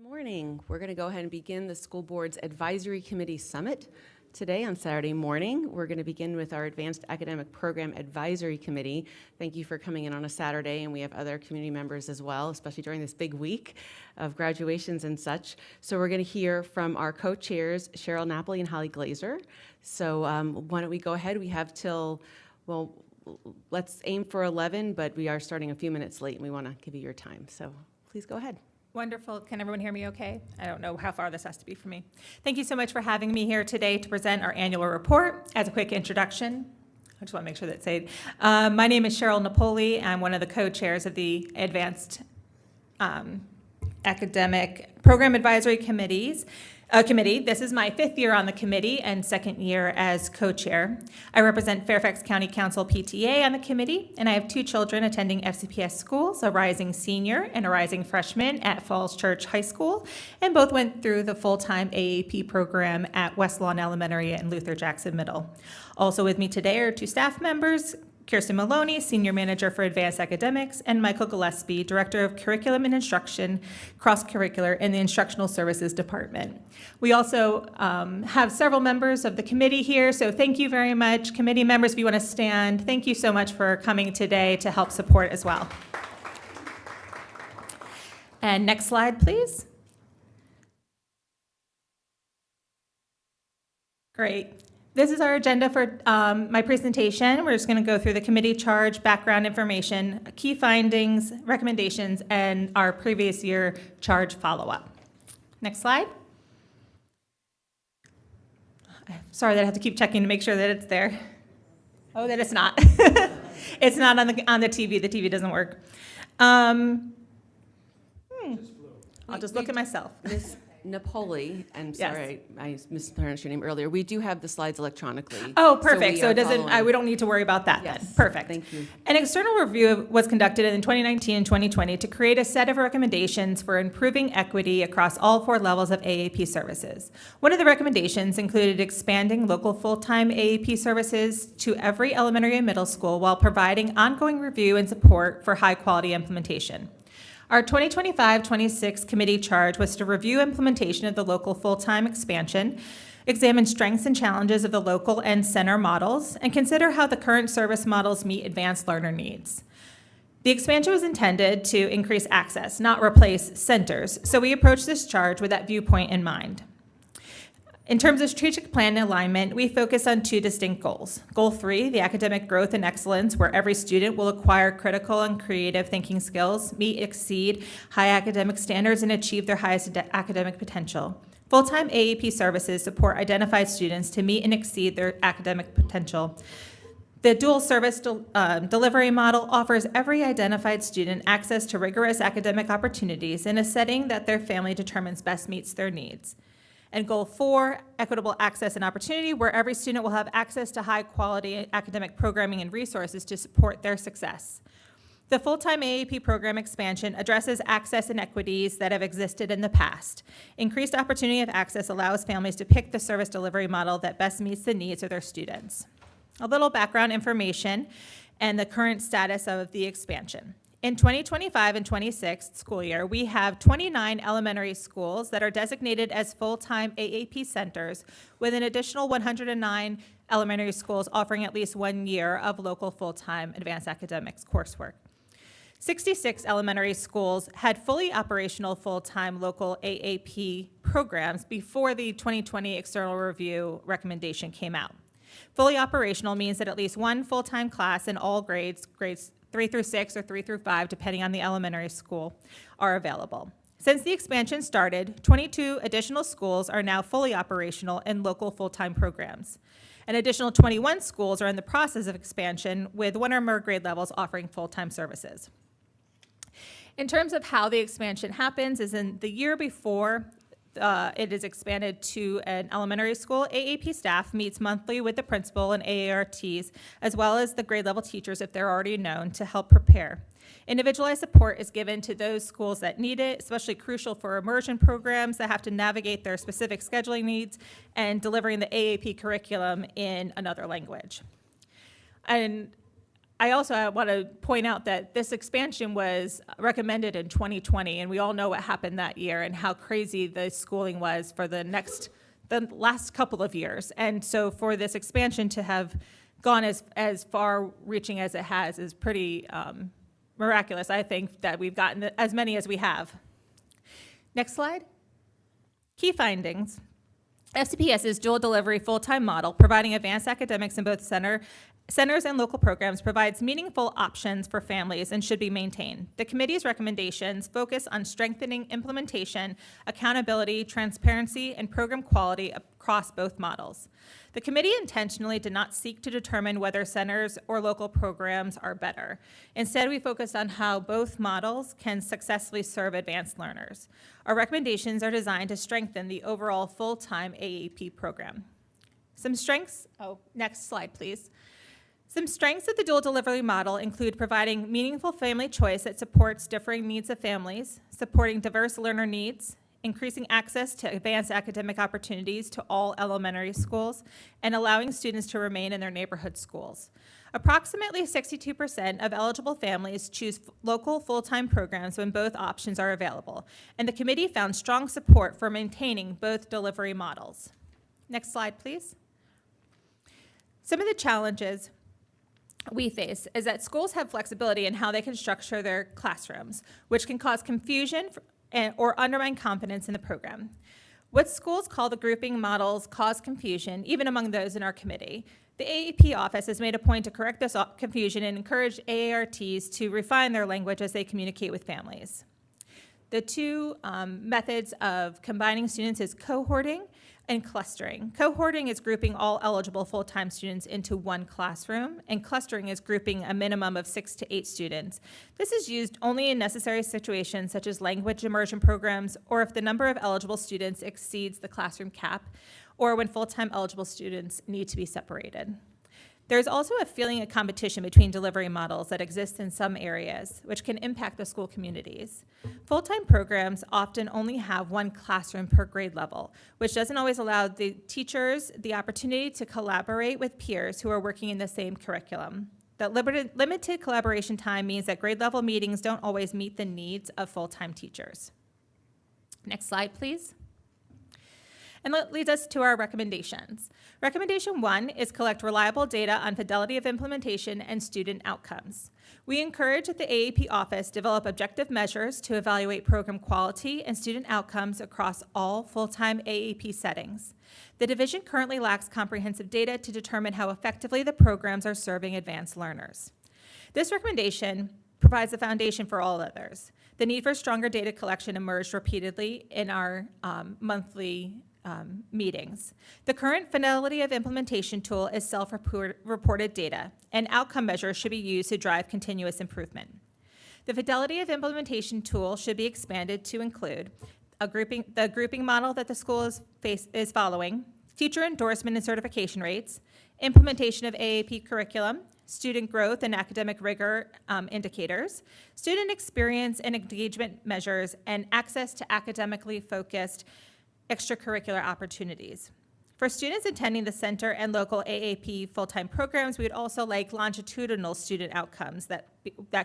Good morning. We're going to go ahead and begin the school board's advisory committee summit today on Saturday morning. We're going to begin with our advanced academic program advisory committee. Thank you for coming in on a Saturday, and we have other community members as well, especially during this big week of graduations and such. So we're going to hear from our co-chairs, Cheryl Napoli and Holly Glazer. So why don't we go ahead? We have till, well, let's aim for 11, but we are starting a few minutes late and we want to give you your time. So please go ahead. Wonderful. Can everyone hear me okay? I don't know how far this has to be for me. Thank you so much for having me here today to present our annual report. As a quick introduction, I just want to make sure that's said. My name is Cheryl Napoli. I'm one of the co-chairs of the Advanced Academic Program Advisory Committee. This is my 5th year on the committee and 2nd year as co-chair. I represent Fairfax County Council PTA on the committee, and I have 2 children attending FCPS schools, a rising senior and a rising freshman at Falls Church High School, and both went through the full-time AAP program at West Lawn Elementary and Luther Jackson Middle. Also with me today are 2 staff members, Kirsten Maloney, Senior Manager for Advanced Academics, and Michael Gillespie, Director of Curriculum and Instruction, Cross-Curricular in the Instructional Services Department. We also have several members of the committee here, so thank you very much. Committee members, if you want to stand, thank you so much for coming today to help support as well. And next slide, please. Great. This is our agenda for my presentation. We're just going to go through the committee charge, background information, key findings, recommendations, and our previous year charge follow-up. Next slide. Sorry that I have to keep checking to make sure that it's there. Oh, that it's not. It's not on the TV. The TV doesn't work. I'll just look at myself. Ms. Napoli, I'm Yes. sorry, I mispronounced your name earlier. We do have the slides electronically. Oh, perfect. we So are it doesn't. following- We don't need to worry about that Yes, then. Perfect. thank you. An external review was conducted in 2019 and 2020 to create a set of recommendations for improving equity across all 4 levels of AAP services. One of the recommendations included expanding local full-time AAP services to every elementary and middle school while providing ongoing review and support for high-quality implementation. Our 2025-26 committee charge was to review implementation of the local full-time expansion, examine strengths and challenges of the local and center models, and consider how the current service models meet advanced learner needs. The expansion was intended to increase access, not replace centers, so we approached this charge with that viewpoint in mind. In terms of strategic plan alignment, we focus on 2 distinct goals. Goal 3, the academic growth and excellence, where every student will acquire critical and creative thinking skills, exceed high academic standards, and achieve their highest academic potential. Full-time AAP services support identified students to meet and exceed their academic potential. The dual service delivery model offers every identified student access to rigorous academic opportunities in a setting that their family determines best meets their needs. And goal 4, equitable access and opportunity, where every student will have access to high-quality academic programming and resources to support their success. The full-time AAP program expansion addresses access inequities that have existed in the past. Increased opportunity of access allows families to pick the service delivery model that best meets the needs of their students. A little background information and the current status of the expansion. In 2025 and 26 school year, we have 29 elementary schools that are designated as full-time AAP centers, with an additional 109 elementary schools offering at least 1 year of local full-time advanced academics coursework. 66 elementary schools had fully operational full-time local AAP programs before the 2020 external review recommendation came out. Fully operational means that at least 1 full-time class in all grades 3 through 6 or 3 through 5, depending on the elementary school, are available. Since the expansion started, 22 additional schools are now fully operational in local full-time programs. An additional 21 schools are in the process of expansion, with 1 or more grade levels offering full-time services. In terms of how the expansion happens, is in the year before it is expanded to an elementary school, AAP staff meets monthly with the principal and AARTs, as well as the grade level teachers if they're already known, to help prepare. Individualized support is given to those schools that need it, especially crucial for immersion programs that have to navigate their specific scheduling needs and delivering the AAP curriculum in another language. And I also want to point out that this expansion was recommended in 2020, and we all know what happened that year and how crazy the schooling was for the last couple of years. And so for this expansion to have gone as far reaching as it has is pretty miraculous, I think, that we've gotten as many as we have. Next slide. Key findings. FCPS's dual delivery full-time model, providing advanced academics in both centers and local programs, provides meaningful options for families and should be maintained. The committee's recommendations focus on strengthening implementation, accountability, transparency, and program quality across both models. The committee intentionally did not seek to determine whether centers or local programs are better. Instead, we focused on how both models can successfully serve advanced learners. Our recommendations are designed to strengthen the overall full-time AAP program. Some strengths, next slide, please. Some strengths of the dual delivery model include providing meaningful family choice that supports differing needs of families, supporting diverse learner needs, increasing access to advanced academic opportunities to all elementary schools, and allowing students to remain in their neighborhood schools. Approximately 62% of eligible families choose local full-time programs when both options are available, and the committee found strong support for maintaining both delivery models. Next slide, please. Some of the challenges we face is that schools have flexibility in how they can structure their classrooms, which can cause confusion or undermine confidence in the program. What schools call the grouping models cause confusion, even among those in our committee. The AAP office has made a point to correct this confusion and encourage AARTs to refine their language as they communicate with families. The two methods of combining students is cohorting and clustering. Cohorting is grouping all eligible full-time students into one classroom, and clustering is grouping a minimum of 6 to 8 students. This is used only in necessary situations such as language immersion programs, or if the number of eligible students exceeds the classroom cap, or when full-time eligible students need to be separated. There's also a feeling of competition between delivery models that exists in some areas, which can impact the school communities. Full-time programs often only have one classroom per grade level, which doesn't always allow the teachers the opportunity to collaborate with peers who are working in the same curriculum. That limited collaboration time means that grade level meetings don't always meet the needs of full-time teachers. Next slide, please. And that leads us to our recommendations. Recommendation 1 is collect reliable data on fidelity of implementation and student outcomes. We encourage that the AAP office develop objective measures to evaluate program quality and student outcomes across all full-time AAP settings. The division currently lacks comprehensive data to determine how effectively the programs are serving advanced learners. This recommendation provides the foundation for all others. The need for stronger data collection emerged repeatedly in our monthly meetings. The current fidelity of implementation tool is self-reported data, and outcome measures should be used to drive continuous improvement. The fidelity of implementation tool should be expanded to include the grouping model that the school is following, teacher endorsement and certification rates, implementation of AAP curriculum, student growth and academic rigor indicators, student experience and engagement measures, and access to academically focused extracurricular opportunities. For students attending the center and local AAP full-time programs, we would also like longitudinal student outcomes that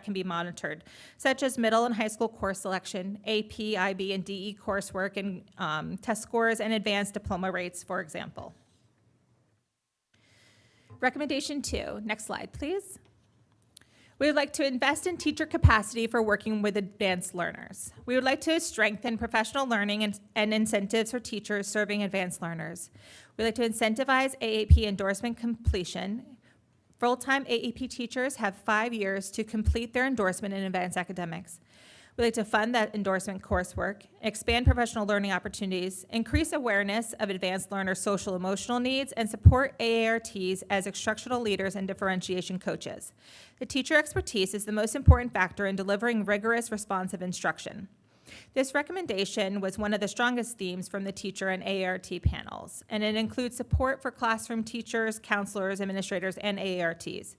can be monitored, such as middle and high school course selection, AP, IB, and DE coursework, and test scores, and advanced diploma rates, for example. Recommendation 2, next slide, please. We would like to invest in teacher capacity for working with advanced learners. We would like to strengthen professional learning and incentives for teachers serving advanced learners. We'd like to incentivize AAP endorsement completion. Full-time AAP teachers have 5 years to complete their endorsement in advanced academics. We'd like to fund that endorsement coursework, expand professional learning opportunities, increase awareness of advanced learners' social emotional needs, and support AARTs as instructional leaders and differentiation coaches. The teacher expertise is the most important factor in delivering rigorous, responsive instruction. This recommendation was one of the strongest themes from the teacher and AART panels, and it includes support for classroom teachers, counselors, administrators, and AARTs.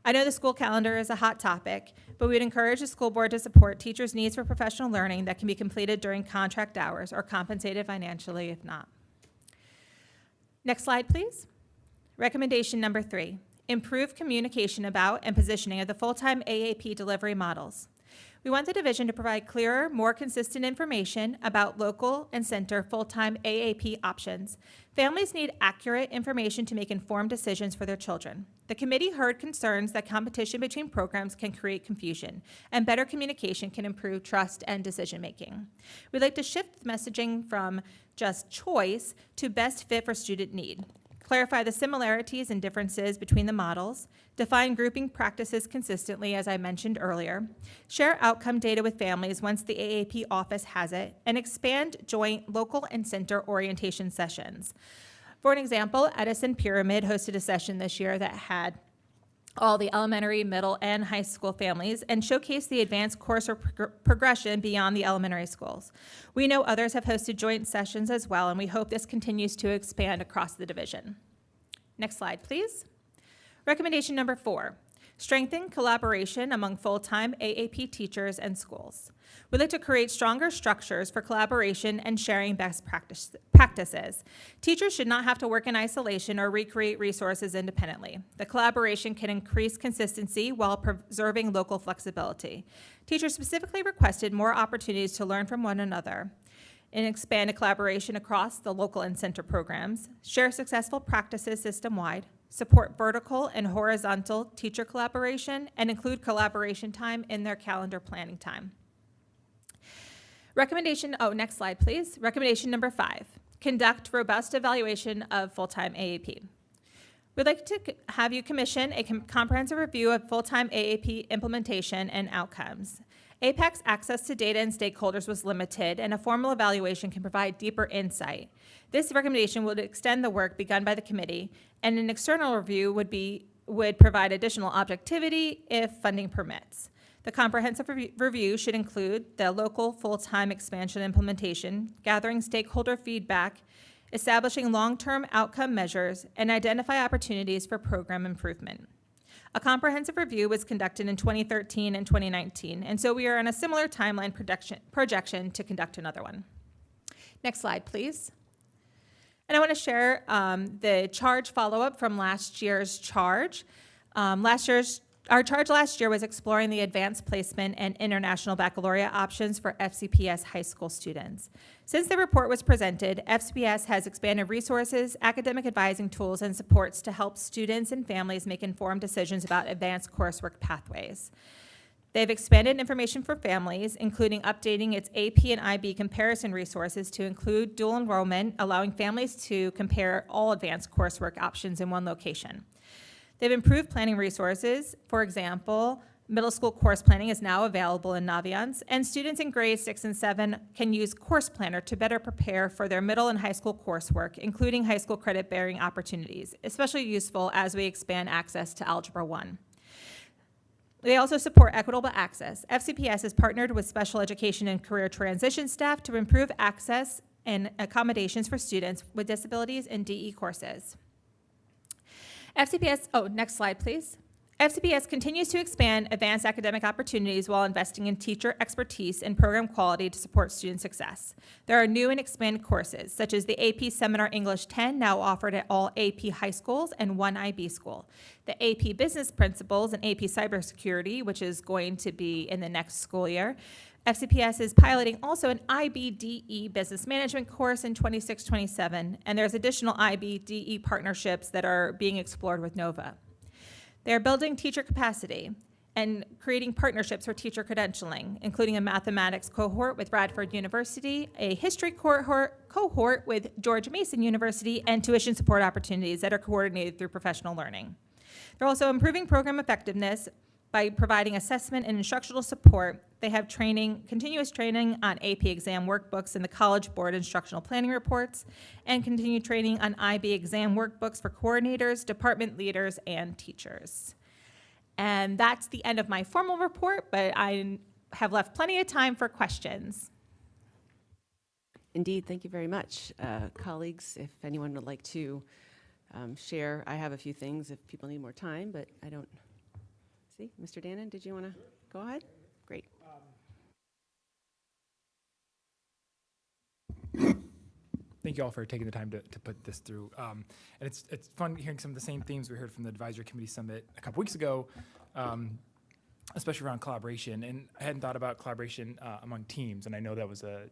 I know the school calendar is a hot topic, but we'd encourage the school board to support teachers' needs for professional learning that can be completed during contract hours or compensated financially if not. Next slide, please. Recommendation number 3, improve communication about and positioning of the full-time AAP delivery models. We want the division to provide clearer, more consistent information about local and center full-time AAP options. Families need accurate information to make informed decisions for their children. The committee heard concerns that competition between programs can create confusion, and better communication can improve trust and decision-making. We'd like to shift messaging from just choice to best fit for student need. Clarify the similarities and differences between the models, define grouping practices consistently, as I mentioned earlier, share outcome data with families once the AAP office has it, and expand joint local and center orientation sessions. For an example, Edison Pyramid hosted a session this year that had all the elementary, middle, and high school families and showcased the advanced course or progression beyond the elementary schools. We know others have hosted joint sessions as well, and we hope this continues to expand across the division. Next slide, please. Recommendation number 4, strengthen collaboration among full-time AAP teachers and schools. We'd like to create stronger structures for collaboration and sharing best practices. Teachers should not have to work in isolation or recreate resources independently. The collaboration can increase consistency while preserving local flexibility. Teachers specifically requested more opportunities to learn from one another and expand a collaboration across the local and center programs, share successful practices system-wide, support vertical and horizontal teacher collaboration, and include collaboration time in their calendar planning time. Next slide, please. Recommendation number 5, conduct robust evaluation of full-time AAP. We'd like to have you commission a comprehensive review of full-time AAP implementation and outcomes. APAC's access to data and stakeholders was limited, and a formal evaluation can provide deeper insight. This recommendation would extend the work begun by the committee, and an external review would provide additional objectivity if funding permits. The comprehensive review should include the local full-time expansion implementation, gathering stakeholder feedback, establishing long-term outcome measures, and identify opportunities for program improvement. A comprehensive review was conducted in 2013 and 2019, and so we are on a similar timeline projection to conduct another one. Next slide, please. And I want to share the charge follow-up from last year's charge. Our charge last year was exploring the advanced placement and international baccalaureate options for FCPS high school students. Since the report was presented, FCPS has expanded resources, academic advising tools, and supports to help students and families make informed decisions about advanced coursework pathways. They've expanded information for families, including updating its AP and IB comparison resources to include dual enrollment, allowing families to compare all advanced coursework options in one location. They've improved planning resources. For example, middle school course planning is now available in Naviance, and students in grades 6 and 7 can use Course Planner to better prepare for their middle and high school coursework, including high school credit-bearing opportunities, especially useful as we expand access to Algebra 1. They also support equitable access. FCPS has partnered with special education and career transition staff to improve access and accommodations for students with disabilities in DE courses. Next slide, please. FCPS continues to expand advanced academic opportunities while investing in teacher expertise and program quality to support student success. There are new and expanded courses, such as the AP Seminar English 10, now offered at all AP high schools and one IB school. The AP Business Principles and AP Cybersecurity, which is going to be in the next school year. FCPS is piloting also an IBDE Business Management course in 26-27, and there's additional IBDE partnerships that are being explored with NOVA. They're building teacher capacity and creating partnerships for teacher credentialing, including a mathematics cohort with Radford University, a history cohort with George Mason University, and tuition support opportunities that are coordinated through professional learning. They're also improving program effectiveness by providing assessment and instructional support. They have continuous training on AP exam workbooks and the College Board instructional planning reports, and continued training on IB exam workbooks for coordinators, department leaders, and teachers. And that's the end of my formal report, but I have left plenty of time for questions. Indeed, thank you very much. Colleagues, if anyone would like to share, I have a few things if people need more time, but I don't see. Mr. Dannon, did you want to go ahead? Great. Thank thank you all for taking the time to put this through. And it's fun hearing some of the same themes we heard from the Advisory Committee Summit a couple weeks ago, especially around collaboration. And I hadn't thought about collaboration among teams, and I know that was a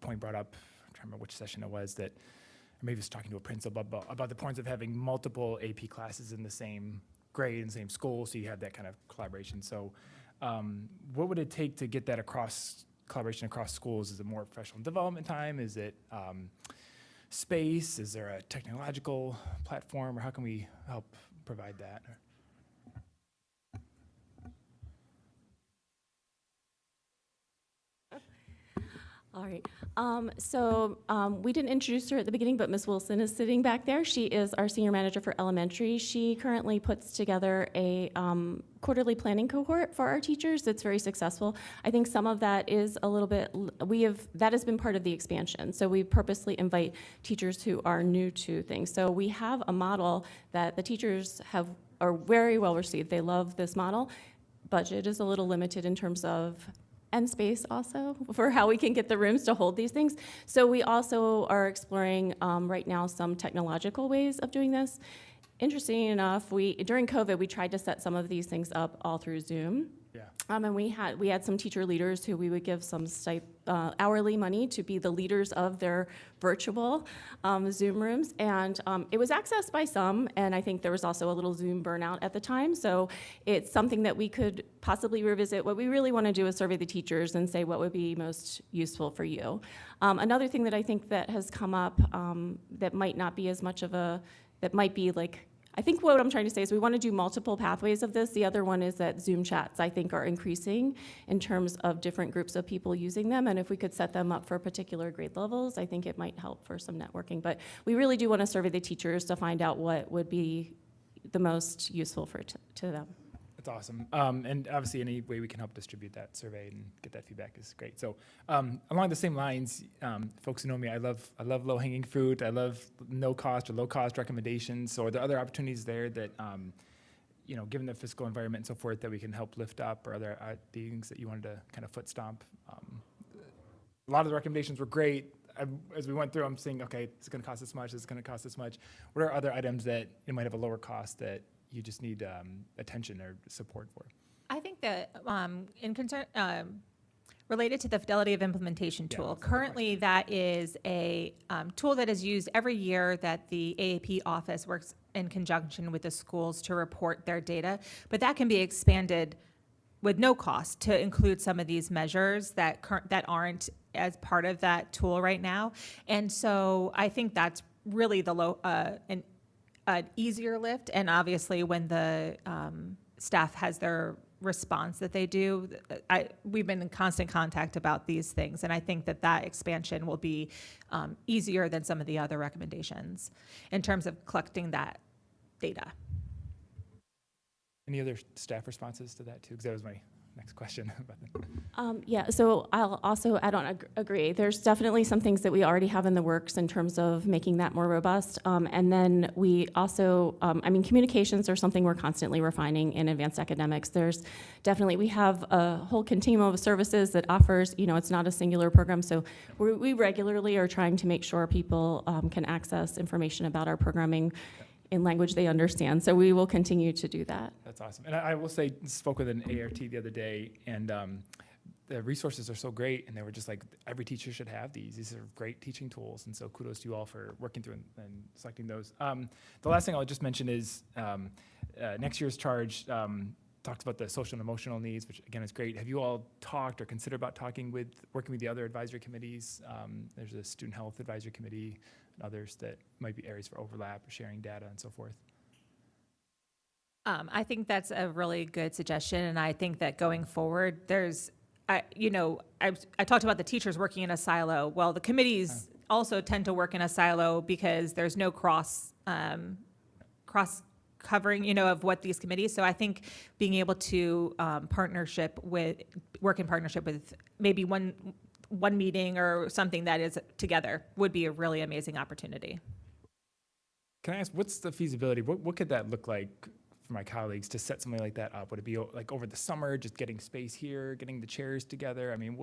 point brought up, I'm trying to remember which session it was, that or maybe I was talking to a principal about the importance of having multiple AP classes in the same grade and same school, so you have that kind of collaboration. So what would it take to get that collaboration across schools? Is it more professional development time? Is it space? Is there a technological platform, or how can we help provide that? All right. We didn't introduce her at the beginning, but Ms. Wilson is sitting back there. She is our senior manager for elementary. She currently puts together a quarterly planning cohort for our teachers that's very successful. I think some of that is a little bit, that has been part of the expansion. So we purposely invite teachers who are new to things. So we have a model that the teachers are very well received. They love this model. Budget is a little limited in terms of and space also for how we can get the rooms to hold these things. So we also are exploring right now some technological ways of doing this. Interesting enough, during COVID, we tried to set some of these things up all through Zoom. Yeah. And we had some teacher leaders who we would give some hourly money to be the leaders of their virtual Zoom rooms. And it was accessed by some, and I think there was also a little Zoom burnout at the time. So it's something that we could possibly revisit. What we really want to do is survey the teachers and say what would be most useful for you. Another thing that I think that has come up that might not be as much of that might be like, I think what I'm trying to say is we want to do multiple pathways of this. The other one is that Zoom chats, I think, are increasing in terms of different groups of people using them. And if we could set them up for particular grade levels, I think it might help for some networking. But we really do want to survey the teachers to find out what would be the most useful to them. That's awesome. And obviously any way we can help distribute that survey and get that feedback is great. So along the same lines, folks who know me, I love low-hanging fruit. I love no-cost or low-cost recommendations. So are there other opportunities there that, given the fiscal environment and so forth, that we can help lift up, or other things that you wanted to kind of foot stomp? A lot of the recommendations were great. As we went through, I'm saying, okay, it's going to cost this much, it's going to cost this much. What are other items that it might have a lower cost that you just need attention or support for? I think that in concern, related to the Fidelity of Implementation tool, currently that is a tool that is used every year that the AAP office works in conjunction with the schools to report their data, but that can be expanded with no cost to include some of these measures that aren't as part of that tool right now. And so I think that's really the an easier lift, and obviously when the staff has their response that they do, we've been in constant contact about these things, and I think that expansion will be easier than some of the other recommendations in terms of collecting that data. Any other staff responses to that too? Because that was my next question about that. Yeah, so I'll also add on, agree. There's definitely some things that we already have in the works in terms of making that more robust. And then we also, communications are something we're constantly refining in advanced academics. We have a whole continuum of services that offers, it's not a singular program. So we regularly are trying to make sure people can access information about our programming in language they understand. So we will continue to do that. That's awesome. And I will say, spoke with an ART the other day, and the resources are so great, and they were just like, every teacher should have these. These are great teaching tools, and so kudos to you all for working through and selecting those. The last thing I'll just mention is next year's charge talks about the social and emotional needs, which again is great. Have you all talked or considered about working with the other advisory committees? There's a student health advisory committee, and others that might be areas for overlap, sharing data, and so forth. I think that's a really good suggestion, and I think that going forward, I talked about the teachers working in a silo. Well, the committees also tend to work in a silo because there's no cross covering, of what these committees. So I think being able to work in partnership with maybe one meeting or something that is together would be a really amazing opportunity. Can I ask, what's the feasibility? What could that look like for my colleagues to set something like that up? Would it be like over the summer, just getting space here, getting the chairs together? I mean,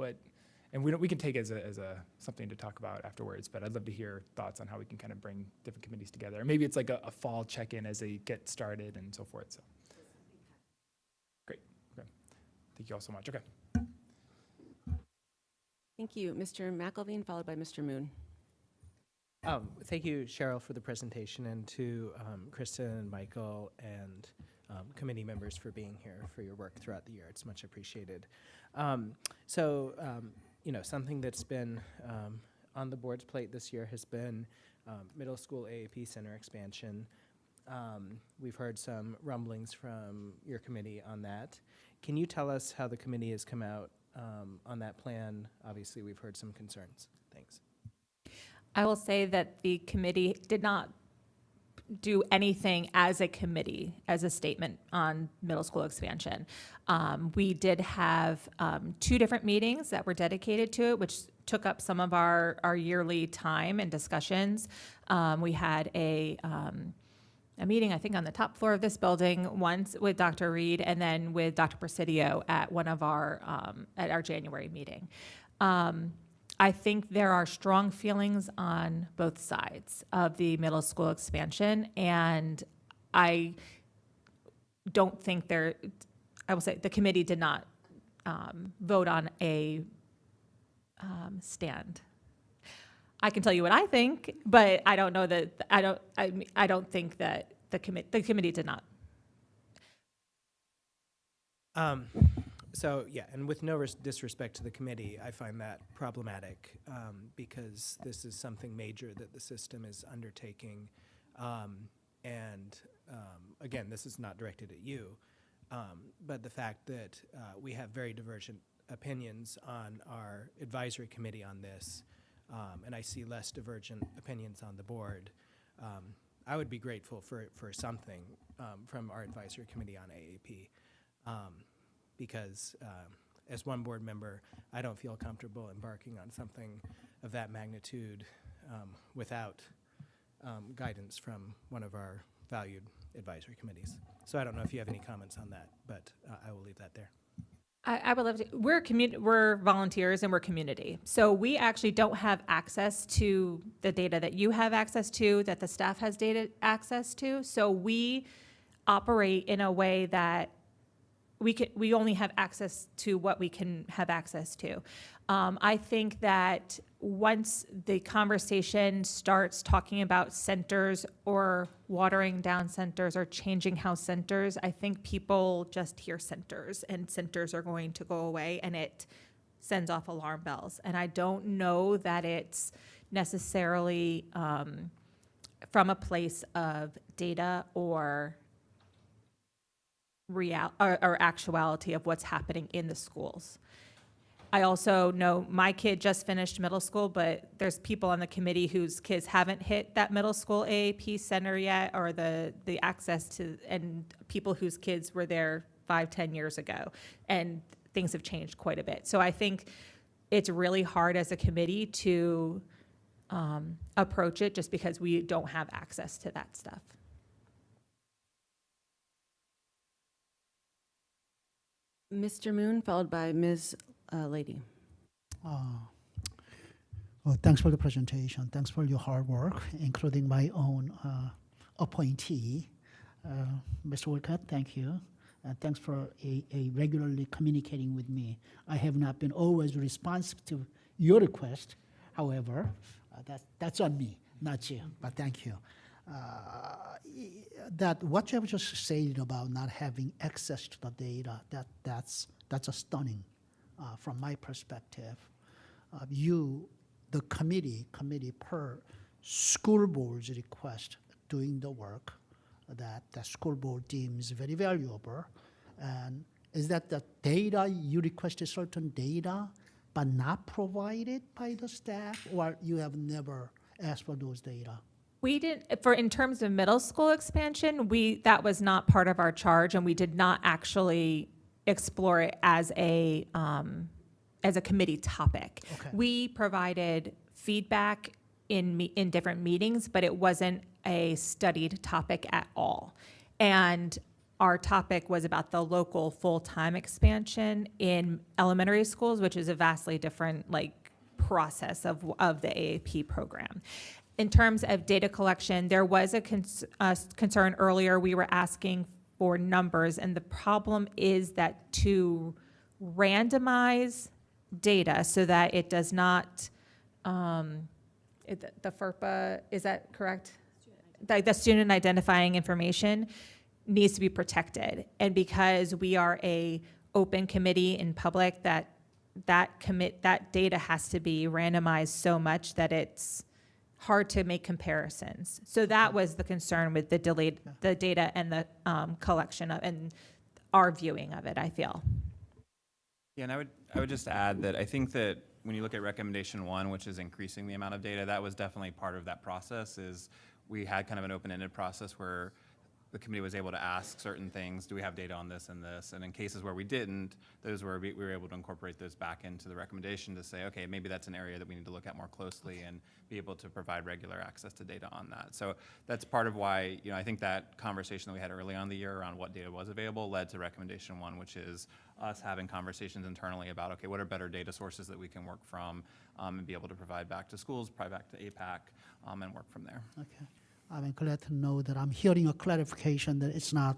and we can take it as a something to talk about afterwards, but I'd love to hear thoughts on how we can kind of bring different committees together. Maybe it's like a fall check-in as they get started and so forth. So great. Okay. Thank you all so much. Okay. Thank you. Mr. McElveen, followed by Mr. Moon. Thank you, Cheryl, for the presentation, and to Kristen and Michael and committee members for being here, for your work throughout the year. It's much appreciated. Something that's been on the board's plate this year has been middle school AAP center expansion. We've heard some rumblings from your committee on that. Can you tell us how the committee has come out on that plan? Obviously, we've heard some concerns. Thanks. I will say that the committee did not do anything as a committee, as a statement on middle school expansion. We did have 2 different meetings that were dedicated to it, which took up some of our yearly time and discussions. We had a meeting, I think, on the top floor of this building once with Dr. Reed, and then with Dr. Presidio at one of at our January meeting. I think there are strong feelings on both sides of the middle school expansion, and I don't think I will say the committee did not vote on a stand. I can tell you what I think, but I don't know that, I don't think that the committee did not. And with no disrespect to the committee, I find that problematic because this is something major that the system is undertaking. Again, this is not directed at you, but the fact that we have very divergent opinions on our advisory committee on this, and I see less divergent opinions on the board, I would be grateful for something from our advisory committee on AAP. Because as one board member, I don't feel comfortable embarking on something of that magnitude without guidance from one of our valued advisory committees. So I don't know if you have any comments on that, but I will leave that there. I would love to. We're volunteers and we're community. So we actually don't have access to the data that you have access to, that the staff has data access to. So we operate in a way that we only have access to what we can have access to. I think that once the conversation starts talking about centers or watering down centers or changing how centers, I think people just hear centers and centers are going to go away, and it sends off alarm bells. And I don't know that it's necessarily from a place of data or or actuality of what's happening in the schools. I also know my kid just finished middle school, but there's people on the committee whose kids haven't hit that middle school AAP center yet, or the access to, and people whose kids were there 5-10 years ago, and things have changed quite a bit. So I think it's really hard as a committee to approach it just because we don't have access to that stuff. Mr. Moon, followed by Ms. Lady. Well, thanks for the presentation. Thanks for your hard work, including my own appointee. Mr. Wilcott, thank you. Thanks for regularly communicating with me. I have not been always responsive to your request. However, that's on me, not you, but thank you. That what you have just said about not having access to the data, that's a stunning from my perspective. The committee per school board's request doing the work that the school board deems very valuable. And is that the data, you requested certain data but not provided by the staff, or you have never asked for those data? We didn't, in terms of middle school expansion, that was not part of our charge, and we did not actually explore it as a committee topic. Okay. We provided feedback in different meetings, but it wasn't a studied topic at all. And our topic was about the local full-time expansion in elementary schools, which is a vastly different process of the AAP program. In terms of data collection, there was a concern earlier. We were asking for numbers, and the problem is that to randomize data so that it does not, the FERPA, is that correct? The student identifying information needs to be protected. And because we are a open committee in public, that data has to be randomized so much that it's hard to make comparisons. So that was the concern with the data and the collection of, and our viewing of it, I feel. Yeah, and I would just add that I think that when you look at recommendation 1, which is increasing the amount of data, that was definitely part of that process. Is we had kind of an open-ended process where the committee was able to ask certain things. Do we have data on this and this? And in cases where we didn't, those were we were able to incorporate those back into the recommendation to say, okay, maybe that's an area that we need to look at more closely and be able to provide regular access to data on that. So that's part of why, I think that conversation that we had early on in the year around what data was available led to recommendation 1, which is us having conversations internally about, okay, what are better data sources that we can work from and be able to provide back to schools, provide back to AAPAC, and work from there. Okay. I'm glad to know that I'm hearing a clarification that it's not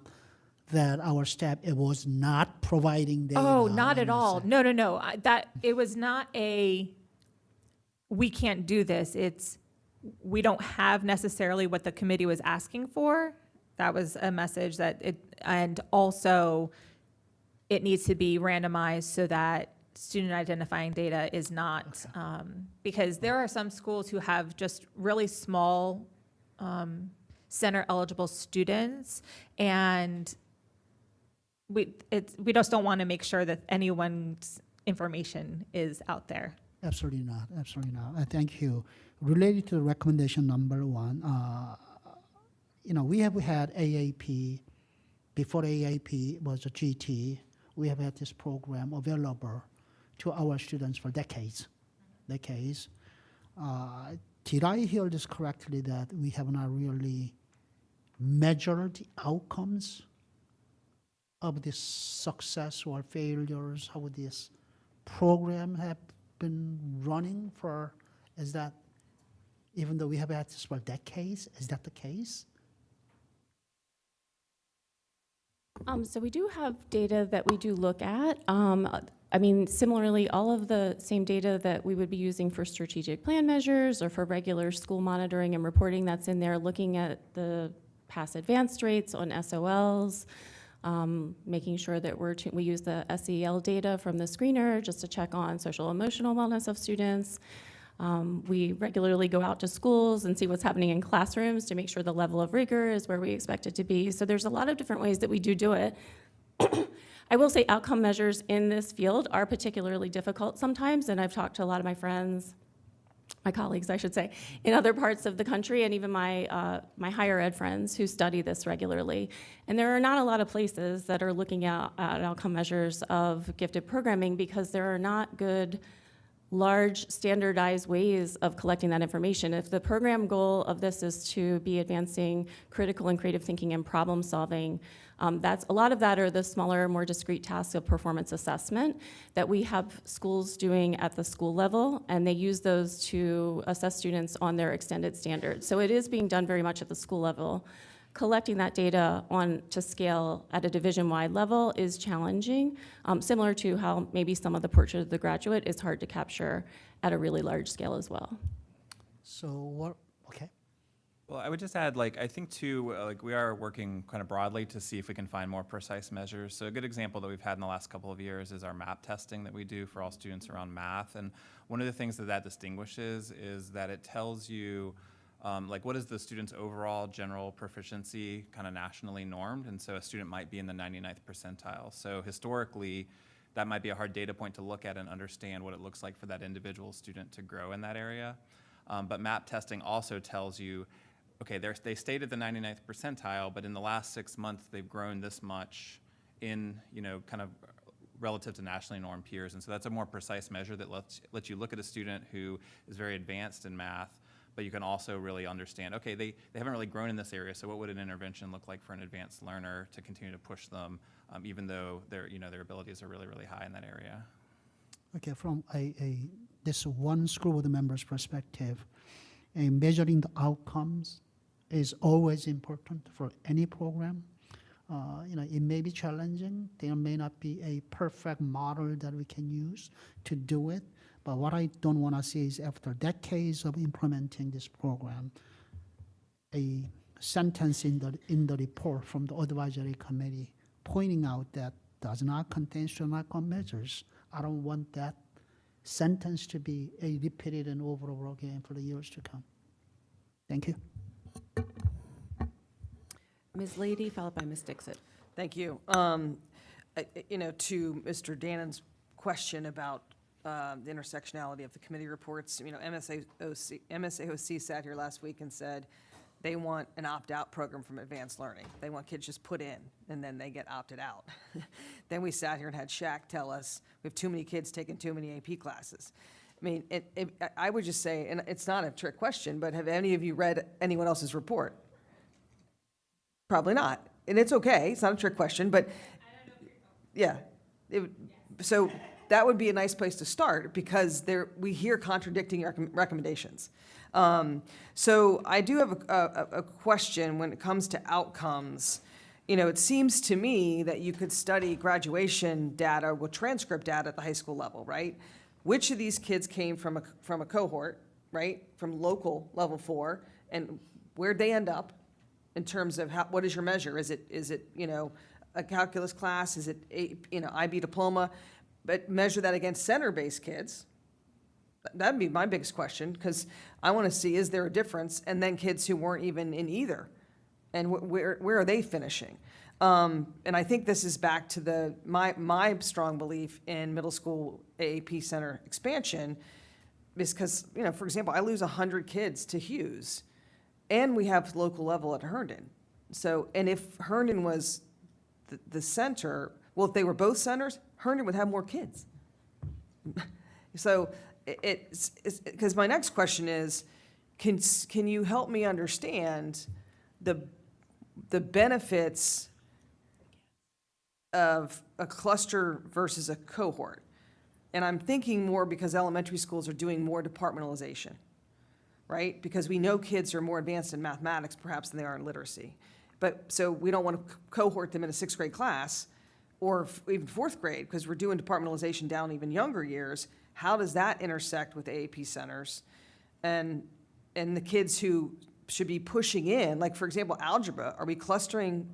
that our staff, it was not providing data. Oh, not at on all. this. No. That it was not a, we can't do this. It's, we don't have necessarily what the committee was asking for. That was a message that and also it needs to be randomized so that student identifying data is not, because there are some schools who have just really small center eligible students, and we just don't want to make sure that anyone's information is out there. Absolutely not, absolutely not. Thank you. Related to recommendation number 1, we have had AAP, before AAP was a GT, we have had this program available to our students for decades. Did I hear this correctly, that we have not really measured the outcomes of this success or failures, how this program have been running for, is that, even though we have had this for decades, is that the case? So we do have data that we do look at. Similarly, all of the same data that we would be using for strategic plan measures or for regular school monitoring and reporting, that's in there, looking at the pass advanced rates on SOLs, making sure that we use the SEL data from the screener just to check on social emotional wellness of students. We regularly go out to schools and see what's happening in classrooms to make sure the level of rigor is where we expect it to be. So there's a lot of different ways that we do it. I will say outcome measures in this field are particularly difficult sometimes, and I've talked to a lot of my friends, my colleagues, I should say, in other parts of the country, and even my higher ed friends who study this regularly. And there are not a lot of places that are looking at outcome measures of gifted programming because there are not good, large, standardized ways of collecting that information. If the program goal of this is to be advancing critical and creative thinking and problem solving, that's a lot of that are the smaller, more discrete tasks of performance assessment that we have schools doing at the school level, and they use those to assess students on their extended standards. So it is being done very much at the school level. Collecting that data to scale at a division-wide level is challenging, similar to how maybe some of the portrait of the graduate is hard to capture at a really large scale as well. So okay. Well, I would just add, I think too, we are working kind of broadly to see if we can find more precise measures. So a good example that we've had in the last couple of years is our MAP testing that we do for all students around math. And one of the things that distinguishes is that it tells you what is the student's overall general proficiency kind of nationally normed. And so a student might be in the 99th percentile. So historically, that might be a hard data point to look at and understand what it looks like for that individual student to grow in that area. But MAP testing also tells you, okay, they stayed at the 99th percentile, but in the last 6 months, they've grown this much in, kind of relative to nationally normed peers. And so that's a more precise measure that lets you look at a student who is very advanced in math, but you can also really understand, okay, they haven't really grown in this area, so what would an intervention look like for an advanced learner to continue to push them, even though their abilities are really, really high in that area? Okay, from this one school board member's perspective, measuring the outcomes is always important for any program. It may be challenging. There may not be a perfect model that we can use to do it. But what I don't want to see is after decades of implementing this program, a sentence in the report from the advisory committee pointing out that does not contain strong outcome measures. I don't want that sentence to be repeated and over again for the years to come. Thank you. Ms. Lady, followed by Ms. Dixit. Thank you. To Mr. Dannon's question about the intersectionality of the committee reports, MSAOC sat here last week and said they want an opt-out program from advanced learning. They want kids just put in, and then they get opted out. Then we sat here and had Shaq tell us we have too many kids taking too many AP classes. I mean, I would just say, and it's not a trick question, but have any of you read anyone else's report? Probably not. And it's okay. It's not a trick question, but yeah. So that would be a nice place to start because we hear contradicting recommendations. So I do have a question when it comes to outcomes. It seems to me that you could study graduation data with transcript data at the high school level, right? Which of these kids came from a cohort, right? From local level 4, and where'd they end up? In terms of what is your measure? Is it a calculus class? Is it IB diploma? But measure that against center-based kids. That'd be my biggest question because I want to see, is there a difference? And then kids who weren't even in either, and where are they finishing? And I think this is back to my strong belief in middle school AAP center expansion, is because for example, I lose 100 kids to Hughes. And we have local level at Herndon. So, and if Herndon was the center, well, if they were both centers, Herndon would have more kids. So it's because my next question is, can you help me understand the benefits of a cluster versus a cohort? And I'm thinking more because elementary schools are doing more departmentalization. Right? Because we know kids are more advanced in mathematics perhaps than they are in literacy. But so we don't want to cohort them in a 6th grade class or even 4th grade because we're doing departmentalization down even younger years. How does that intersect with AAP centers? And the kids who should be pushing in, like for example, algebra, are we cohorting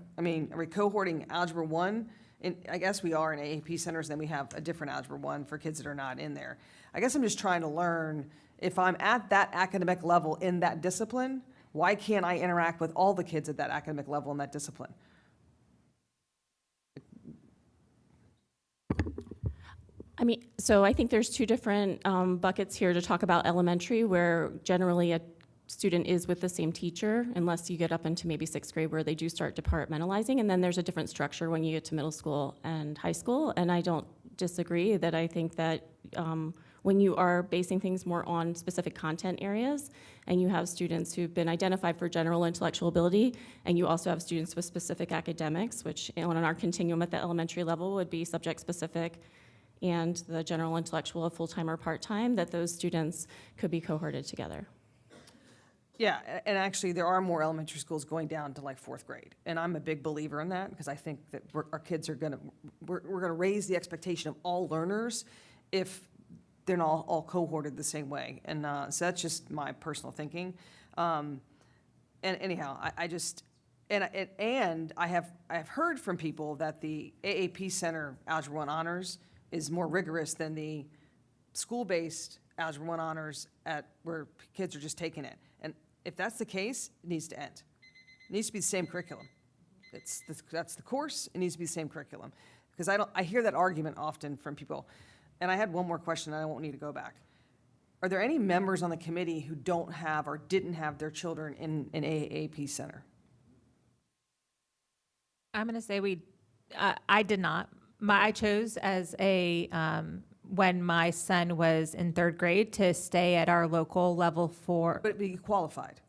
algebra 1? And I guess we are in AAP centers, then we have a different algebra 1 for kids that are not in there. I guess I'm just trying to learn, if I'm at that academic level in that discipline, why can't I interact with all the kids at that academic level in that discipline? So I think there's two different buckets here to talk about elementary, where generally a student is with the same teacher, unless you get up into maybe 6th grade where they do start departmentalizing, and then there's a different structure when you get to middle school and high school, and I don't disagree that I think that when you are basing things more on specific content areas, and you have students who've been identified for general intellectual ability, and you also have students with specific academics, which on our continuum at the elementary level would be subject specific, and the general intellectual of full-time or part-time, that those students could be cohorted together. Yeah, and actually there are more elementary schools going down to like 4th grade. And I'm a big believer in that because I think that our kids are we're gonna raise the expectation of all learners if they're not all cohorted the same way. And so that's just my personal thinking. And anyhow, I have heard from people that the AAP Center Algebra 1 Honors is more rigorous than the school-based Algebra 1 Honors where kids are just taking it. And if that's the case, it needs to end. It needs to be the same curriculum. That's the course, it needs to be the same curriculum. Because I hear that argument often from people. And I had one more question, and I won't need to go back. Are there any members on the committee who don't have or didn't have their children in an AAP center? I'm going to say I did not. I chose as when my son was in third grade to stay at our local level 4. But be qualified.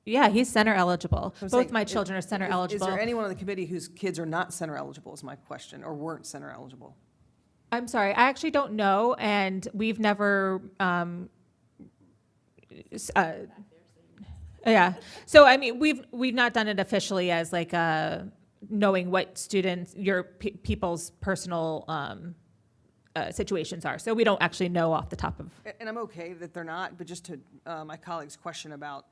Yeah, he's center eligible. I'm Both saying, my children are center Is eligible. there anyone on the committee whose kids are not center eligible is my question, or weren't center eligible? I'm sorry, I actually don't know, and we've never, yeah. So I mean, we've not done it officially as like knowing what students, your people's personal situations are. So we don't actually know off the top of. And I'm okay that they're not, but just to my colleague's question about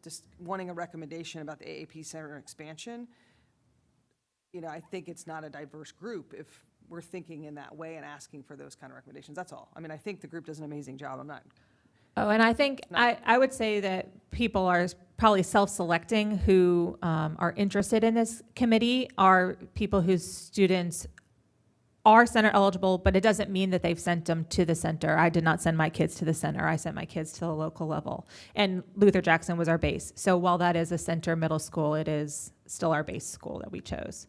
just wanting a recommendation about the AAP center expansion, I think it's not a diverse group if we're thinking in that way and asking for those kind of recommendations. That's all. I mean, I think the group does an amazing job. I'm not. Oh, and I think I would say that people are probably self-selecting who are interested in this committee are people whose students are center eligible, but it doesn't mean that they've sent them to the center. I did not send my kids to the center. I sent my kids to the local level. And Luther Jackson was our base. So while that is a center middle school, it is still our base school that we chose.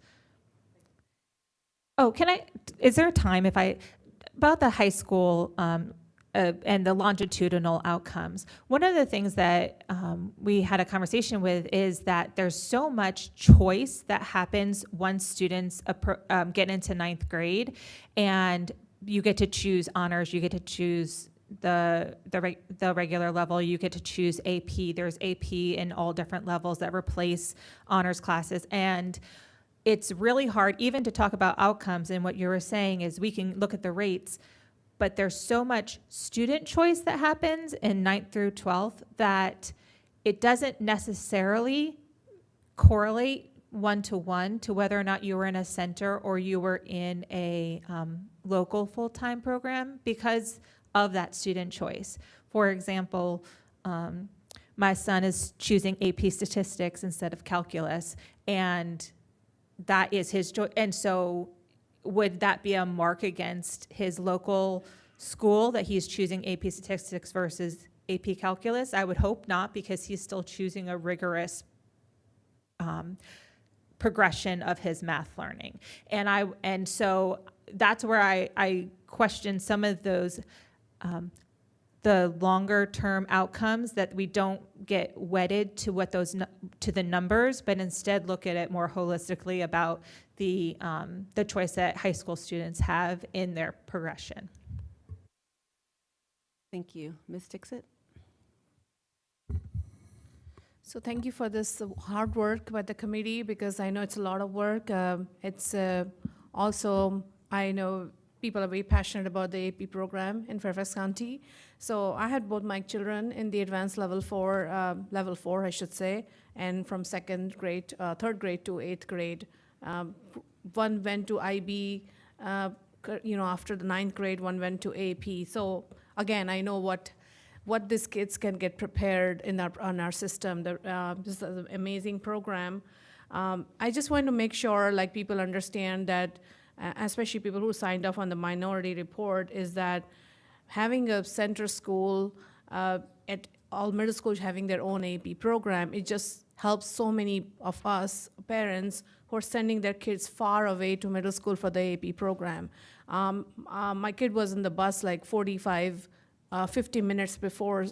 Oh, is there a time about the high school and the longitudinal outcomes? One of the things that we had a conversation with is that there's so much choice that happens once students get into ninth grade, and you get to choose honors, you get to choose the regular level, you get to choose AP. There's AP in all different levels that replace honors classes, and it's really hard even to talk about outcomes. And what you were saying is we can look at the rates, but there's so much student choice that happens in 9th through 12th that it doesn't necessarily correlate one-to-one to whether or not you were in a center or you were in a local full-time program because of that student choice. For example, my son is choosing AP statistics instead of calculus, and that is his choice. And so would that be a mark against his local school that he's choosing AP statistics versus AP calculus? I would hope not, because he's still choosing a rigorous progression of his math learning. And so that's where I question some of those the longer term outcomes, that we don't get wedded to what to the numbers, but instead look at it more holistically about the choice that high school students have in their progression. Thank you. Ms. Dixit? So thank you for this hard work by the committee, because I know it's a lot of work. It's also, I know people are very passionate about the AP program in Fairfax County. So I had both my children in the advanced level 4, I should say, and from 3rd grade to 8th grade. One went to IB, after the 9th grade, one went to AP. So again, I know what these kids can get prepared on our system. This is an amazing program. I just want to make sure people understand that, especially people who signed off on the minority report, is that having a center school at all middle schools having their own AP program, it just helps so many of us parents who are sending their kids far away to middle school for the AP program. My kid was in the bus 50 minutes before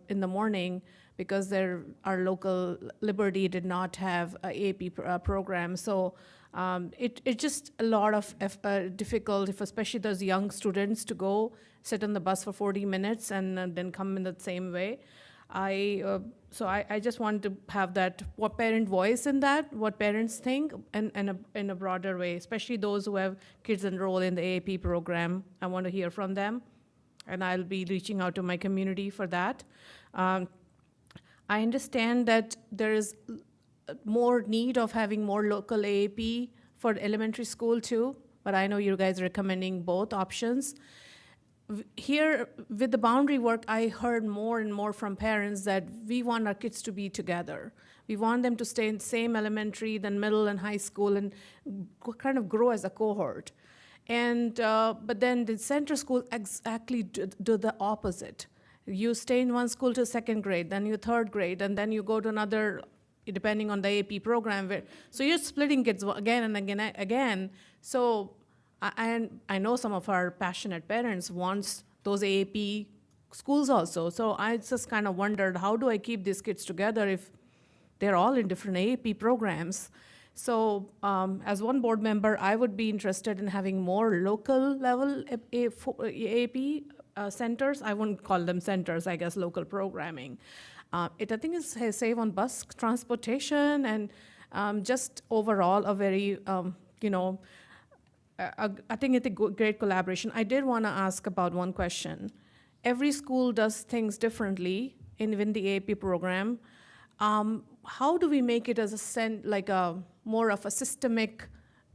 in the morning, because our local Liberty did not have an AP program. So it's just a lot of difficult, especially those young students, to go sit on the bus for 40 minutes and then come in the same way. So I just want to have that parent voice in that, what parents think, and in a broader way, especially those who have kids enroll in the AP program. I want to hear from them, and I'll be reaching out to my community for that. I understand that there is more need of having more local AAP for elementary school too, but I know you guys are recommending both options. Here, with the boundary work, I heard more and more from parents that we want our kids to be together. We want them to stay in the same elementary, then middle and high school, and kind of grow as a cohort. And but then the center school exactly do the opposite. You stay in one school to 2nd grade, then you 3rd grade, and then you go to another, depending on the AP program. So you're splitting kids again and again. So and I know some of our passionate parents wants those AAP schools also. So I just kind of wondered, how do I keep these kids together if they're all in different AAP programs? So as one board member, I would be interested in having more local level AAP centers. I wouldn't call them centers, I guess, local programming. I think is save on bus transportation and just overall a very, I think it's a great collaboration. I did want to ask about one question. Every school does things differently in the AAP program. How do we make it as a more of a systemic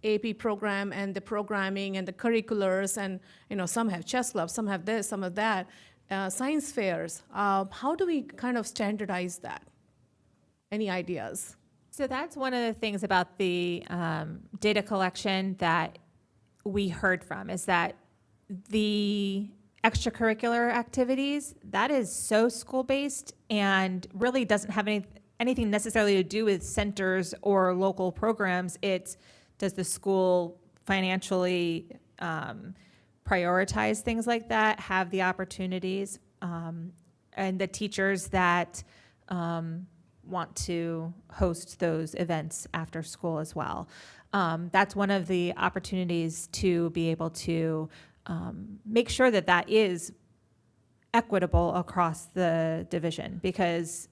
AP program, and the programming and the curriculars, and some have chess clubs, some have this, some have that, science fairs. How do we kind of standardize that? Any ideas? So that's one of the things about the data collection that we heard from, is that the extracurricular activities, that is so school-based and really doesn't have anything necessarily to do with centers or local programs. It's, does the school financially prioritize things like that, have the opportunities, and the teachers that want to host those events after school as well. That's one of the opportunities to be able to make sure that that is equitable across the division, because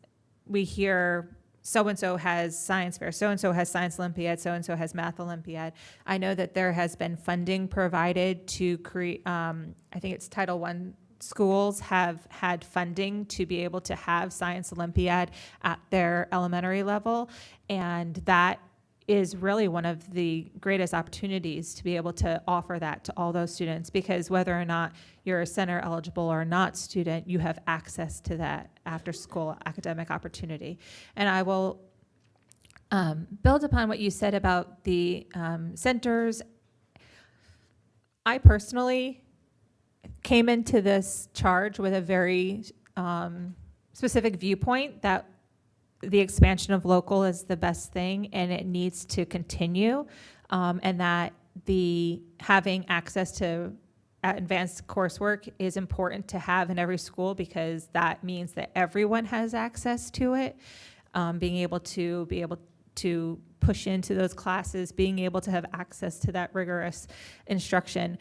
we hear so-and-so has science fair, so-and-so has science Olympiad, so-and-so has math Olympiad. I know that there has been funding provided to create, I think it's Title I schools have had funding to be able to have science Olympiad at their elementary level, and that is really one of the greatest opportunities to be able to offer that to all those students, because whether or not you're a center eligible or not student, you have access to that after school academic opportunity. And I will build upon what you said about the centers. I personally came into this charge with a very specific viewpoint that the expansion of local is the best thing and it needs to continue, and that the having access to advanced coursework is important to have in every school, because that means that everyone has access to it. Being able to push into those classes, being able to have access to that rigorous instruction.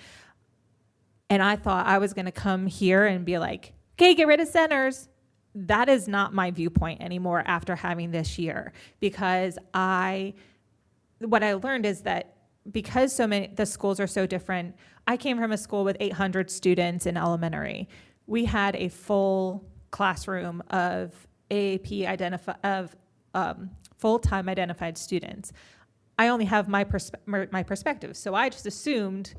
And I thought I was going to come here and be like, okay, get rid of centers. That is not my viewpoint anymore after having this year, because what I learned is that because the schools are so different. I came from a school with 800 students in elementary. We had a full classroom of full-time identified students. I only have my perspective, so I just assumed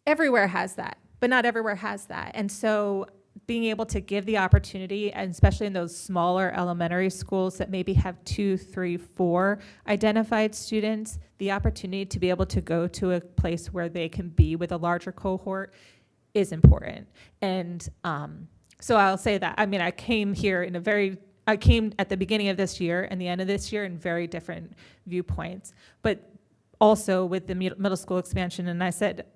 everywhere has that, but not everywhere has that. And so being able to give the opportunity, and especially in those smaller elementary schools that maybe have 2, 3, 4 identified students, the opportunity to be able to go to a place where they can be with a larger cohort is important. And so I'll say that. I mean, I came at the beginning of this year and the end of this year in very different viewpoints, but also with the middle school expansion. And I said,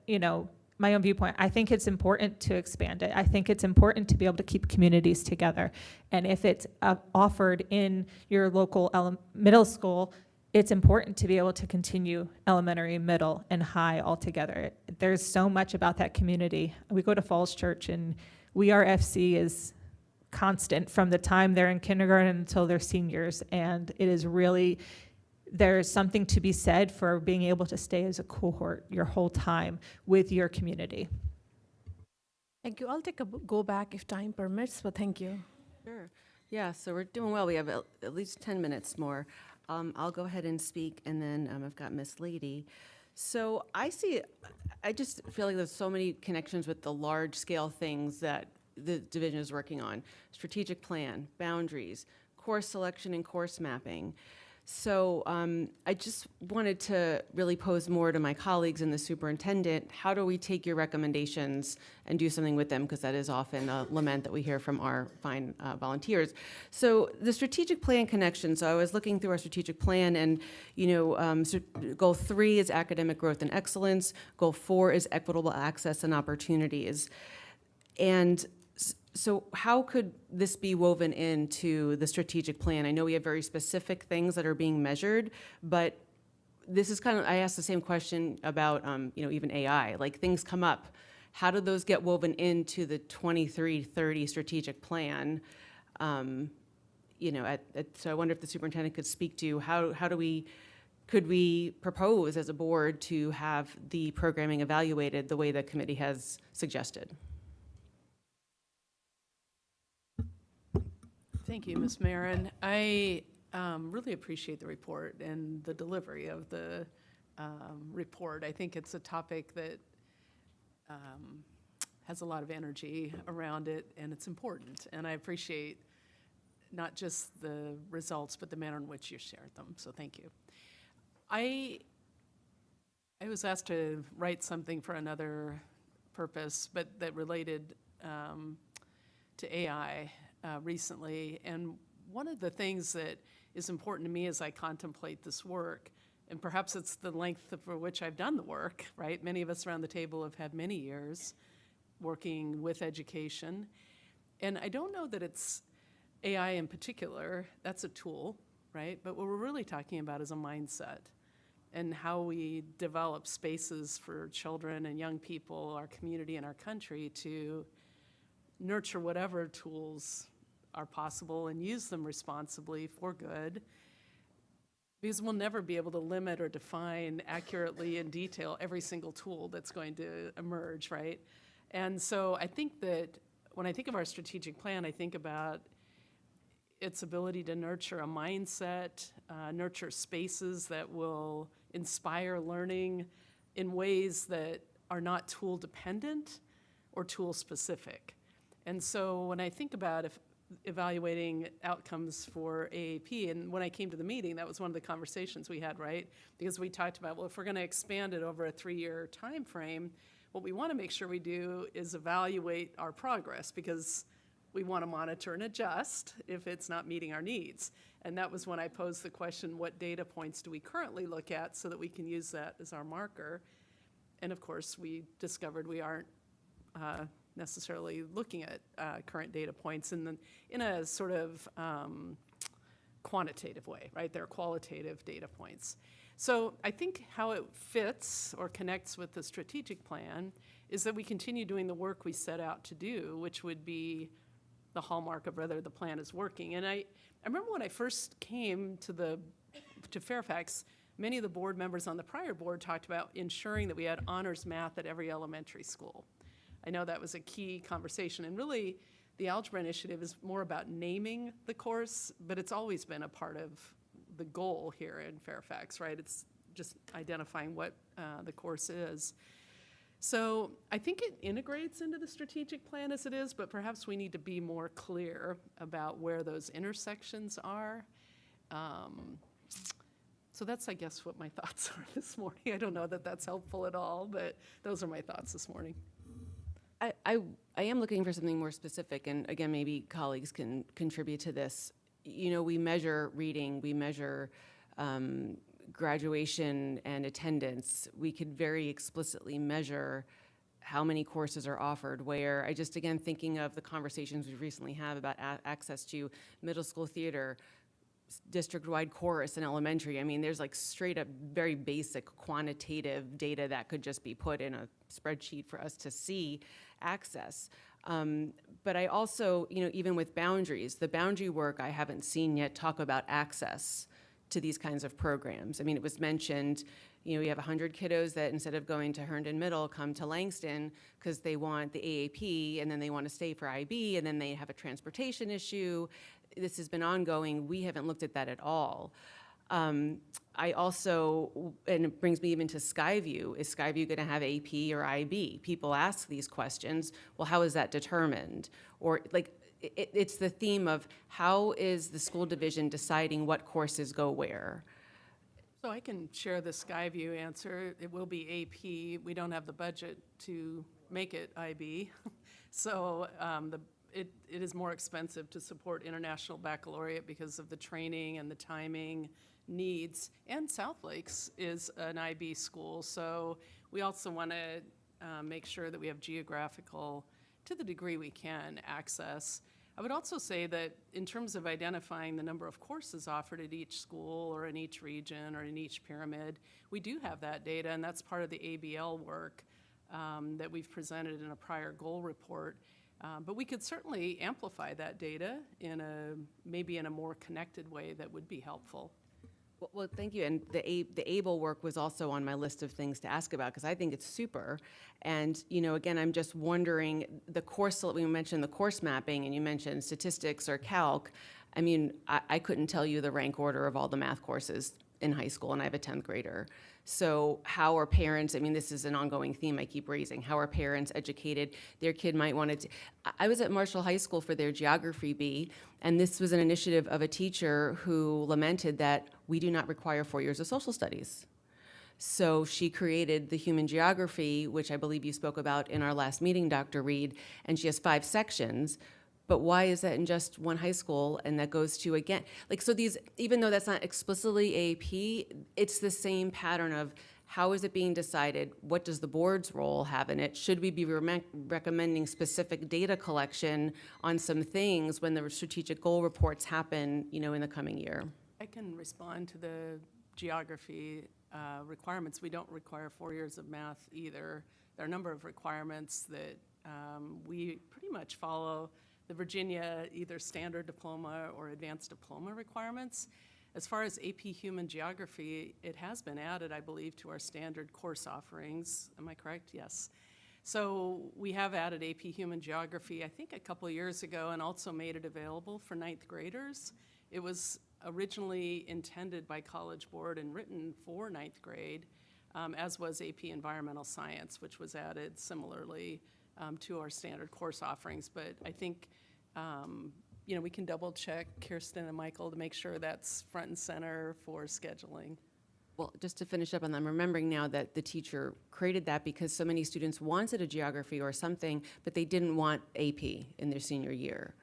my own viewpoint, I think it's important to expand it. I think it's important to be able to keep communities together. And if it's offered in your local middle school, it's important to be able to continue elementary, middle, and high all together. There's so much about that community. We go to Falls Church, and We Are FC is constant from the time they're in kindergarten until they're seniors. And it is really, there's something to be said for being able to stay as a cohort your whole time with your community. Thank you. I'll take a go back if time permits, but thank you. Sure. Yeah, so we're doing well. We have at least 10 minutes more. I'll go ahead and speak, and then I've got Miss Lady. So I just feel like there's so many connections with the large-scale things that the division is working on. Strategic plan, boundaries, course selection, and course mapping. So I just wanted to really pose more to my colleagues and the superintendent. How do we take your recommendations and do something with them? Because that is often a lament that we hear from our fine volunteers. So the strategic plan connection. So I was looking through our strategic plan, and goal 3 is academic growth and excellence. Goal 4 is equitable access and opportunities. And so how could this be woven into the strategic plan? I know we have very specific things that are being measured, but this is kind of, I asked the same question about, even AI, like things come up. How do those get woven into the 23-30 strategic plan? So I wonder if the superintendent could speak to could we propose as a board to have the programming evaluated the way the committee has suggested? Thank you, Ms. Marin. I really appreciate the report and the delivery of the report. I think it's a topic that has a lot of energy around it, and it's important. And I appreciate not just the results, but the manner in which you shared them. So thank you. I was asked to write something for another purpose, but that related to AI. Recently, and one of the things that is important to me as I contemplate this work, and perhaps it's the length for which I've done the work, right? Many of us around the table have had many years working with education, and I don't know that it's AI in particular. That's a tool, right? But what we're really talking about is a mindset and how we develop spaces for children and young people, our community and our country to nurture whatever tools are possible and use them responsibly for good, because we'll never be able to limit or define accurately in detail every single tool that's going to emerge, right? And so I think that when I think of our strategic plan, I think about its ability to nurture a mindset, nurture spaces that will inspire learning in ways that are not tool dependent or tool specific. And so when I think about evaluating outcomes for AAP, and when I came to the meeting, that was one of the conversations we had, right? Because we talked about, well, if we're going to expand it over a 3-year time frame, what we want to make sure we do is evaluate our progress, because we want to monitor and adjust if it's not meeting our needs. And that was when I posed the question, what data points do we currently look at so that we can use that as our marker? And of course, we discovered we aren't necessarily looking at current data points in a sort of quantitative way, right? They're qualitative data points. So I think how it fits or connects with the strategic plan is that we continue doing the work we set out to do, which would be the hallmark of whether the plan is working. And I remember when I first came to Fairfax, many of the board members on the prior board talked about ensuring that we had honors math at every elementary school. I know that was a key conversation, and really the Algebra Initiative is more about naming the course, but it's always been a part of the goal here in Fairfax, right? It's just identifying what the course is. So I think it integrates into the strategic plan as it is, but perhaps we need to be more clear about where those intersections are. So that's, I guess, what my thoughts are this morning. I don't know that that's helpful at all, but those are my thoughts this morning. I am looking for something more specific, and again, maybe colleagues can contribute to this. We measure reading, we measure graduation and attendance. We could very explicitly measure how many courses are offered where. I just, again, thinking of the conversations we recently had about access to middle school theater, district-wide chorus in elementary. I mean, there's like straight up very basic quantitative data that could just be put in a spreadsheet for us to see access. But I also, even with boundaries, the boundary work I haven't seen yet talk about access to these kinds of programs. I mean, it was mentioned, we have 100 kiddos that instead of going to Herndon Middle come to Langston because they want the AAP and then they want to stay for IB and then they have a transportation issue. This has been ongoing. We haven't looked at that at all. I also, and it brings me even to Skyview. Is Skyview going to have AP or IB? People ask these questions. Well, how is that determined? Or like, it's the theme of how is the school division deciding what courses go where? So I can share the Skyview answer. It will be AP. We don't have the budget to make it IB. So it is more expensive to support International Baccalaureate because of the training and the timing needs. And South Lakes is an IB school, so we also want to make sure that we have geographical, to the degree we can, access. I would also say that in terms of identifying the number of courses offered at each school or in each region or in each pyramid, we do have that data, and that's part of the ABL work that we've presented in a prior goal report. But we could certainly amplify that data in maybe in a more connected way that would be helpful. Well, thank you. And the ABLE work was also on my list of things to ask about because I think it's super. And, again, I'm just wondering, we mentioned the course mapping and you mentioned statistics or calc. I mean, I couldn't tell you the rank order of all the math courses in high school, and I have a 10th grader. So how are parents, this is an ongoing theme I keep raising, how are parents educated? Their kid might want to, I was at Marshall High School for their geography bee, and this was an initiative of a teacher who lamented that we do not require 4 years of social studies. So she created the human geography, which I believe you spoke about in our last meeting, Dr. Reed, and she has 5 sections. But why is that in just one high school? And that goes to, again, so these, even though that's not explicitly AAP, it's the same pattern of how is it being decided? What does the board's role have in it? Should we be recommending specific data collection on some things when the strategic goal reports happen, in the coming year? I can respond to the geography requirements. We don't require 4 years of math either. There are a number of requirements that we pretty much follow the Virginia either standard diploma or advanced diploma requirements. As far as AP Human Geography, it has been added, I believe, to our standard course offerings. Am I correct? Yes. So we have added AP Human Geography, I think a couple of years ago, and also made it available for 9th graders. It was originally intended by College Board and written for 9th grade, as was AP Environmental Science, which was added similarly to our standard course offerings. But I think, we can double check Kirsten and Michael to make sure that's front and center for scheduling. Well, just to finish up on that, I'm remembering now that the teacher created that because so many students wanted a geography or something, but they didn't want AP in their senior year.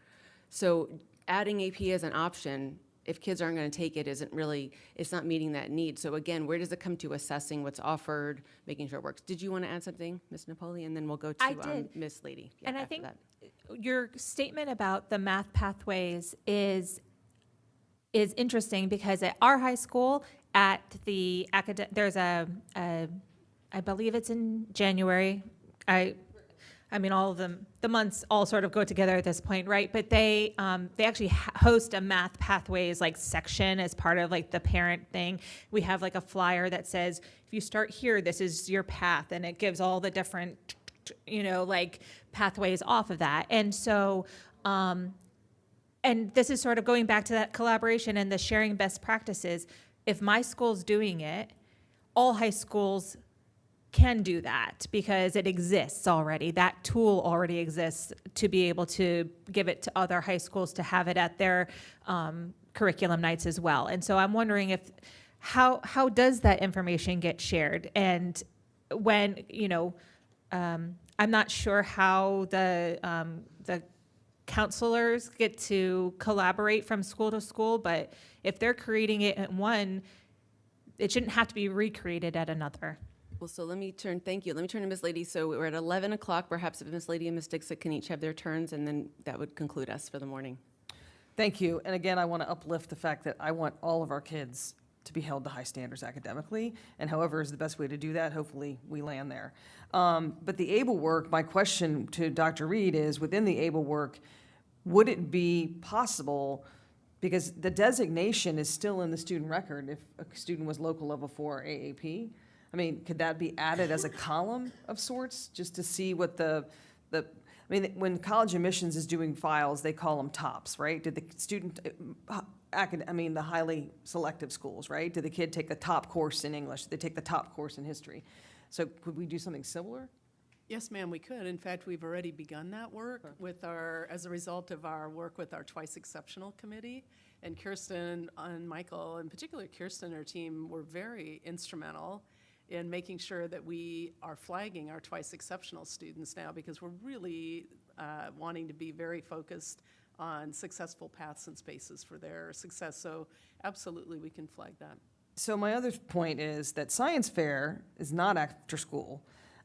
So adding AP as an option, if kids aren't going to take it, it's not meeting that need. So again, where does it come to assessing what's offered, making sure it works? Did you want to add something, Ms. Napoli? And then we'll go to Ms. Lady. Yeah, And I after think that. your statement about the math pathways is interesting because at our high school, at the there's I believe it's in January. All of them, the months all sort of go together at this point, right? But they actually host a math pathways section as part of the parent thing. We have a flyer that says, if you start here, this is your path, and it gives all the different, pathways off of that. And so, and this is sort of going back to that collaboration and the sharing best practices. If my school's doing it, all high schools can do that because it exists already. That tool already exists to be able to give it to other high schools to have it at their curriculum nights as well. And so I'm wondering how does that information get shared? And when, I'm not sure how the counselors get to collaborate from school to school, but if they're creating it at one, it shouldn't have to be recreated at another. Well, so thank you. Let me turn to Ms. Lady. So we're at 11 o'clock. Perhaps if Ms. Lady and Ms. Dixit can each have their turns, and then that would conclude us for the morning. Thank you. And again, I want to uplift the fact that I want all of our kids to be held to high standards academically, and however is the best way to do that, hopefully we land there. But the ABLE work, my question to Dr. Reed is, within the ABLE work, would it be possible, because the designation is still in the student record if a student was local level 4 AAP, could that be added as a column of sorts, just to see what when college admissions is doing files, they call them tops, right? Did the student, the highly selective schools, right? Did the kid take the top course in English? Did they take the top course in history? So could we do something similar? Yes, ma'am, we could. In fact, we've already begun that work with as a result of our work with our Twice Exceptional Committee. And Kirsten and Michael, in particular Kirsten and her team, were very instrumental in making sure that we are flagging our Twice Exceptional students now, because we're really wanting to be very focused on successful paths and spaces for their success. So absolutely, we can flag that. So my other point is that science fair is not after school.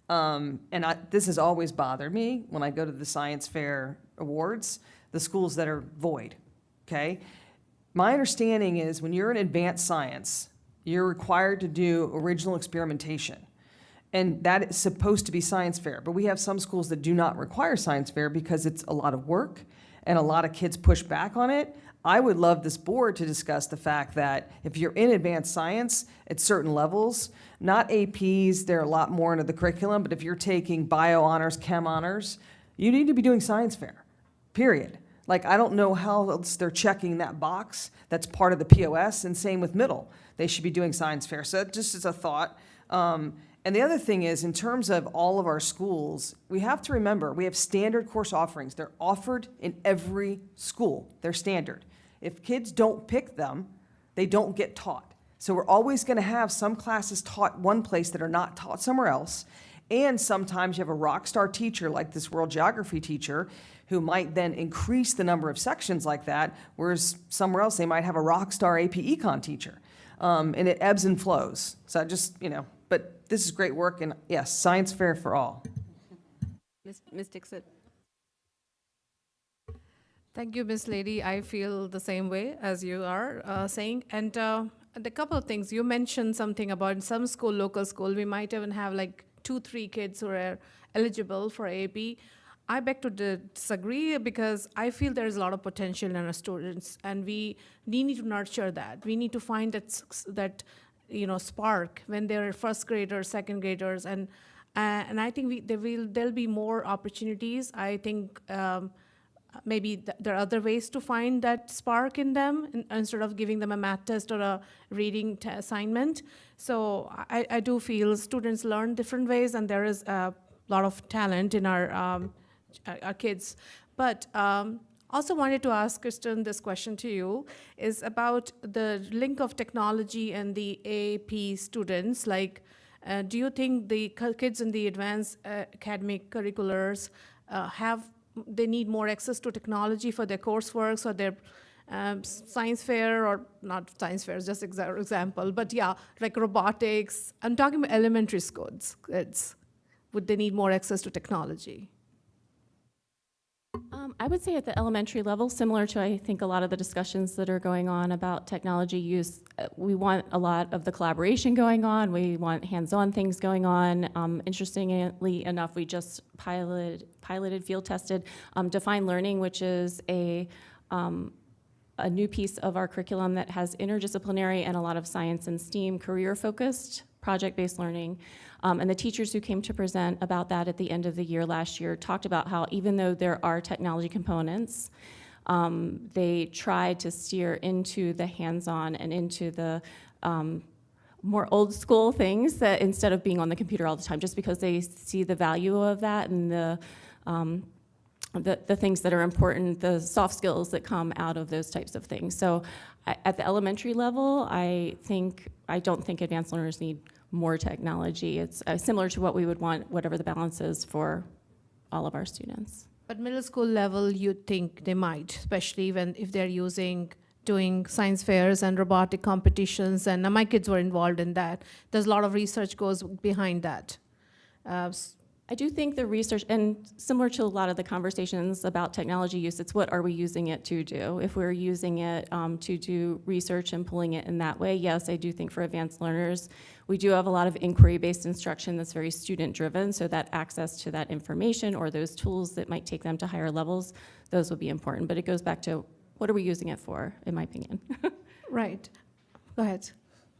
This has always bothered me when I go to the science fair awards, the schools that are void, okay? My understanding is when you're in advanced science, you're required to do original experimentation. And that is supposed to be science fair. But we have some schools that do not require science fair because it's a lot of work and a lot of kids push back on it. I would love this board to discuss the fact that if you're in advanced science at certain levels, not APs, they're a lot more into the curriculum, but if you're taking bio honors, chem honors, you need to be doing science fair, period. Like, I don't know how else they're checking that box. That's part of the POS, and same with middle. They should be doing science fair. So that just is a thought. And the other thing is, in terms of all of our schools, we have to remember, we have standard course offerings. They're offered in every school. They're standard. If kids don't pick them, they don't get taught. So we're always going to have some classes taught one place that are not taught somewhere else. And sometimes you have a rock star teacher like this world geography teacher who might then increase the number of sections like that, whereas somewhere else they might have a rock star AP Econ teacher. And it ebbs and flows. So just, but this is great work, and yes, science fair for all. Ms. Dixit? Thank you, Ms. Lady. I feel the same way as you are saying. And a couple of things. You mentioned something about in some school, local school, we might even have like 2-3 kids who are eligible for AP. I beg to disagree because I feel there's a lot of potential in our students, and we need to nurture that. We need to find that spark when they're first graders, second graders, and I think there'll be more opportunities. I think maybe there are other ways to find that spark in them instead of giving them a math test or a reading assignment. So I do feel students learn different ways, and there is a lot of talent in our kids. But also wanted to ask Kristen this question to you, is about the link of technology and the AAP students. Like, do you think the kids in the advanced academic curriculars they need more access to technology for their coursework, or their science fair, or not science fair, just example, but yeah, like robotics. I'm talking about elementary schools. Would they need more access to technology? I would say at the elementary level, similar to I think a lot of the discussions that are going on about technology use, we want a lot of the collaboration going on. We want hands-on things going on. Interestingly enough, we just piloted, field tested, Defined Learning, which is a new piece of our curriculum that has interdisciplinary and a lot of science and STEAM career-focused project-based learning. And the teachers who came to present about that at the end of the year last year talked about how even though there are technology components, they tried to steer into the hands-on and into the more old school things, that instead of being on the computer all the time, just because they see the value of that and the things that are important, the soft skills that come out of those types of things. So at the elementary level, I don't think advanced learners need more technology. It's similar to what we would want, whatever the balance is for all of our students. But middle school level, you think they might, especially if they're doing science fairs and robotic competitions, and my kids were involved in that. There's a lot of research goes behind that. I do think the research, and similar to a lot of the conversations about technology use, it's what are we using it to do? If we're using it to do research and pulling it in that way, yes, I do think for advanced learners, we do have a lot of inquiry-based instruction that's very student-driven, so that access to that information or those tools that might take them to higher levels, those would be important. But it goes back to what are we using it for, in my opinion. Right. Go ahead.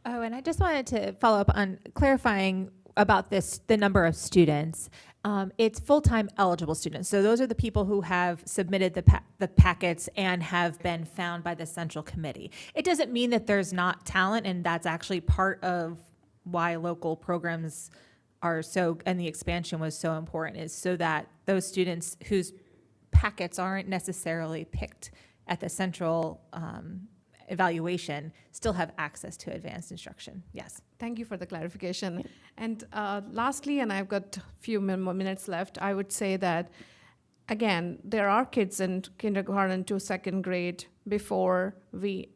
Oh, and I just wanted to follow up on clarifying about the number of students. It's full-time eligible students. So those are the people who have submitted the packets and have been found by the central committee. It doesn't mean that there's not talent, and that's actually part of why local programs and the expansion was so important, is so that those students whose packets aren't necessarily picked at the central evaluation still have access to advanced instruction. Yes. Thank you for the clarification. And lastly, and I've got a few more minutes left, I would say that, again, there are kids in kindergarten to second grade before we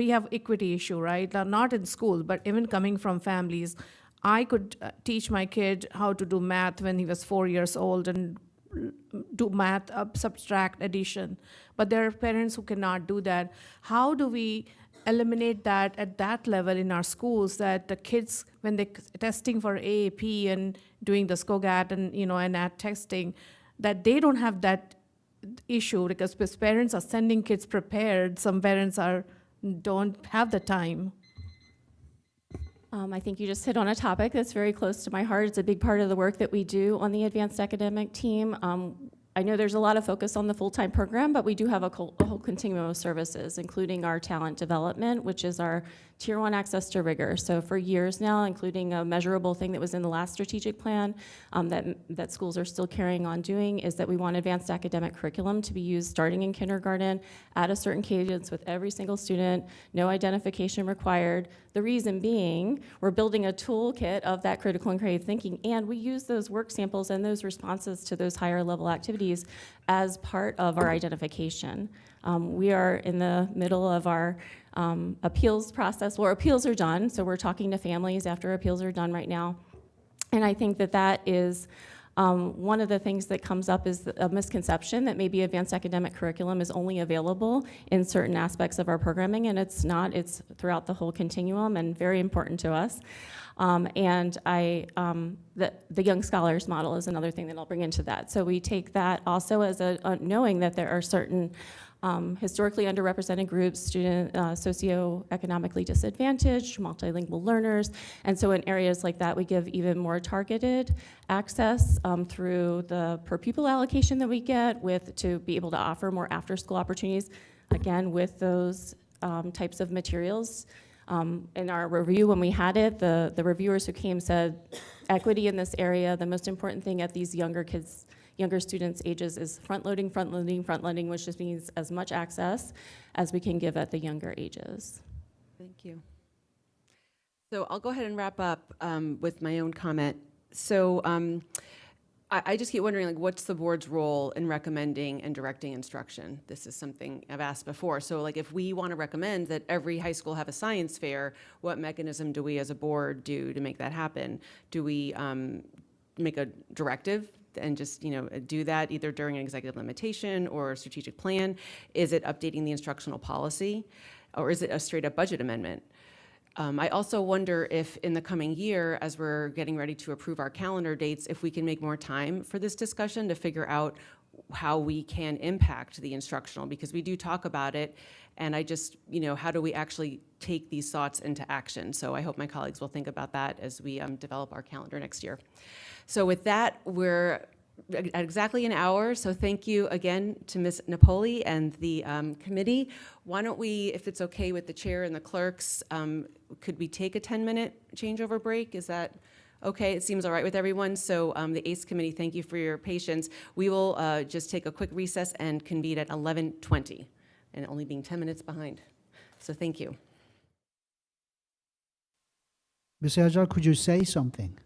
have equity issue, right? Not in school, but even coming from families. I could teach my kid how to do math when he was 4 years old and do math, subtract, addition. But there are parents who cannot do that. How do we eliminate that at that level in our schools, that the kids, when they're testing for AAP and doing the SCOGAT and, and AT testing, that they don't have that issue, because parents are sending kids prepared. Some parents don't have the time. I think you just hit on a topic that's very close to my heart. It's a big part of the work that we do on the advanced academic team. I know there's a lot of focus on the full-time program, but we do have a whole continuum of services, including our talent development, which is our Tier 1 access to rigor. So for years now, including a measurable thing that was in the last strategic plan that schools are still carrying on doing, is that we want advanced academic curriculum to be used starting in kindergarten at a certain cadence with every single student, no identification required. The reason being, we're building a toolkit of that critical and creative thinking, and we use those work samples and those responses to those higher level activities as part of our identification. We are in the middle of our appeals process. Well, appeals are done, so we're talking to families after appeals are done right now. And I think that is one of the things that comes up is a misconception that maybe advanced academic curriculum is only available in certain aspects of our programming, and it's not. It's throughout the whole continuum and very important to us. The Young Scholars model is another thing that I'll bring into that. So we take that also as knowing that there are certain historically underrepresented groups, socioeconomically disadvantaged, multilingual learners, and so in areas like that, we give even more targeted access through the per pupil allocation that we get to be able to offer more after-school opportunities, again, with those types of materials. In our review, when we had it, the reviewers who came said, equity in this area, the most important thing at these younger students' ages is front-loading, which just means as much access as we can give at the younger ages. Thank you. So I'll go ahead and wrap up with my own comment. So I just keep wondering, like, what's the board's role in recommending and directing instruction? This is something I've asked before. So, like, if we want to recommend that every high school have a science fair, what mechanism do we as a board do to make that happen? Do we make a directive and just, do that either during an executive limitation or a strategic plan? Is it updating the instructional policy? Or is it a straight up budget amendment? I also wonder if in the coming year, as we're getting ready to approve our calendar dates, if we can make more time for this discussion to figure out how we can impact the instructional, because we do talk about it, and I just, how do we actually take these thoughts into action? So I hope my colleagues will think about that as we develop our calendar next year. So with that, we're at exactly an hour, so thank you again to Ms. Napoli and the committee. Why don't we, if it's okay with the chair and the clerks, could we take a 10-minute changeover break? Is that okay? It seems all right with everyone. So the ACE committee, thank you for your patience. We will just take a quick recess and convene at 11:20, and only being 10 minutes behind. So thank you. Ms. Hajar, could you say something?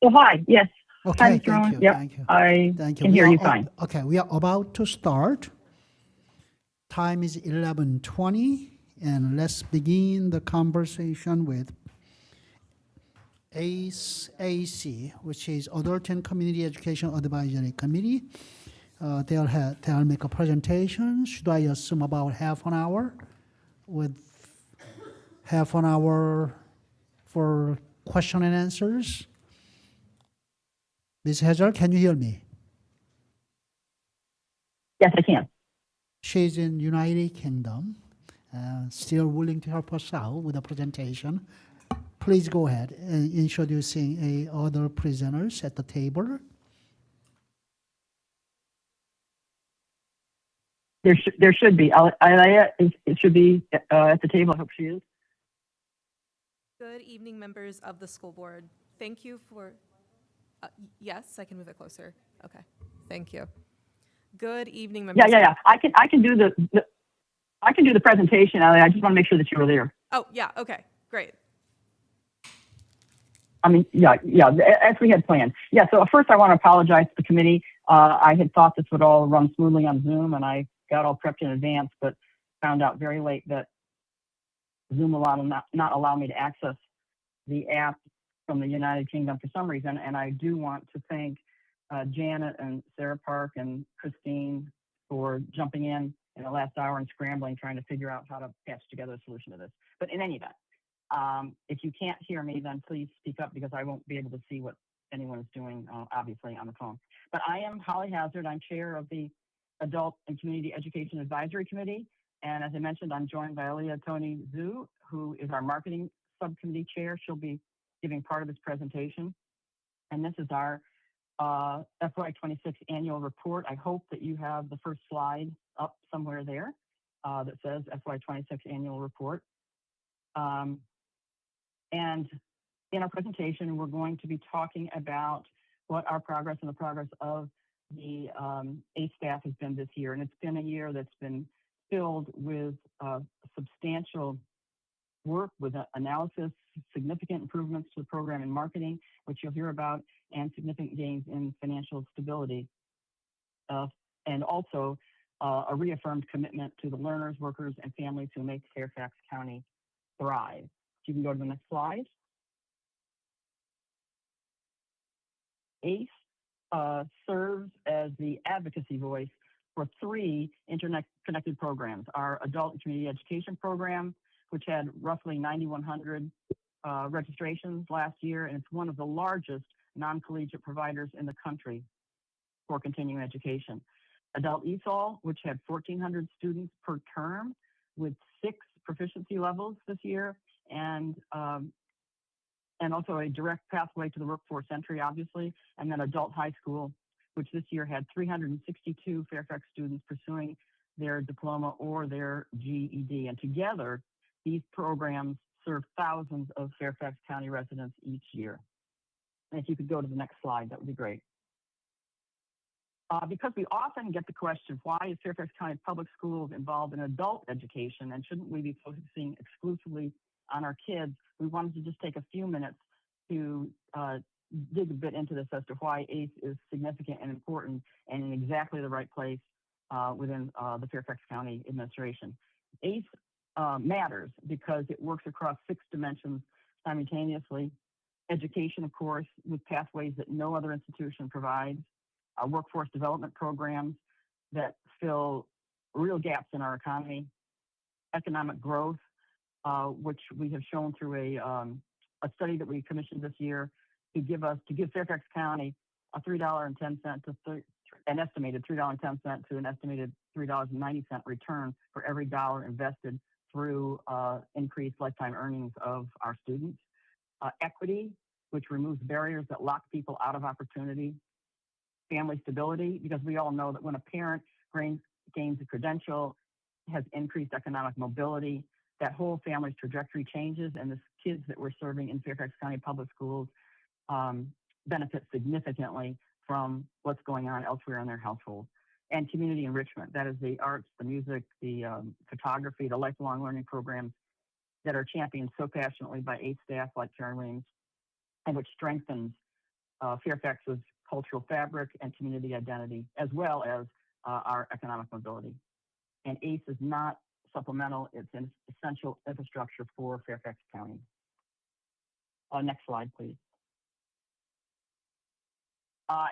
Oh, hi, yes. Okay, Hi, thank Jerome. you, Yep, thank you. I Thank you. can We hear are you fine. Okay, we are about to start. Time is 11:20, and let's begin the conversation with ACEAC, which is Adult and Community Education Advisory Committee. They'll make a presentation. Should I assume about half an hour, with half an hour for question and answers? Ms. Hajar, can you hear me? Yes, I can. She's in United Kingdom, still willing to help us out with the presentation. Please go ahead, introducing other presenters at the table. There should be. It should be at the table. I hope she is. Good evening, members of the school board. Thank you for, yes, I can move it closer. Okay, thank you. Good evening, members. Yeah. I can do I can do the presentation, Ellie. I just want to make sure that you were there. Oh, yeah, okay, great. I mean, yeah, as we had planned. Yeah, so first I want to apologize to the committee. I had thought this would all run smoothly on Zoom, and I got all prepped in advance, but found out very late that Zoom will not allow me to access the app from the United Kingdom for some reason. And I do want to thank Janet and Sarah Park and Christine for jumping in the last hour and scrambling, trying to figure out how to patch together a solution to this. But in any event, if you can't hear me, then please speak up because I won't be able to see what anyone is doing, obviously, on the phone. But I am Holly Hazard. I'm chair of the Adult and Community Education Advisory Committee. And as I mentioned, I'm joined by Leah Tony Zhu, who is our marketing subcommittee chair. She'll be giving part of this presentation. And this is our FY26 annual report. I hope that you have the first slide up somewhere there that says FY26 annual report. And in our presentation, we're going to be talking about what our progress and the progress of the ACE staff has been this year. And it's been a year that's been filled with substantial work with analysis, significant improvements to the program in marketing, which you'll hear about, and significant gains in financial stability. And also a reaffirmed commitment to the learners, workers, and families who make Fairfax County thrive. You can go to the next slide. ACE serves as the advocacy voice for 3 internet-connected programs. Our Adult and Community Education Program, which had roughly 9,100 registrations last year, and it's one of the largest non-collegiate providers in the country for continuing education. Adult ESOL, which had 1,400 students per term with 6 proficiency levels this year, and also a direct pathway to the workforce entry, obviously, and then Adult High School, which this year had 362 Fairfax students pursuing their diploma or their GED. And together, these programs serve thousands of Fairfax County residents each year. And if you could go to the next slide, that would be great. Because we often get the question, why is Fairfax County Public Schools involved in adult education, and shouldn't we be focusing exclusively on our kids? We wanted to just take a few minutes to dig a bit into this as to why ACE is significant and important and in exactly the right place within the Fairfax County administration. ACE matters because it works across 6 dimensions simultaneously. Education, of course, with pathways that no other institution provides. Workforce development programs that fill real gaps in our economy. Economic growth, which we have shown through a study that we commissioned this year to give Fairfax County a $3.10 to an estimated $3.10 to an estimated $3.90 return for every dollar invested through increased lifetime earnings of our students. Equity, which removes barriers that lock people out of opportunity. Family stability, because we all know that when a parent gains a credential, has increased economic mobility, that whole family's trajectory changes, and the kids that we're serving in Fairfax County Public Schools benefit significantly from what's going on elsewhere in their household. And community enrichment, that is the arts, the music, the photography, the lifelong learning programs that are championed so passionately by ACE staff like Karen Williams, and which strengthens Fairfax's cultural fabric and community identity, as well as our economic mobility. And ACE is not supplemental, it's an essential infrastructure for Fairfax County. Next slide, please.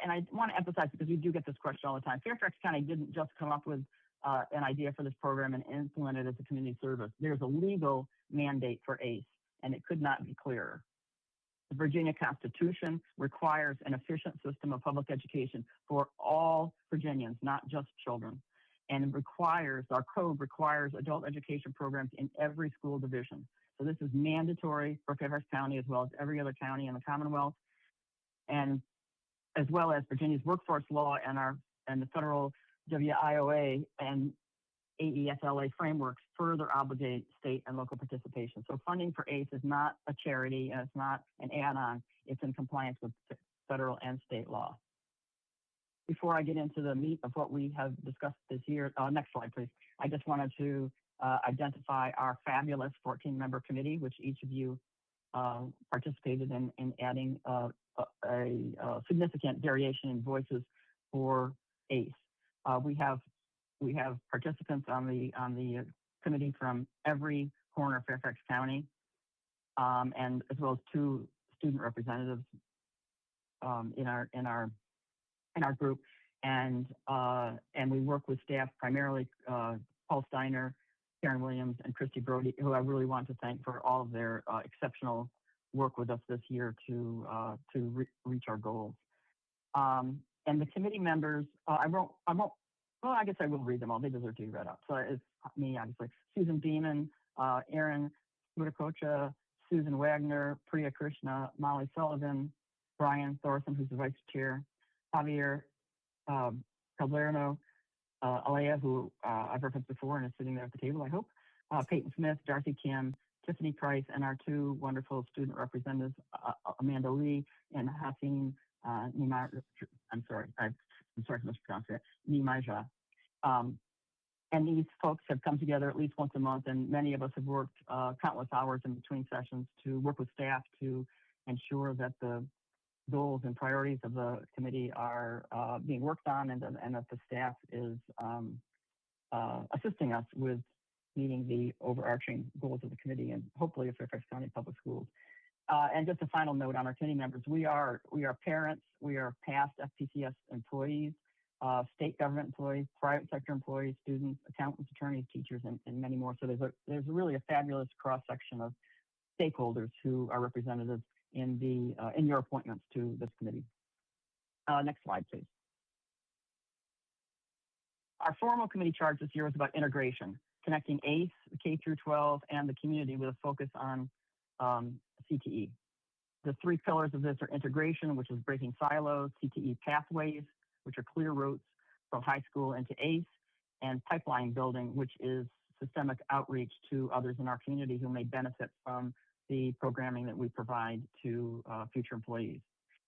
And I want to emphasize, because we do get this question all the time, Fairfax County didn't just come up with an idea for this program and implement it as a community service. There's a legal mandate for ACE, and it could not be clearer. The Virginia Constitution requires an efficient system of public education for all Virginians, not just children. And our code requires adult education programs in every school division. So this is mandatory for Fairfax County as well as every other county in the Commonwealth, and as well as Virginia's workforce law and the federal WIOA. And AEFLA frameworks further obligate state and local participation. So funding for ACE is not a charity and it's not an add-on. It's in compliance with federal and state law. Before I get into the meat of what we have discussed this year, next slide, please. I just wanted to identify our fabulous 14-member committee, which each of you participated in adding a significant variation in voices for ACE. We have participants on the committee from every corner of Fairfax County, and as well as 2 student representatives in our group, and we work with staff primarily Paul Steiner, Karen Williams, and Christy Brody, who I really want to thank for all of their exceptional work with us this year to reach our goals. And the committee members, well, I guess I will read them all. They deserve to be read up. So it's me, obviously. Susan Beeman, Aaron Mutakocha, Susan Wagner, Priya Krishna, Molly Sullivan, Brian Thorson, who's the vice chair, Javier Calderno, Alea, who I've referenced before and is sitting there at the table, I hope, Peyton Smith, Darcy Kim, Tiffany Price, and our 2 wonderful student representatives, Amanda Lee and Haseen Nimar. I'm sorry to mispronounce it, Nimaja. And these folks have come together at least once a month, and many of us have worked countless hours in between sessions to work with staff to ensure that the goals and priorities of the committee are being worked on, and that the staff is assisting us with meeting the overarching goals of the committee and hopefully of Fairfax County Public Schools. And just a final note on our committee members: we are parents, we are past FCPS employees, state government employees, private sector employees, students, accountants, attorneys, teachers, and many more. So there's really a fabulous cross section of stakeholders who are representatives in your appointments to this committee. Next slide, please. Our formal committee charge this year was about integration, connecting ACE, the K-12, and the community with a focus on CTE. The 3 pillars of this are integration, which is breaking silos, CTE pathways, which are clear routes from high school into ACE, and pipeline building, which is systemic outreach to others in our community who may benefit from the programming that we provide to future employees.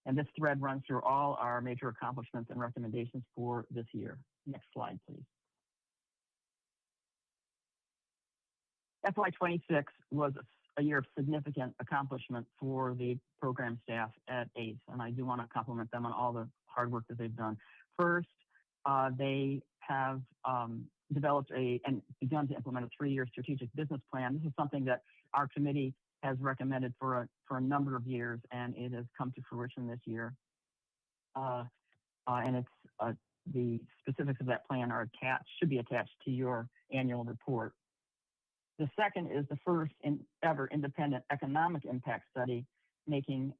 And this thread runs through all our major accomplishments and recommendations for this year. Next slide, please. FY26 was a year of significant accomplishment for the program staff at ACE, and I do want to compliment them on all the hard work that they've done. First, they have developed and begun to implement a 3-year strategic business plan. This is something that our committee has recommended for a number of years, and it has come to fruition this year. And it's the specifics of that plan are should be attached to your annual report. The second is the first ever independent economic impact study making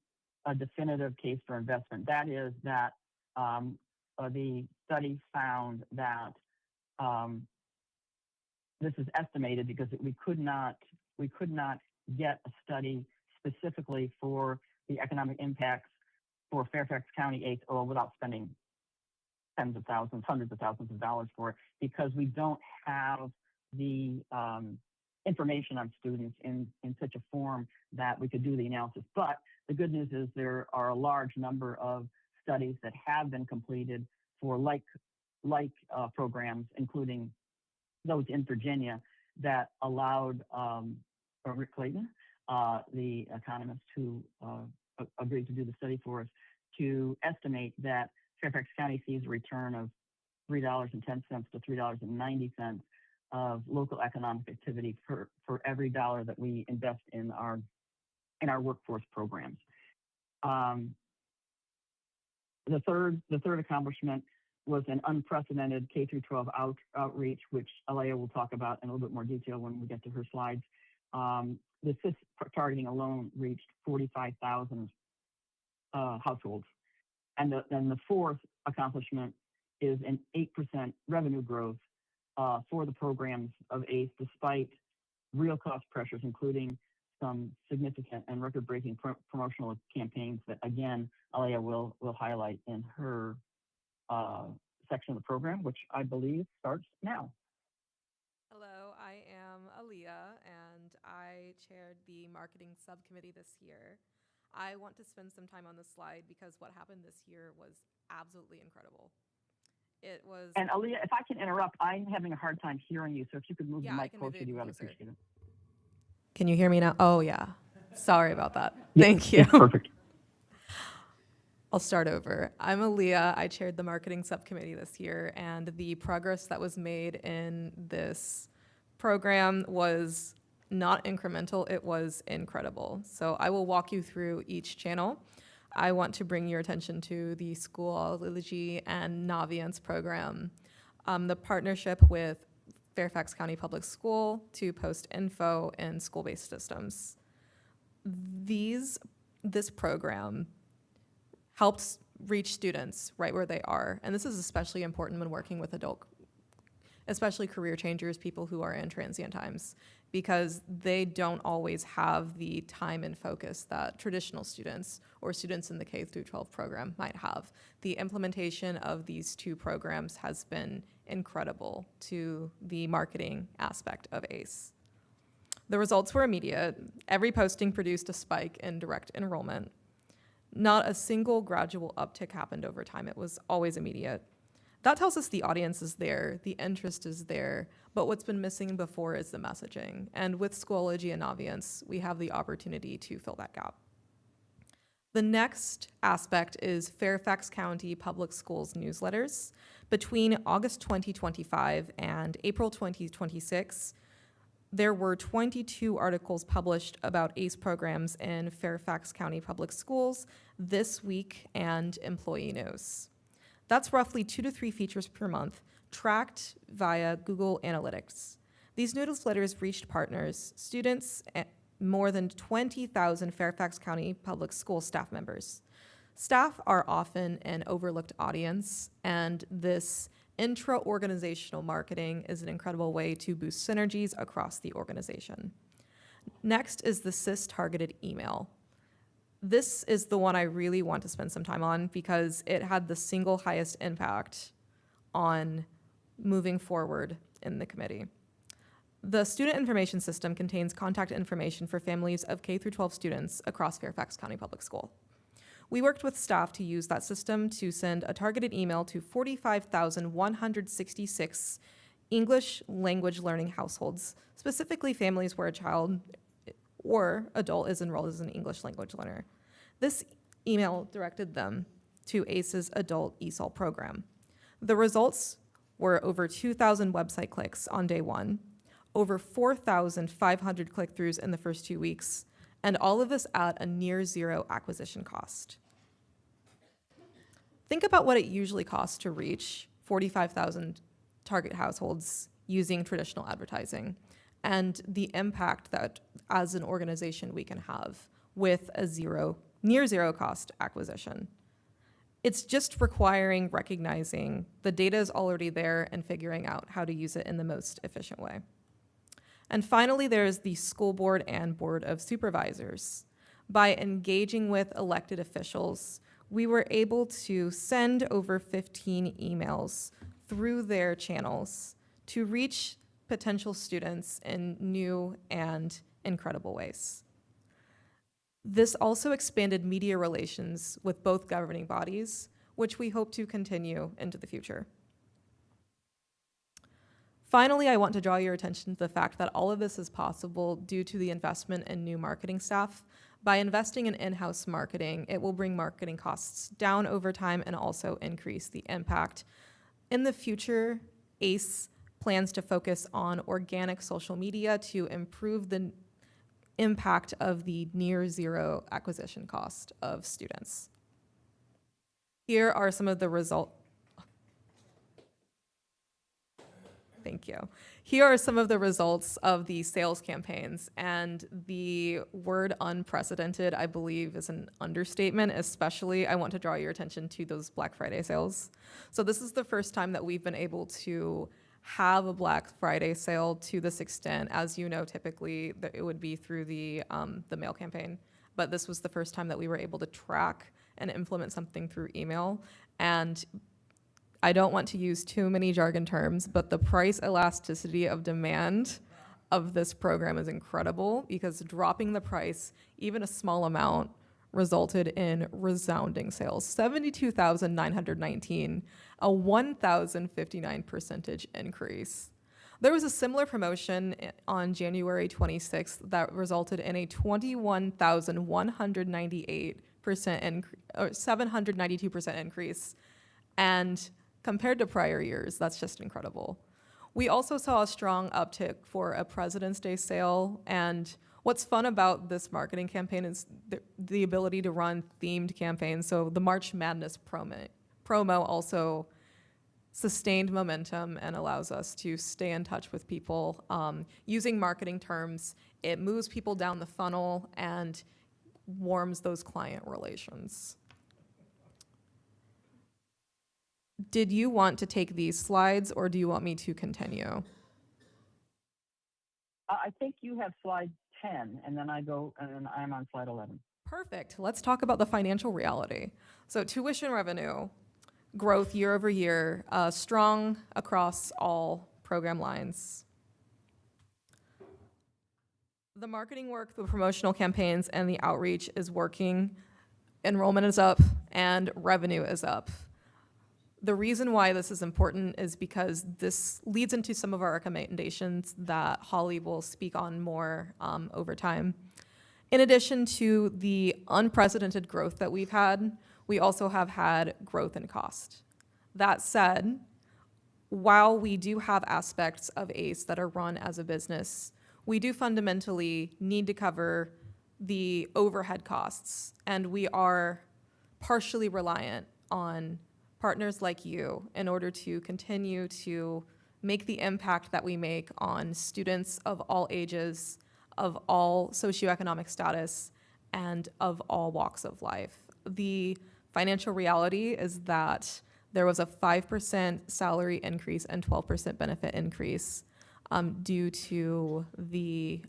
a definitive case for investment. That is that the study found that this is estimated because we could not get a study specifically for the economic impacts for Fairfax County ACE without spending tens of thousands, hundreds of thousands of dollars for it, because we don't have the information on students in such a form that we could do the analysis. But the good news is there are a large number of studies that have been completed for like programs, including those in Virginia, that allowed Rick Clayton, the economist who agreed to do the study for us, to estimate that Fairfax County sees a return of $3.10 to $3.90 of local economic activity for every dollar that we invest in our workforce programs. The third accomplishment was an unprecedented K-12 outreach, which Alea will talk about in a little bit more detail when we get to her slides. The CIS targeting alone reached 45,000 households. And then the fourth accomplishment is an 8% revenue growth for the programs of ACE, despite real cost pressures, including some significant and record-breaking promotional campaigns that, again, Alea will highlight in her section of the program, which I believe starts now. Aaliyah, and I chaired the marketing subcommittee this year. I want to spend some time on this slide because what happened this year was absolutely incredible. It was. And Aaliyah, if I can interrupt, I'm having a hard time hearing you, so if you could move the Yeah, I mic can move closer it to you, I'd closer. appreciate it. Can you hear me now? Oh, yeah. Sorry about that. Yeah, Thank you. it's perfect. I'll start over. I'm Aaliyah. I chaired the marketing subcommittee this year, and the progress that was made in this program was not incremental, it was incredible. So I will walk you through each channel. I want to bring your attention to the Schoology and Naviance program, the partnership with Fairfax County Public School to post info in school-based systems. This program helps reach students right where they are, and this is especially important when working with especially career changers, people who are in transient times, because they don't always have the time and focus that traditional students or students in the K-12 program might have. The implementation of these two programs has been incredible to the marketing aspect of ACE. The results were immediate. Every posting produced a spike in direct enrollment. Not a single gradual uptick happened over time. It was always immediate. That tells us the audience is there, the interest is there, but what's been missing before is the messaging. And with Schoology and Naviance, we have the opportunity to fill that gap. The next aspect is Fairfax County Public Schools newsletters. Between August 2025 and April 2026, there were 22 articles published about ACE programs in Fairfax County Public Schools, This Week, and Employee News. That's roughly 2 to 3 features per month, tracked via Google Analytics. These newsletters reached partners, students, and more than 20,000 Fairfax County Public School staff members. Staff are often an overlooked audience, and this intra-organizational marketing is an incredible way to boost synergies across the organization. Next is the CIS-targeted email. This is the one I really want to spend some time on because it had the single highest impact on moving forward in the committee. The student information system contains contact information for families of K-12 students across Fairfax County Public School. We worked with staff to use that system to send a targeted email to 45,166 English language learning households, specifically families where a child or adult is enrolled as an English language learner. This email directed them to ACE's adult ESOL program. The results were over 2,000 website clicks on day one, over 4,500 click-throughs in the first 2 weeks, and all of this at a near zero acquisition cost. Think about what it usually costs to reach 45,000 target households using traditional advertising and the impact that as an organization we can have with a near zero cost acquisition. It's just requiring recognizing the data is already there and figuring out how to use it in the most efficient way. And finally, there's the school board and board of supervisors. By engaging with elected officials, we were able to send over 15 emails through their channels to reach potential students in new and incredible ways. This also expanded media relations with both governing bodies, which we hope to continue into the future. Finally, I want to draw your attention to the fact that all of this is possible due to the investment in new marketing staff. By investing in in-house marketing, it will bring marketing costs down over time and also increase the impact. In the future, ACE plans to focus on organic social media to improve the impact of the near zero acquisition cost of students. Here are some of the results. Thank you. Here are some of the results of the sales campaigns, and the word unprecedented, I believe, is an understatement. Especially, I want to draw your attention to those Black Friday sales. So this is the first time that we've been able to have a Black Friday sale to this extent. As you know, typically it would be through the mail campaign, but this was the first time that we were able to track and implement something through email. And I don't want to use too many jargon terms, but the price elasticity of demand of this program is incredible because dropping the price, even a small amount, resulted in resounding sales. 72,919, a 1,059% increase. There was a similar promotion on January 26th that resulted in a 21,198% or 792% increase. And compared to prior years, that's just incredible. We also saw a strong uptick for a President's Day sale. And what's fun about this marketing campaign is the ability to run themed campaigns. So the March Madness promo also sustained momentum and allows us to stay in touch with people. Using marketing terms, it moves people down the funnel and warms those client relations. Did you want to take these slides or do you want me to continue? I think you have slide 10, and then I'm on slide 11. Perfect. Let's talk about the financial reality. So tuition revenue growth year over year, strong across all program lines. The marketing work, the promotional campaigns, and the outreach is working. Enrollment is up and revenue is up. The reason why this is important is because this leads into some of our recommendations that Holly will speak on more over time. In addition to the unprecedented growth that we've had, we also have had growth in cost. That said, while we do have aspects of ACE that are run as a business, we do fundamentally need to cover the overhead costs, and we are partially reliant on partners like you in order to continue to make the impact that we make on students of all ages, of all socioeconomic status, and of all walks of life. The financial reality is that there was a 5% salary increase and 12% benefit increase due to the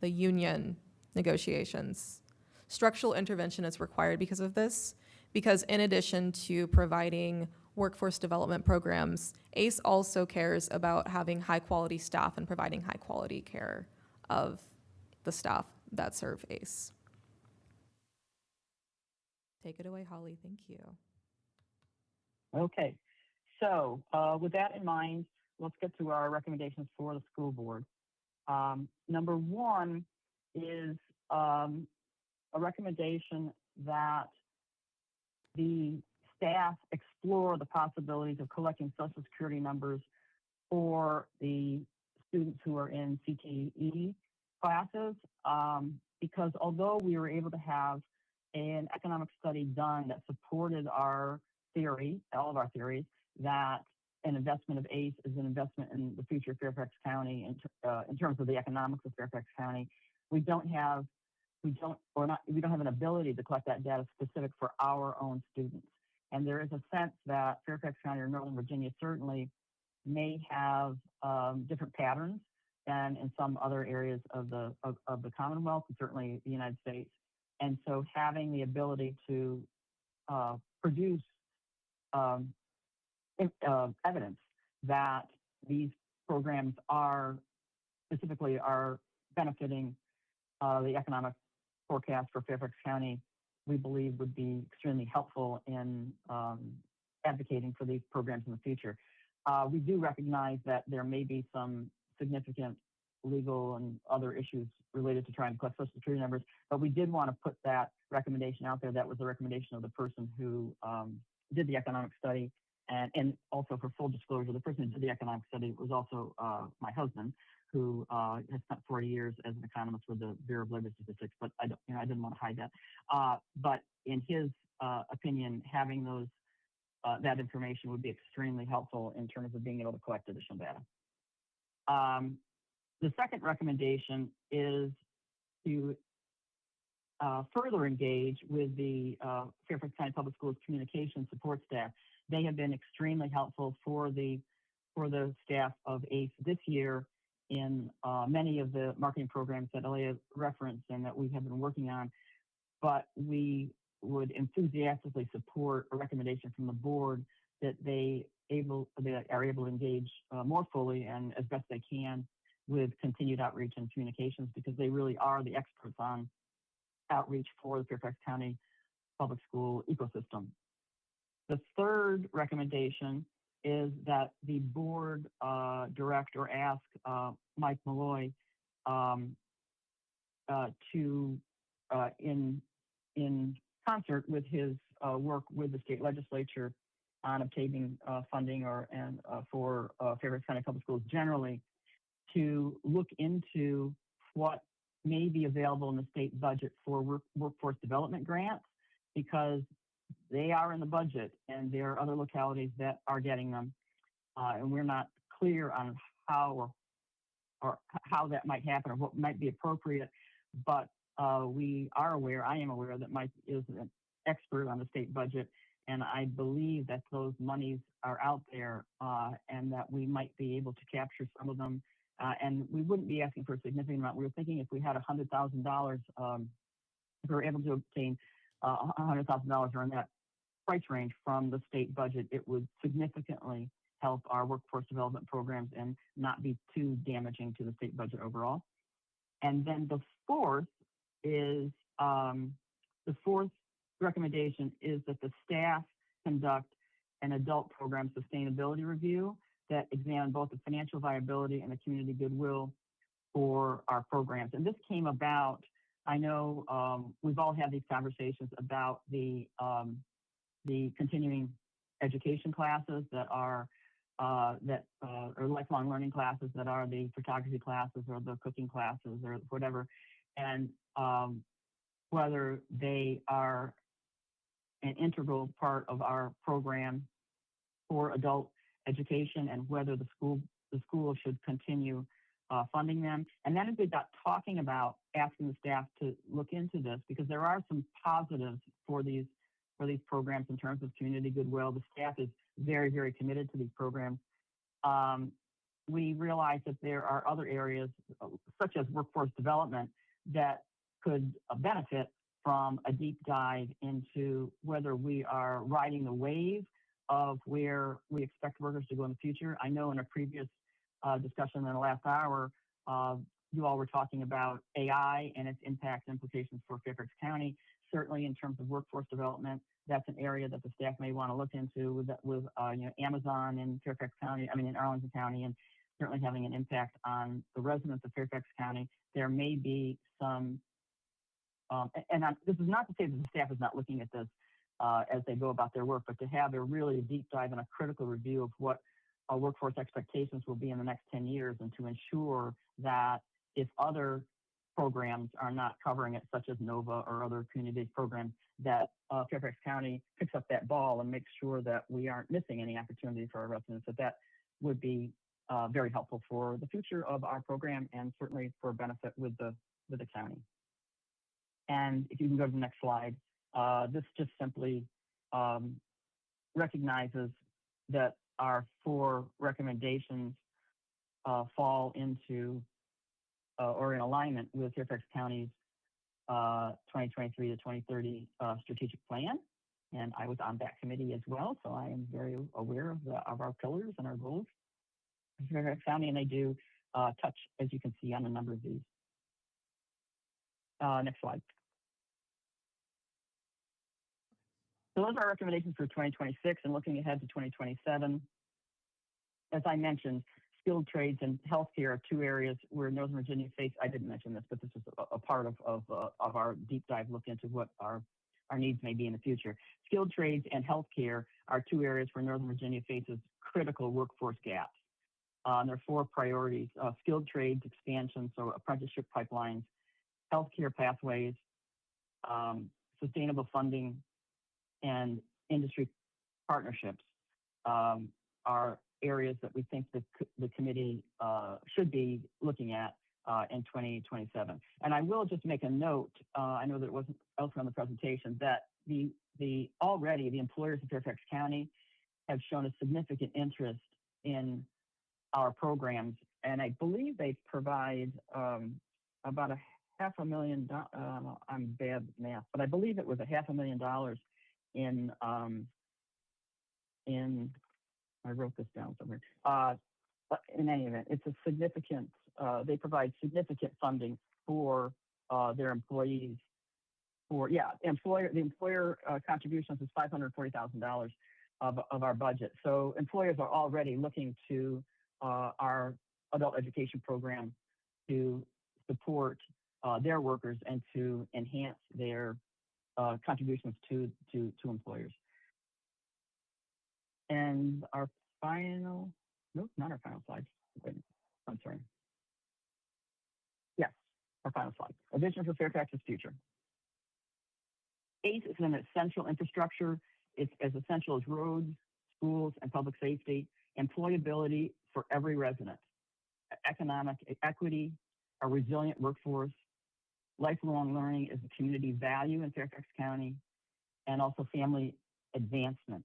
union negotiations. Structural intervention is required because of this, because in addition to providing workforce development programs, ACE also cares about having high-quality staff and providing high-quality care of the staff that serve ACE. Take it away, Holly. Thank you. Okay, so with that in mind, let's get to our recommendations for the school board. Number one is a recommendation that the staff explore the possibilities of collecting Social Security numbers for the students who are in CTE classes, because although we were able to have an economic study done that supported our theory, all of our theories, that an investment of ACE is an investment in the future of Fairfax County in terms of the economics of Fairfax County, we don't have an ability to collect that data specific for our own students. And there is a sense that Fairfax County or Northern Virginia certainly may have different patterns than in some other areas of the Commonwealth and certainly the United States. And so having the ability to produce evidence that these programs are benefiting the economic forecast for Fairfax County, we believe would be extremely helpful in advocating for these programs in the future. We do recognize that there may be some significant legal and other issues related to trying to collect Social Security numbers, but we did want to put that recommendation out there. That was the recommendation of the person who did the economic study. And also for full disclosure, the person who did the economic study was also my husband, who has spent 40 years as an economist with the Bureau of Labor Statistics, but I didn't want to hide that. But in his opinion, having that information would be extremely helpful in terms of being able to collect additional data. The second recommendation is to further engage with the Fairfax County Public Schools communication support staff. They have been extremely helpful for the staff of ACE this year in many of the marketing programs that Elia referenced and that we have been working on, but we would enthusiastically support a recommendation from the board that they are able to engage more fully and as best they can with continued outreach and communications, because they really are the experts on outreach for the Fairfax County public school ecosystem. The third recommendation is that the board direct or ask Mike Malloy to, in concert with his work with the state legislature on obtaining funding for Fairfax County Public Schools generally, to look into what may be available in the state budget for workforce development grants, because they are in the budget and there are other localities that are getting them. And we're not clear on how or how that might happen or what might be appropriate, but we are aware, I am aware that Mike is an expert on the state budget, and I believe that those monies are out there and that we might be able to capture some of them. And we wouldn't be asking for a significant amount. We were thinking if we had $100,000, if we were able to obtain $100,000 or in that price range from the state budget, it would significantly help our workforce development programs and not be too damaging to the state budget overall. And then the fourth recommendation is that the staff conduct an adult program sustainability review that examine both the financial viability and the community goodwill for our programs. And this came about, I know we've all had these conversations about the continuing education classes that are or lifelong learning classes that are the photography classes or the cooking classes or whatever, and whether they are an integral part of our program for adult education and whether the school should continue funding them. And then we got talking about asking the staff to look into this, because there are some positives for these programs in terms of community goodwill. The staff is very, very committed to these programs. We realize that there are other areas, such as workforce development, that could benefit from a deep dive into whether we are riding the wave of where we expect workers to go in the future. I know in a previous discussion in the last hour, you all were talking about AI and its impact implications for Fairfax County. Certainly in terms of workforce development, that's an area that the staff may want to look into with Amazon in Fairfax County, in Arlington County, and certainly having an impact on the residents of Fairfax County. There may be some, this is not to say that the staff is not looking at this as they go about their work, but to have a really deep dive and a critical review of what our workforce expectations will be in the next 10 years, and to ensure that if other programs are not covering it, such as NOVA or other community-based programs, that Fairfax County picks up that ball and makes sure that we aren't missing any opportunity for our residents. That would be very helpful for the future of our program and certainly for benefit with the county. And if you can go to the next slide, this just simply recognizes that our 4 recommendations fall into or in alignment with Fairfax County's 2023 to 2030 strategic plan. And I was on that committee as well, so I am very aware of our pillars and our goals in Fairfax County, and they do touch, as you can see, on a number of these. Next slide. So those are our recommendations for 2026, and looking ahead to 2027. As I mentioned, skilled trades and healthcare are 2 areas where Northern Virginia face. I didn't mention this, but this is a part of our deep dive look into what our needs may be in the future. Skilled trades and healthcare are 2 areas where Northern Virginia faces critical workforce gaps. There are 4 priorities: skilled trades expansion, so apprenticeship pipelines, healthcare pathways, sustainable funding, and industry partnerships are areas that we think the committee should be looking at in 2027. And I will just make a note, I know that it wasn't elsewhere on the presentation, that already the employers in Fairfax County have shown a significant interest in our programs, and I believe they provide about $500,000, I'm bad at math, but I believe it was $500,000 in I wrote this down somewhere, but in any event, it's a significant, they provide significant funding for their employees. The employer contributions is $540,000 of our budget. So employers are already looking to our adult education program to support their workers and to enhance their contributions to employers. And our final, no, not our final slide. Wait, I'm sorry. Yes, our final slide. A vision for Fairfax's future. ACE is an essential infrastructure. It's as essential as roads, schools, and public safety, employability for every resident, economic equity, a resilient workforce, lifelong learning is a community value in Fairfax County, and also family advancement.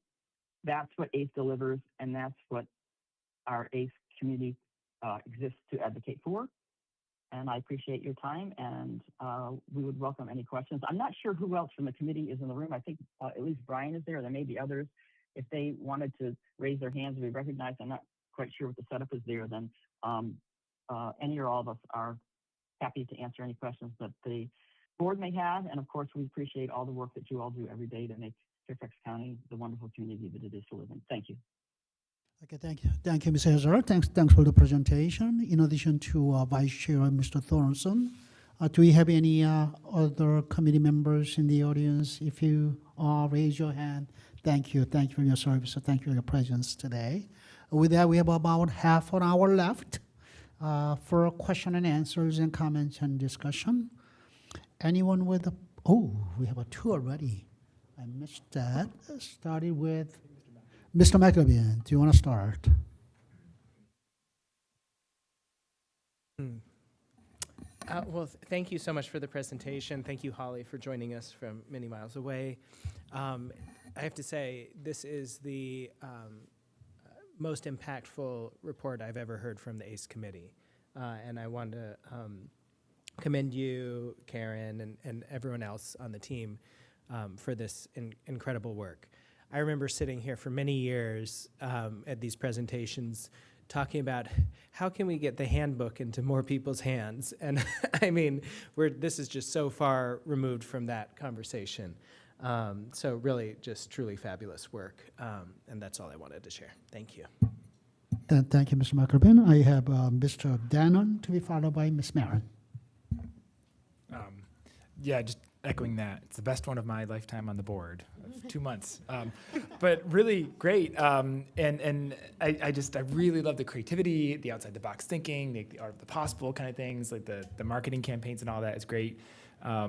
That's what ACE delivers, and that's what our ACE community exists to advocate for. And I appreciate your time, and we would welcome any questions. I'm not sure who else from the committee is in the room. I think at least Brian is there. There may be others. If they wanted to raise their hands and be recognized, I'm not quite sure what the setup is there, then any or all of us are happy to answer any questions that the board may have. And of course, we appreciate all the work that you all do every day to make Fairfax County the wonderful community that it is to live in. Thank you. Okay, thank you, Ms. Hazer. Thanks for the presentation. In addition to Vice Chair Mr. Thornton, do we have any other committee members in the audience? If you raise your hand, thank you for your service. So thank you for your presence today. With that, we have about half an hour left for question and answers and comments and discussion. Anyone with we have two already. I missed that. Started with Mr. McLean. Do you want to start? Well, thank you so much for the presentation. Thank you, Holly, for joining us from many miles away. I have to say, this is the most impactful report I've ever heard from the ACE committee. And I want to commend you, Karen, and everyone else on the team for this incredible work. I remember sitting here for many years at these presentations talking about how can we get the handbook into more people's hands. And I mean, this is just so far removed from that conversation. So really just truly fabulous work. And that's all I wanted to share. Thank you. Thank you, Mr. McLean. I have Mr. Dannon to be followed by Ms. Marin. Yeah, just echoing that. It's the best one of my lifetime on the board, 2 months. But really great. And I really love the creativity, the outside the box thinking, the art of the possible kind of things, like the marketing campaigns and all that is great. I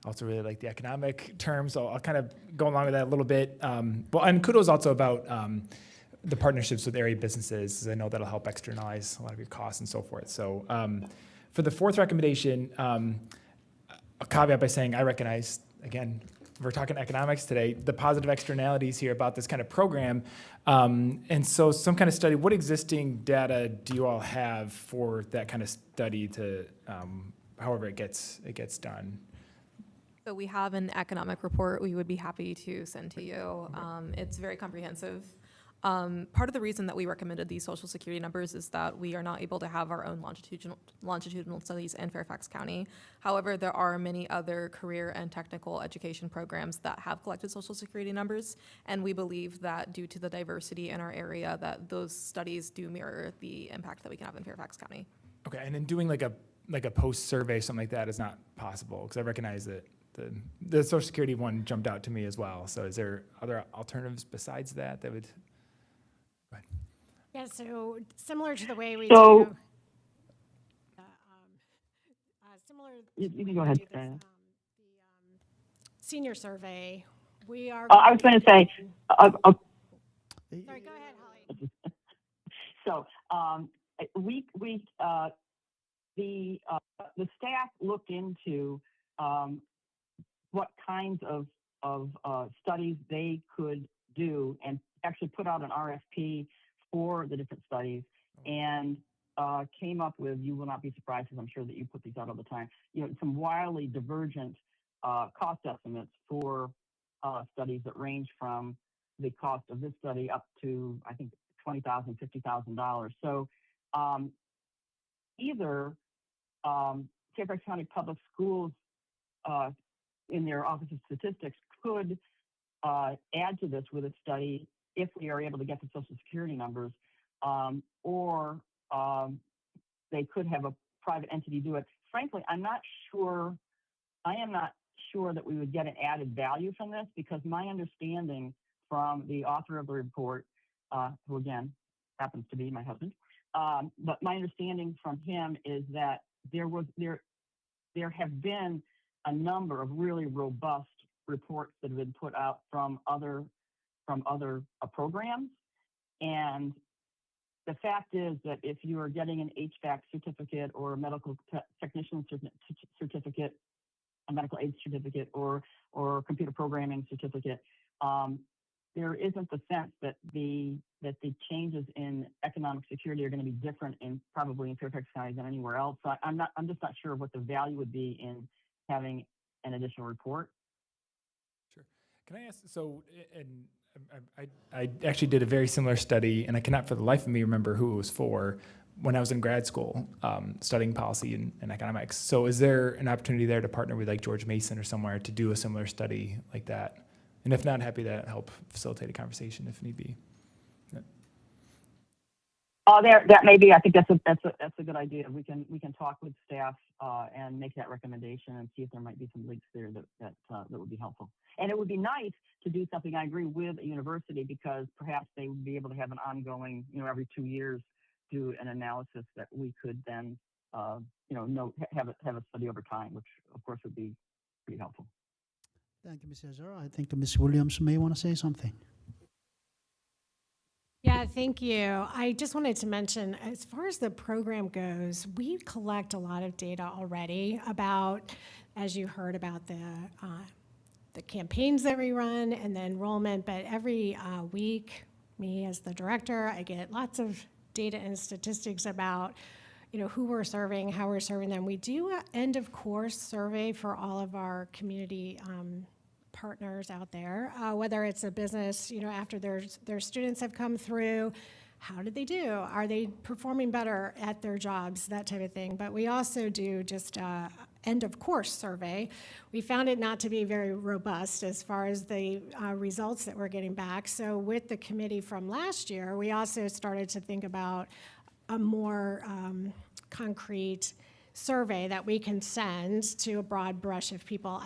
also really like the economic terms, so I'll kind of go along with that a little bit. And kudos also about the partnerships with area businesses, because I know that'll help externalize a lot of your costs and so forth. So for the fourth recommendation, I'll caveat by saying I recognize, again, we're talking economics today, the positive externalities here about this kind of program. And so some kind of study, what existing data do you all have for that kind of study to, however it gets done? So we have an economic report we would be happy to send to you. It's very comprehensive. Part of the reason that we recommended these Social Security numbers is that we are not able to have our own longitudinal studies in Fairfax County. However, there are many other career and technical education programs that have collected Social Security numbers, and we believe that due to the diversity in our area, that those studies do mirror the impact that we can have in Fairfax County. Okay, and then doing like a post survey, something like that is not possible, because I recognize that the Social Security one jumped out to me as well. So is there other alternatives besides that would? Yeah, so similar to the way we So- do, similar. You to can the go way ahead, we do Diana. the senior survey, we are. I was going to say, Sorry, go ahead, Holly. so the staff looked into what kinds of studies they could do and actually put out an RFP for the different studies and came up with, you will not be surprised because I'm sure that you put these out all the time, some wildly divergent cost estimates for studies that range from the cost of this study up to, I think, $20,000, $50,000. So either Fairfax County Public Schools in their Office of Statistics could add to this with a study if we are able to get the Social Security numbers, or they could have a private entity do it. Frankly, I am not sure that we would get an added value from this, because my understanding from the author of the report, who again happens to be my husband, but my understanding from him is that there have been a number of really robust reports that have been put out from other programs, and the fact is that if you are getting an HVAC certificate or a medical technician certificate, a medical aid certificate, or computer programming certificate, there isn't the sense that the changes in economic security are going to be different probably in Fairfax County than anywhere else. So I'm just not sure what the value would be in having an additional report. Sure. Can I ask, so, and I actually did a very similar study, and I cannot for the life of me remember who it was for, when I was in grad school, studying policy and economics. So is there an opportunity there to partner with like George Mason or somewhere to do a similar study like that? And if not, happy to help facilitate a conversation if need be. That may be. I think that's a good idea. We can talk with staff and make that recommendation and see if there might be some links there that would be helpful. And it would be nice to do something. I agree with a university, because perhaps they would be able to have an ongoing, every 2 years, do an analysis that we could then, have a study over time, which of course would be pretty helpful. Thank you, Ms. Ezra. I think Ms. Williams may want to say something. Yeah, thank you. I just wanted to mention, as far as the program goes, we collect a lot of data already about, as you heard, about the campaigns that we run and the enrollment. But every week, me as the director, I get lots of data and statistics about, who we're serving, how we're serving them. We do an end of course survey for all of our community partners out there, whether it's a business, after their students have come through, how did they do? Are they performing better at their jobs? That type of thing. But we also do just end of course survey. We found it not to be very robust as far as the results that we're getting back. So with the committee from last year, we also started to think about a more concrete survey that we can send to a broad brush of people.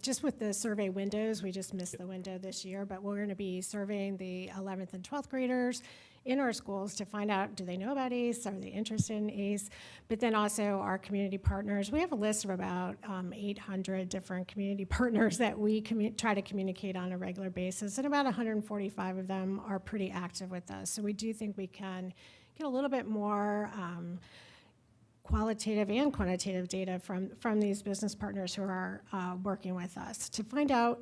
Just with the survey windows, we just missed the window this year, but we're going to be surveying the 11th and 12th graders in our schools to find out, do they know about ACE? Are they interested in ACE? But then also our community partners. We have a list of about 800 different community partners that we try to communicate on a regular basis, and about 145 of them are pretty active with us. So we do think we can get a little bit more qualitative and quantitative data from these business partners who are working with us to find out,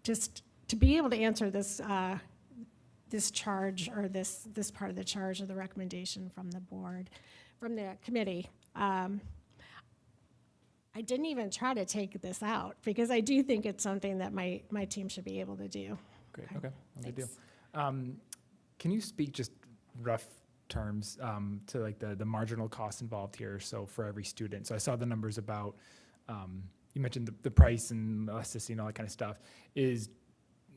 just to be able to answer this this charge, or this part of the charge, or the recommendation from the board, from the committee. I didn't even try to take this out, because I do think it's something that my team should be able to do. Great. Okay. Good deal. Can you speak just rough terms to like the marginal cost involved here? So for every student, so I saw the numbers about, you mentioned the price and elasticity and all that kind of stuff.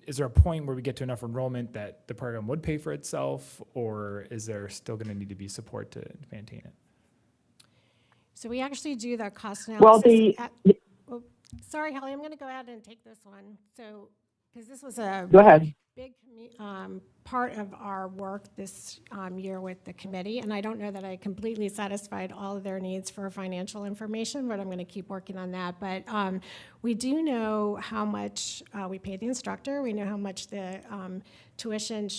Is there a point where we get to enough enrollment that the program would pay for itself, or is there still going to need to be support to maintain it? So we actually do the cost analysis. Well, sorry, Holly, I'm going to go ahead and take this one. So, because this was a Go ahead. big part of our work this year with the committee, and I don't know that I completely satisfied all of their needs for financial information, but I'm going to keep working on that. But we do know how much we pay the instructor. We know how much the tuition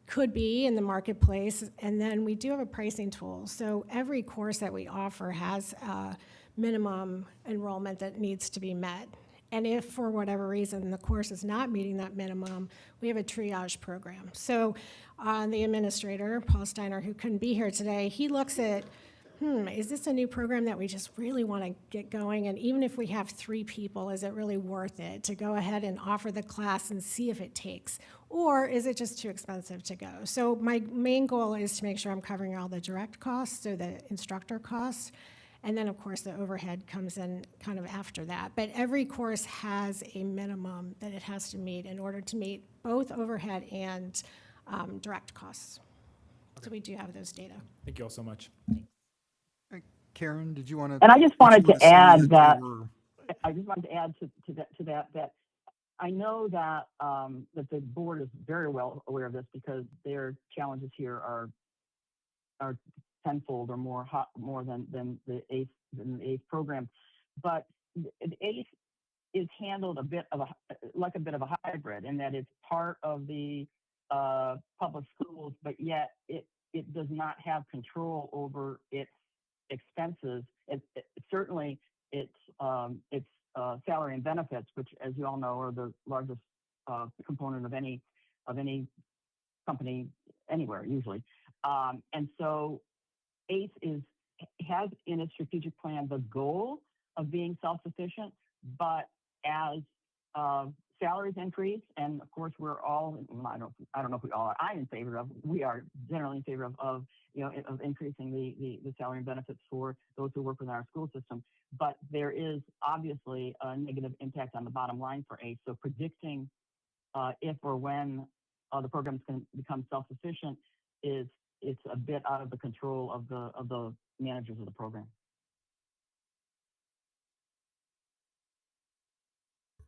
could be in the marketplace, and then we do have a pricing tool. So every course that we offer has a minimum enrollment that needs to be met. And if for whatever reason the course is not meeting that minimum, we have a triage program. So the administrator, Paul Steiner, who couldn't be here today, he looks at is this a new program that we just really want to get going? And even if we have 3 people, is it really worth it to go ahead and offer the class and see if it takes? Or is it just too expensive to go? So my main goal is to make sure I'm covering all the direct costs, so the instructor costs. And then, of course, the overhead comes in kind of after that. But every course has a minimum that it has to meet in order to meet both overhead and direct costs. So we do have those data. Thank you all so much. Karen, did you want to? And I just wanted to add that, that I know that, that the board is very well aware of this because their challenges here are tenfold or more than the ACE program. But the ACE is handled a bit of a hybrid in that it's part of the public schools, but yet it does not have control over its expenses. Certainly its salary and benefits, which, as you all know, are the largest component of any company anywhere usually. And so ACE has in its strategic plan the goal of being self-sufficient, but as salaries increase, and of course we're all, I don't know if we all are, we are generally in favor of increasing the salary and benefits for those who work within our school system. But there is obviously a negative impact on the bottom line for ACE. So predicting if or when the programs can become self-sufficient it's a bit out of the control of the managers of the program.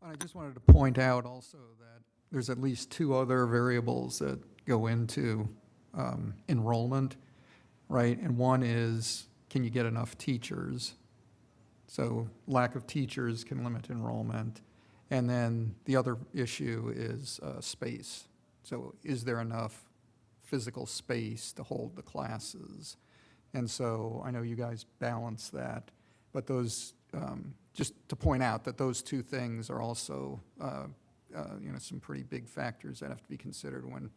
I just wanted to point out also that there's at least 2 other variables that go into enrollment, right? And one is, can you get enough teachers? So lack of teachers can limit enrollment. And then the other issue is space. So is there enough physical space to hold the classes? And so I know you guys balance that, but those, just to point out that those 2 things are also, some pretty big factors that have to be considered when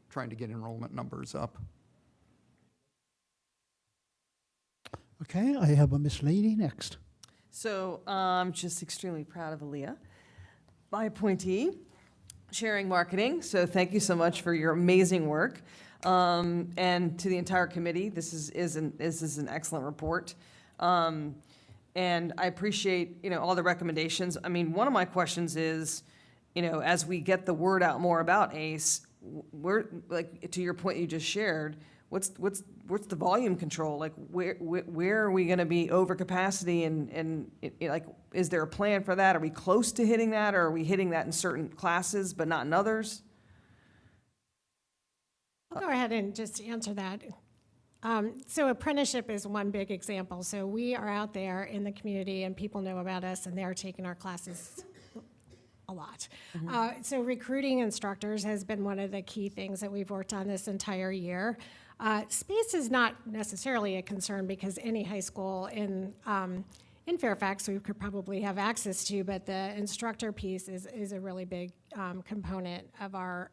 trying to get enrollment numbers up. Okay, I have a Miss Lady next. So I'm just extremely proud of Aaliyah, my appointee, sharing marketing. So thank you so much for your amazing work. And to the entire committee, this is an excellent report. And I appreciate, all the recommendations. I mean, one of my questions is, as we get the word out more about ACE, like to your point you just shared, what's the volume control? Like where are we going to be over capacity and like, is there a plan for that? Are we close to hitting that, or are we hitting that in certain classes but not in others? I'll go ahead and just answer that. So apprenticeship is one big example. So we are out there in the community and people know about us and they're taking our classes a lot. So recruiting instructors has been one of the key things that we've worked on this entire year. Space is not necessarily a concern because any high school in Fairfax we could probably have access to, but the instructor piece is a really big component of our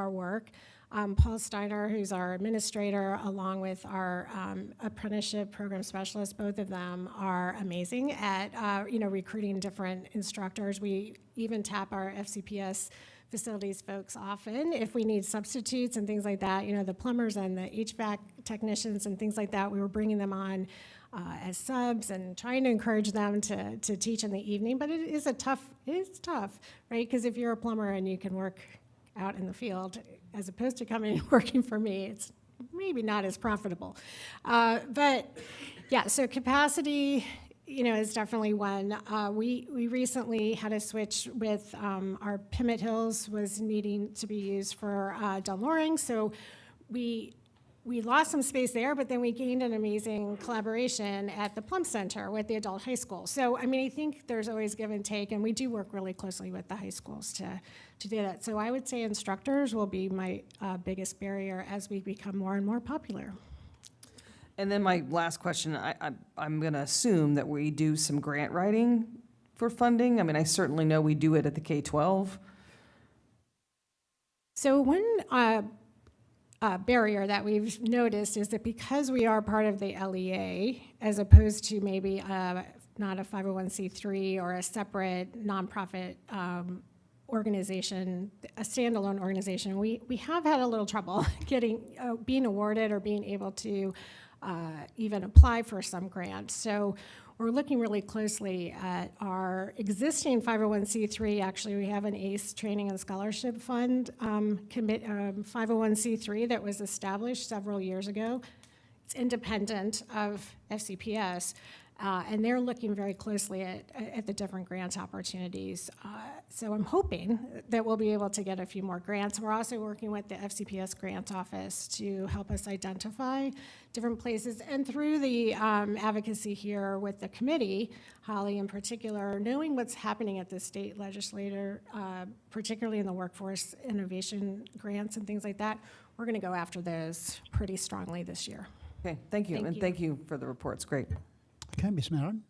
work. Paul Steiner, who's our administrator, along with our apprenticeship program specialist, both of them are amazing at recruiting different instructors. We even tap our FCPS facilities folks often if we need substitutes and things like that. The plumbers and the HVAC technicians and things like that, we were bringing them on as subs and trying to encourage them to teach in the evening. But it's tough, right? Because if you're a plumber and you can work out in the field, as opposed to coming and working for me, it's maybe not as profitable. But yeah, so capacity, is definitely one. We recently had a switch with our Pimmet Hills was needing to be used for Del Loring, so we lost some space there, but then we gained an amazing collaboration at the Plum Center with the adult high school. So, I think there's always give and take, and we do work really closely with the high schools to do that. So I would say instructors will be my biggest barrier as we become more and more popular. And then my last question, I'm going to assume that we do some grant writing for funding. I certainly know we do it at the K-12. So when barrier that we've noticed is that because we are part of the LEA, as opposed to maybe not a 501c3 or a separate nonprofit organization, a standalone organization, we have had a little trouble getting being awarded or being able to even apply for some grants. So we're looking really closely at our existing 501c3. Actually, we have an ACE Training and Scholarship Fund 501c3 that was established several years ago. It's independent of FCPS. And they're looking very closely at the different grant opportunities. So I'm hoping that we'll be able to get a few more grants. We're also working with the FCPS grant office to help us identify different places. And through the advocacy here with the committee, Holly in particular, knowing what's happening at the state legislature, particularly in the workforce innovation grants and things like that, we're going to go after those pretty strongly this year. Okay, thank you. Thank And you. thank you for the reports. Great. Okay, Ms. Maron?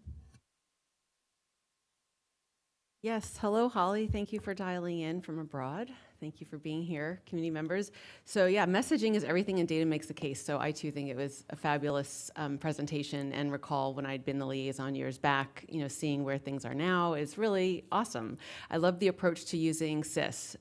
Yes, hello, Holly. Thank you for dialing in from abroad. Thank you for being here, community members. So yeah, messaging is everything and data makes the case. So I too think it was a fabulous presentation, and recall when I'd been the liaison years back, seeing where things are now is really awesome. I love the approach to using SIS.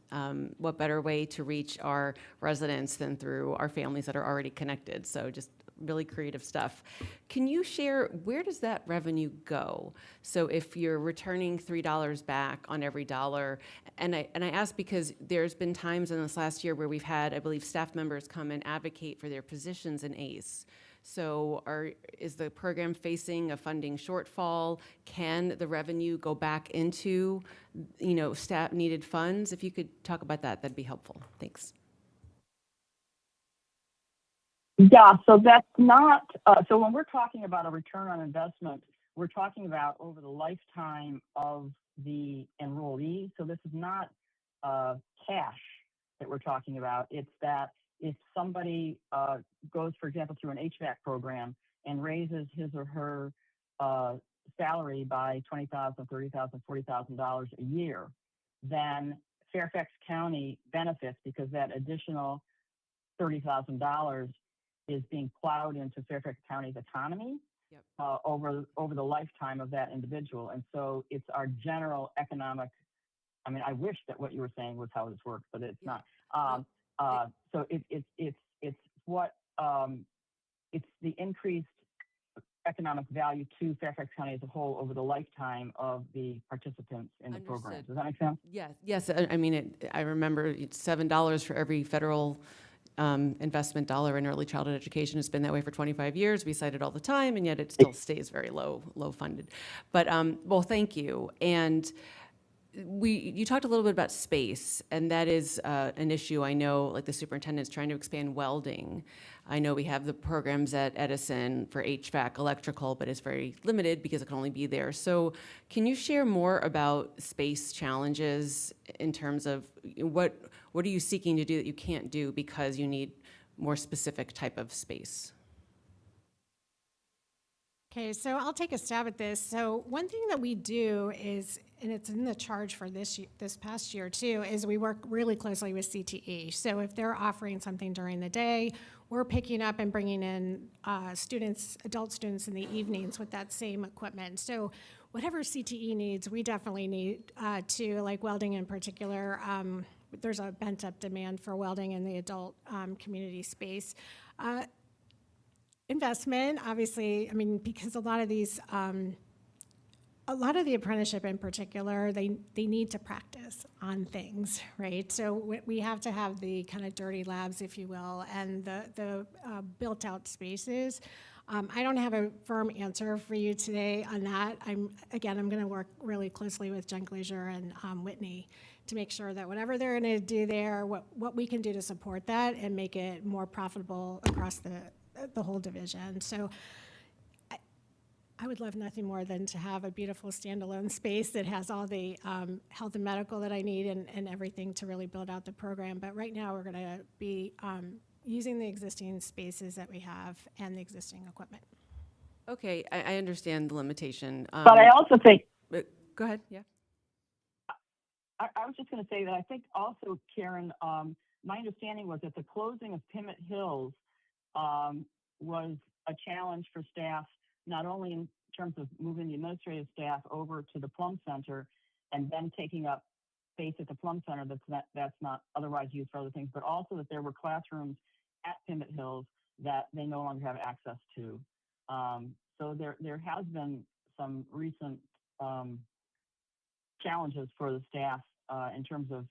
What better way to reach our residents than through our families that are already connected? So just really creative stuff. Can you share, where does that revenue go? So if you're returning $3 back on every dollar, and I ask because there's been times in this last year where we've had, I believe, staff members come and advocate for their positions in ACE. So is the program facing a funding shortfall? Can the revenue go back into, staff needed funds? If you could talk about that, that'd be helpful. Thanks. Yeah, so that's not, so when we're talking about a return on investment, we're talking about over the lifetime of the enrollee. So this is not cash that we're talking about. It's that if somebody goes, for example, through an HVAC program and raises his or her salary by $20,000, $30,000, $40,000 a year, then Fairfax County benefits because that additional $30,000 is being plowed into Fairfax County's economy over the lifetime of that individual. And so it's our general economic, I mean, I wish that what you were saying was how this works, but it's not. So it's what, it's the increased economic value to Fairfax County as a whole over the lifetime of the participants in the program. Does that make sense? Yes. I mean, I remember it's $7 for every federal investment dollar in early childhood education. It's been that way for 25 years. We cite it all the time, and yet it still stays very low funded. But well, thank you. And you talked a little bit about space, and that is an issue. I know, like the superintendent's trying to expand welding. I know we have the programs at Edison for HVAC, electrical, but it's very limited because it can only be there. So can you share more about space challenges in terms of what are you seeking to do that you can't do because you need more specific type of space? Okay, so I'll take a stab at this. So one thing that we do is, and it's in the charge for this past year too, is we work really closely with CTE. So if they're offering something during the day, we're picking up and bringing in adult students in the evenings with that same equipment. So whatever CTE needs, we definitely need to, like welding in particular. There's a bent up demand for welding in the adult community space. Investment, obviously, I mean, because a lot of the apprenticeship in particular, they need to practice on things, right? So we have to have the kind of dirty labs, if you will, and the built out spaces. I don't have a firm answer for you today on that. I'm going to work really closely with Jen Glazier and Whitney to make sure that whatever they're going to do there, what we can do to support that and make it more profitable across the whole division. So I would love nothing more than to have a beautiful standalone space that has all the health and medical that I need and everything to really build out the program. But right now we're going to be using the existing spaces that we have and the existing equipment. Okay, I understand the limitation. But I also think... Go ahead, yeah. I was just going to say that I think also, Karen, my understanding was that the closing of Pimmit Hills was a challenge for staff, not only in terms of moving the administrative staff over to the Plum Center and then taking up space at the Plum Center that's not otherwise used for other things, but also that there were classrooms at Pimmit Hills that they no longer have access to. So there has been some recent challenges for the staff in terms of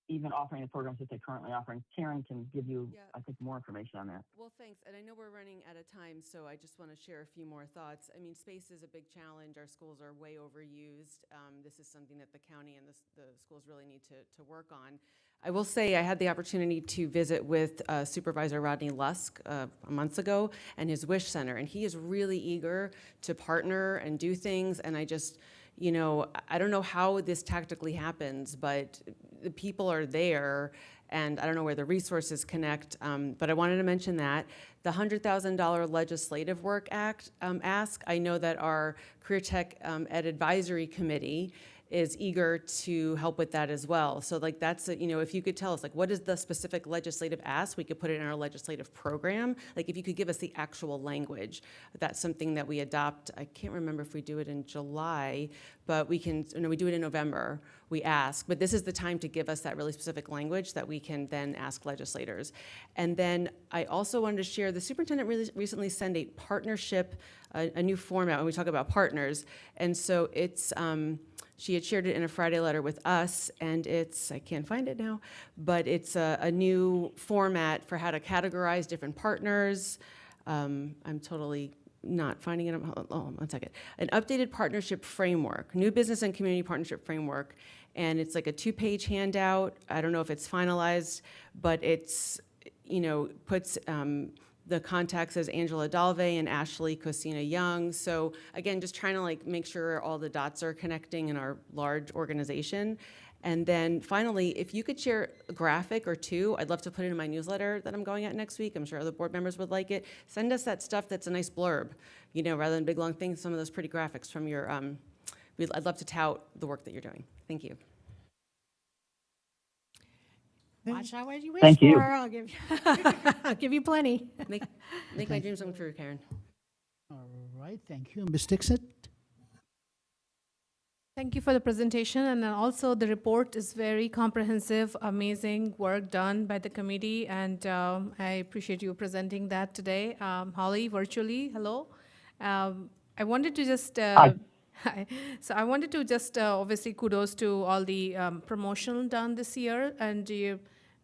even offering the programs that they're currently offering. Karen can give you, Yeah. I think, more information on that. Well, thanks. And I know we're running out of time, so I just want to share a few more thoughts. I mean, space is a big challenge. Our schools are way overused. This is something that the county and the schools really need to work on. I will say I had the opportunity to visit with Supervisor Rodney Lusk months ago and his Wish Center, and he is really eager to partner and do things, and I just, you know, I don't know how this tactically happens, but the people are there, and I don't know where the resources connect, but I wanted to mention that. The $100,000 legislative work ask, I know that our Career Tech Ed Advisory Committee is eager to help with that as well. So like that's, you know, if you could tell us like what is the specific legislative ask, we could put it in our legislative program. Like if you could give us the actual language, that's something that we adopt. I can't remember if we do it in July, but we can, no, we do it in November, we ask. But this is the time to give us that really specific language that we can then ask legislators. And then I also wanted to share, the superintendent recently sent a partnership, a new format when we talk about partners. And so it's, she had shared it in a Friday letter with us, and it's, I can't find it now, but it's a new format for how to categorize different partners. I'm totally not finding it. Oh, 1 second. An updated partnership framework, new business and community partnership framework. And it's like a 2-page handout. I don't know if it's finalized, but it's, you know, puts the contacts as Angela Dalve and Ashley Cosina Young. So again, just trying to like make sure all the dots are connecting in our large organization. And then finally, if you could share a graphic or two, I'd love to put it in my newsletter that I'm going at next week. I'm sure other board members would like it. Send us that stuff that's a nice blurb, you know, rather than big long things, some of those pretty graphics from your, I'd love to tout the work that you're doing. Thank you. Watch out what you wish Thank you. for. I'll give you, I'll give you plenty. Make my dreams come true, Karen. All right, thank you. Ms. Dixon? Thank you for the presentation, and then also the report is very comprehensive, amazing work done by the committee, and I appreciate you presenting that today. Holly, virtually, hello. I wanted to just, Hi. hi. So I wanted to just, obviously kudos to all the promotion done this year, and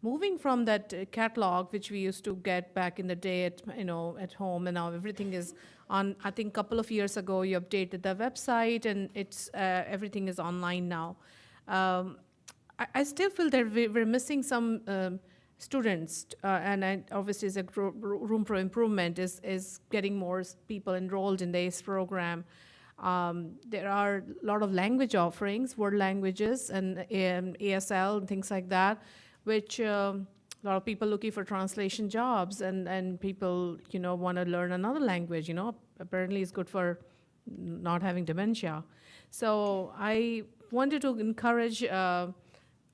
moving from that catalog, which we used to get back in the day at, you know, at home, and now everything is on. I think a couple of years ago, you updated the website, and it's everything is online now. I still feel that we're missing some students, and obviously, is a room for improvement. Is getting more people enrolled in the ACE program. There are a lot of language offerings, word languages, and ASL and things like that, which a lot of people looking for translation jobs, and people, you know, want to learn another language, you know, apparently it's good for not having dementia. So I wanted to encourage,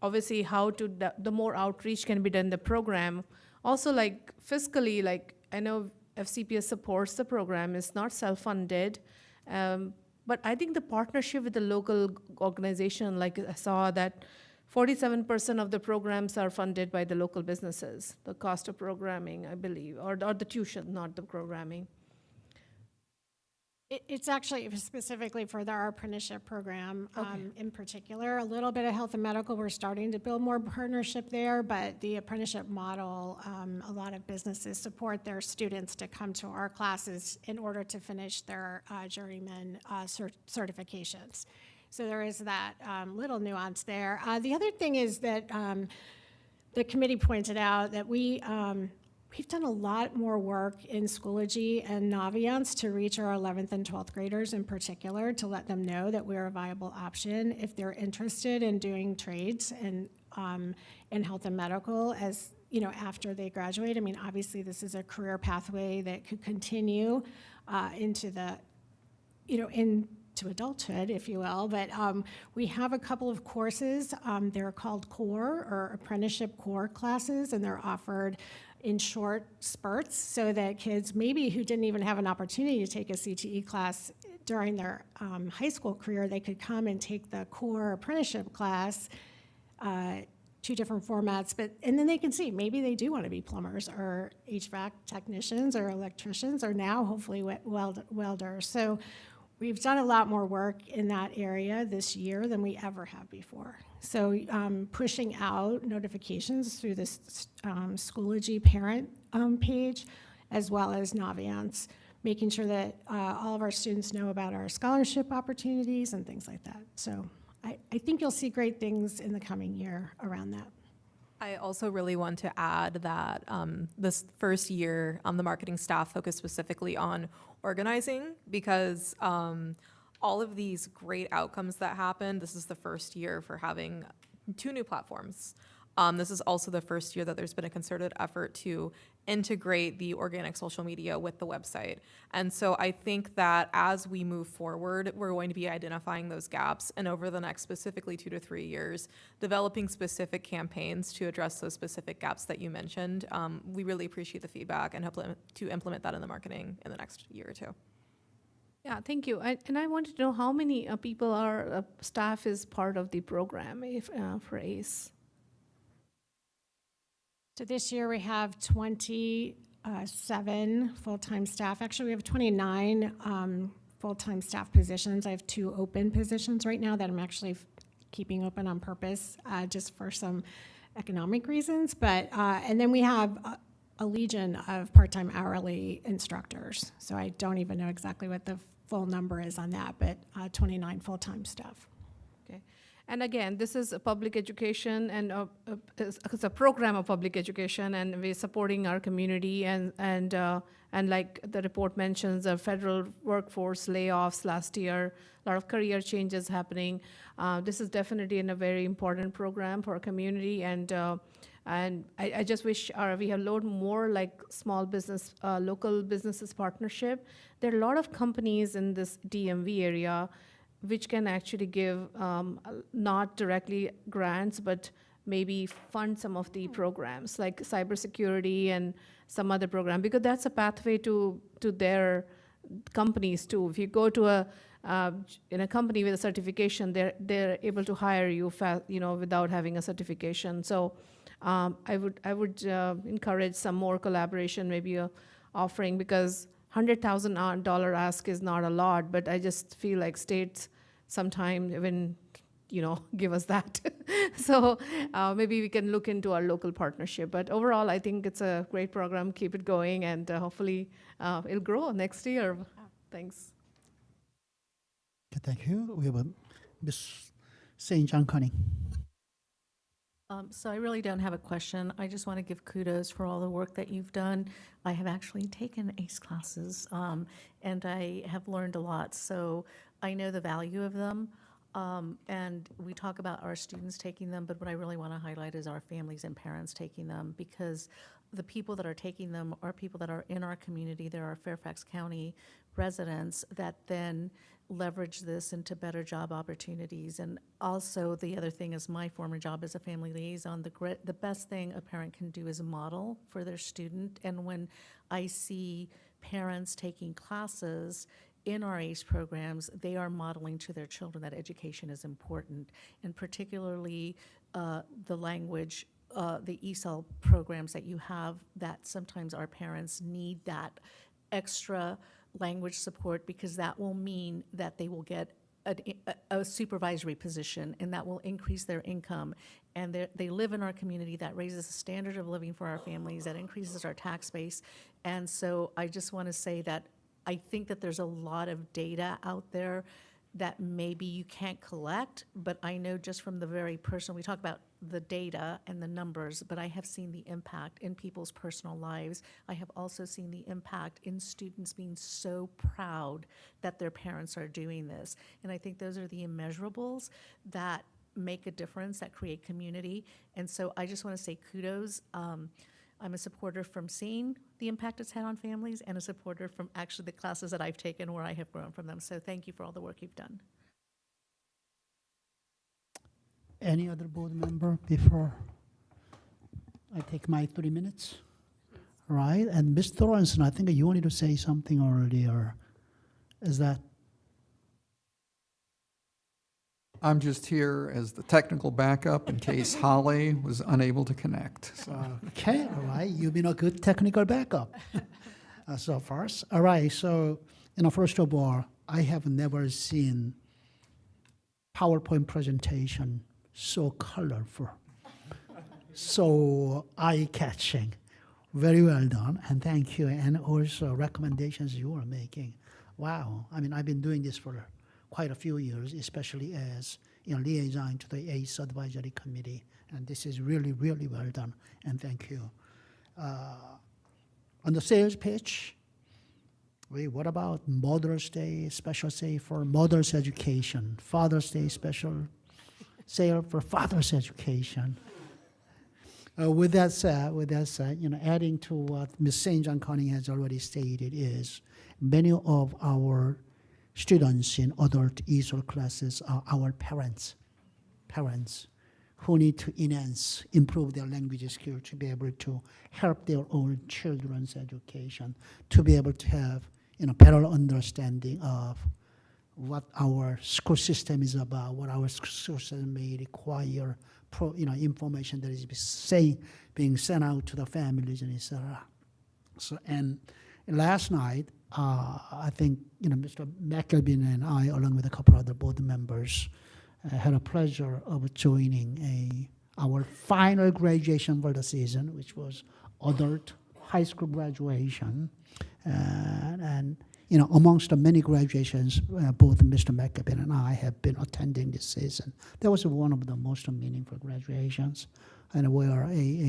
obviously, how to, the more outreach can be done in the program. Also, like fiscally, like I know FCPS supports the program, it's not self-funded, but I think the partnership with the local organization, like I saw that 47% of the programs are funded by the local businesses, the cost of programming, I believe, or the tuition, not the programming. It's actually specifically for our apprenticeship program Okay. in particular. A little bit of health and medical, we're starting to build more partnership there, but the apprenticeship model, a lot of businesses support their students to come to our classes in order to finish their journeyman certifications. So there is that little nuance there. The other thing is that the committee pointed out that we've done a lot more work in Schoology and Naviance to reach our 11th and 12th graders in particular, to let them know that we're a viable option if they're interested in doing trades and in health and medical, as you know, after they graduate. I mean, obviously this is a career pathway that could continue into the, you know, in to adulthood, if you will. But we have a couple of courses. They're called core or apprenticeship core classes, and they're offered in short spurts so that kids maybe who didn't even have an opportunity to take a CTE class during their high school career, they could come and take the core apprenticeship class, 2 different formats, and then they can see maybe they do want to be plumbers or HVAC technicians or electricians or now hopefully welders. So we've done a lot more work in that area this year than we ever have before. So pushing out notifications through this Schoology parent page, as well as Navance, making sure that all of our students know about our scholarship opportunities and things like that. So I think you'll see great things in the coming year around that. I also really want to add that this first year, the marketing staff focused specifically on organizing because all of these great outcomes that happened, this is the first year for having 2 new platforms. This is also the first year that there's been a concerted effort to integrate the organic social media with the website. And so I think that as we move forward, we're going to be identifying those gaps and over the next specifically 2 to 3 years, developing specific campaigns to address those specific gaps that you mentioned. We really appreciate the feedback and hope to implement that in the marketing in the next year or 2. Yeah, thank you. And I wanted to know how many people are staff is part of the program for ACE. So this year we have 27 full-time staff. Actually, we have 29 full-time staff positions. I have 2 open positions right now that I'm actually keeping open on purpose, just for some economic reasons. But and then we have a legion of part-time hourly instructors. So I don't even know exactly what the full number is on that, but 29 full-time staff. Okay. And again, this is a public education and it's a program of public education, and we're supporting our community and like the report mentions, the federal workforce layoffs last year, a lot of career changes happening. This is definitely a very important program for our community, and I just wish we have a lot more like small business, local businesses partnership. There are a lot of companies in this DMV area which can actually give not directly grants, but maybe fund some of the programs like cybersecurity and some other program, because that's a pathway to their companies too. If you go to in a company with a certification, they're able to hire you without having a certification. So I would encourage some more collaboration, maybe offering, because $100,000 ask is not a lot, but I just feel like states sometimes even give us that. So maybe we can look into our local partnership. But overall, I think it's a great program. Keep it going, and hopefully it'll grow next year. Thanks. Okay, thank you. We have Ms. St. John Cunning. So I really don't have a question. I just want to give kudos for all the work that you've done. I have actually taken ACE classes, and I have learned a lot. So I know the value of them. And we talk about our students taking them, but what I really want to highlight is our families and parents taking them, because the people that are taking them are people that are in our community. There are Fairfax County residents that then leverage this into better job opportunities. And also the other thing is my former job as a family liaison, the best thing a parent can do is model for their student. And when I see parents taking classes in our ACE programs, they are modeling to their children that education is important, and particularly the language, the ESOL programs that you have, that sometimes our parents need that extra language support, because that will mean that they will get a supervisory position, and that will increase their income. And they live in our community. That raises the standard of living for our families. That increases our tax base. And so I just want to say that I think that there's a lot of data out there that maybe you can't collect, but I know just from the very personal, we talk about the data and the numbers, but I have seen the impact in people's personal lives. I have also seen the impact in students being so proud that their parents are doing this. And I think those are the immeasurables that make a difference, that create community. And so I just want to say kudos. I'm a supporter from seeing the impact it's had on families and a supporter from actually the classes that I've taken where I have grown from them. So thank you for all the work you've done. Any other board member before I take my 3 minutes? Right, and Ms. Thorenson, I think you wanted to say something earlier. Is that? I'm just here as the technical backup in case Holly was unable to connect. So. Okay, all right, you've been a good technical backup so far. All right, so, first of all, I have never seen PowerPoint presentation so colorful, so eye-catching. Very well done, and thank you, and also recommendations you are making. Wow, I mean, I've been doing this for quite a few years, especially as liaison to the ACE Advisory Committee, and this is really, really well done, and thank you. On the sales pitch, what about Mother's Day, special sale for mother's education, Father's Day, special sale for father's education? With that said, adding to what Ms. St. John Conning has already stated is many of our students in adult ESOL classes are our parents who need to improve their language skills to be able to help their own children's education, to be able to have better understanding of what our school system is about, what our school system may require, information that is being sent out to the families and etc. So, and last night, I think Mr. McElveen and I, along with a couple other board members, had a pleasure of joining our final graduation for the season, which was adult high school graduation, and amongst the many graduations, both Mr. McElveen and I have been attending this season. That was one of the most meaningful graduations, and where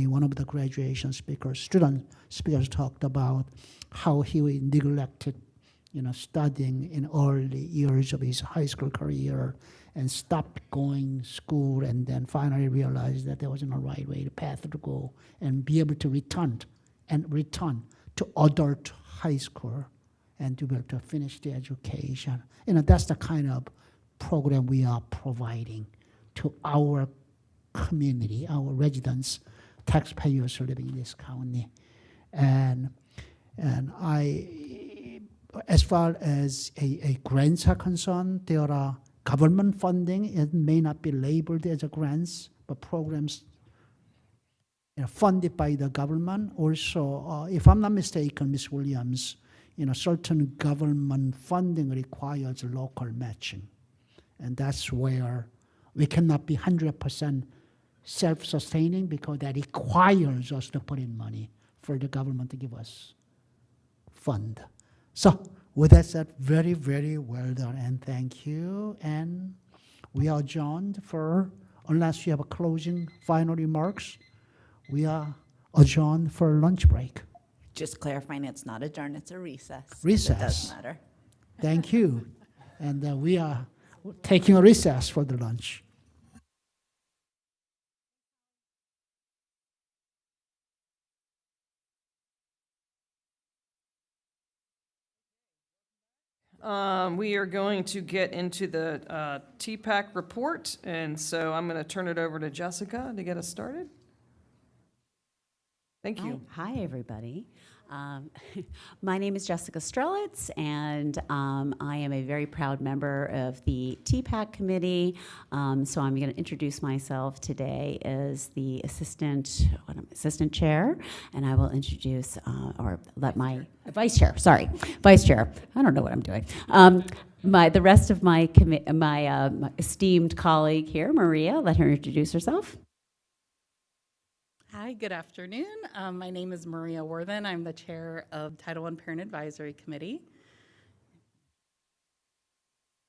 one of the graduation student speakers talked about how he neglected, studying in early years of his high school career and stopped going school, and then finally realized that there wasn't a right way, the path to go, and be able to return to adult high school and to be able to finish the education. That's the kind of program we are providing to our community, our residents, taxpayers living in this county. And as far as grants are concerned, there are government funding. It may not be labeled as a grants, but programs funded by the government. Also, if I'm not mistaken, Ms. Williams, certain government funding requires local matching. And that's where we cannot be 100% self-sustaining, because that requires us to put in money for the government to give us fund. So with that said, very, very well done, and thank you. And we are adjourned unless you have a closing final remarks, we are adjourned for lunch break. Just clarifying, it's not adjourn, it's a recess. Recess. It doesn't matter. Thank you. And we are taking a recess for the lunch. We are going to get into the TPAC report, and so I'm going to turn it over to Jessica to get us started. Thank you. Hi, everybody. My name is Jessica Strelitz, and I am a very proud member of the TPAC committee. So I'm going to introduce myself today as the assistant chair, and I will introduce or let my vice chair. I don't know what I'm doing. The rest of my esteemed colleague here, Maria, let her introduce herself. Hi, good afternoon. My name is Maria Worthen. I'm the chair of Title I Parent Advisory Committee.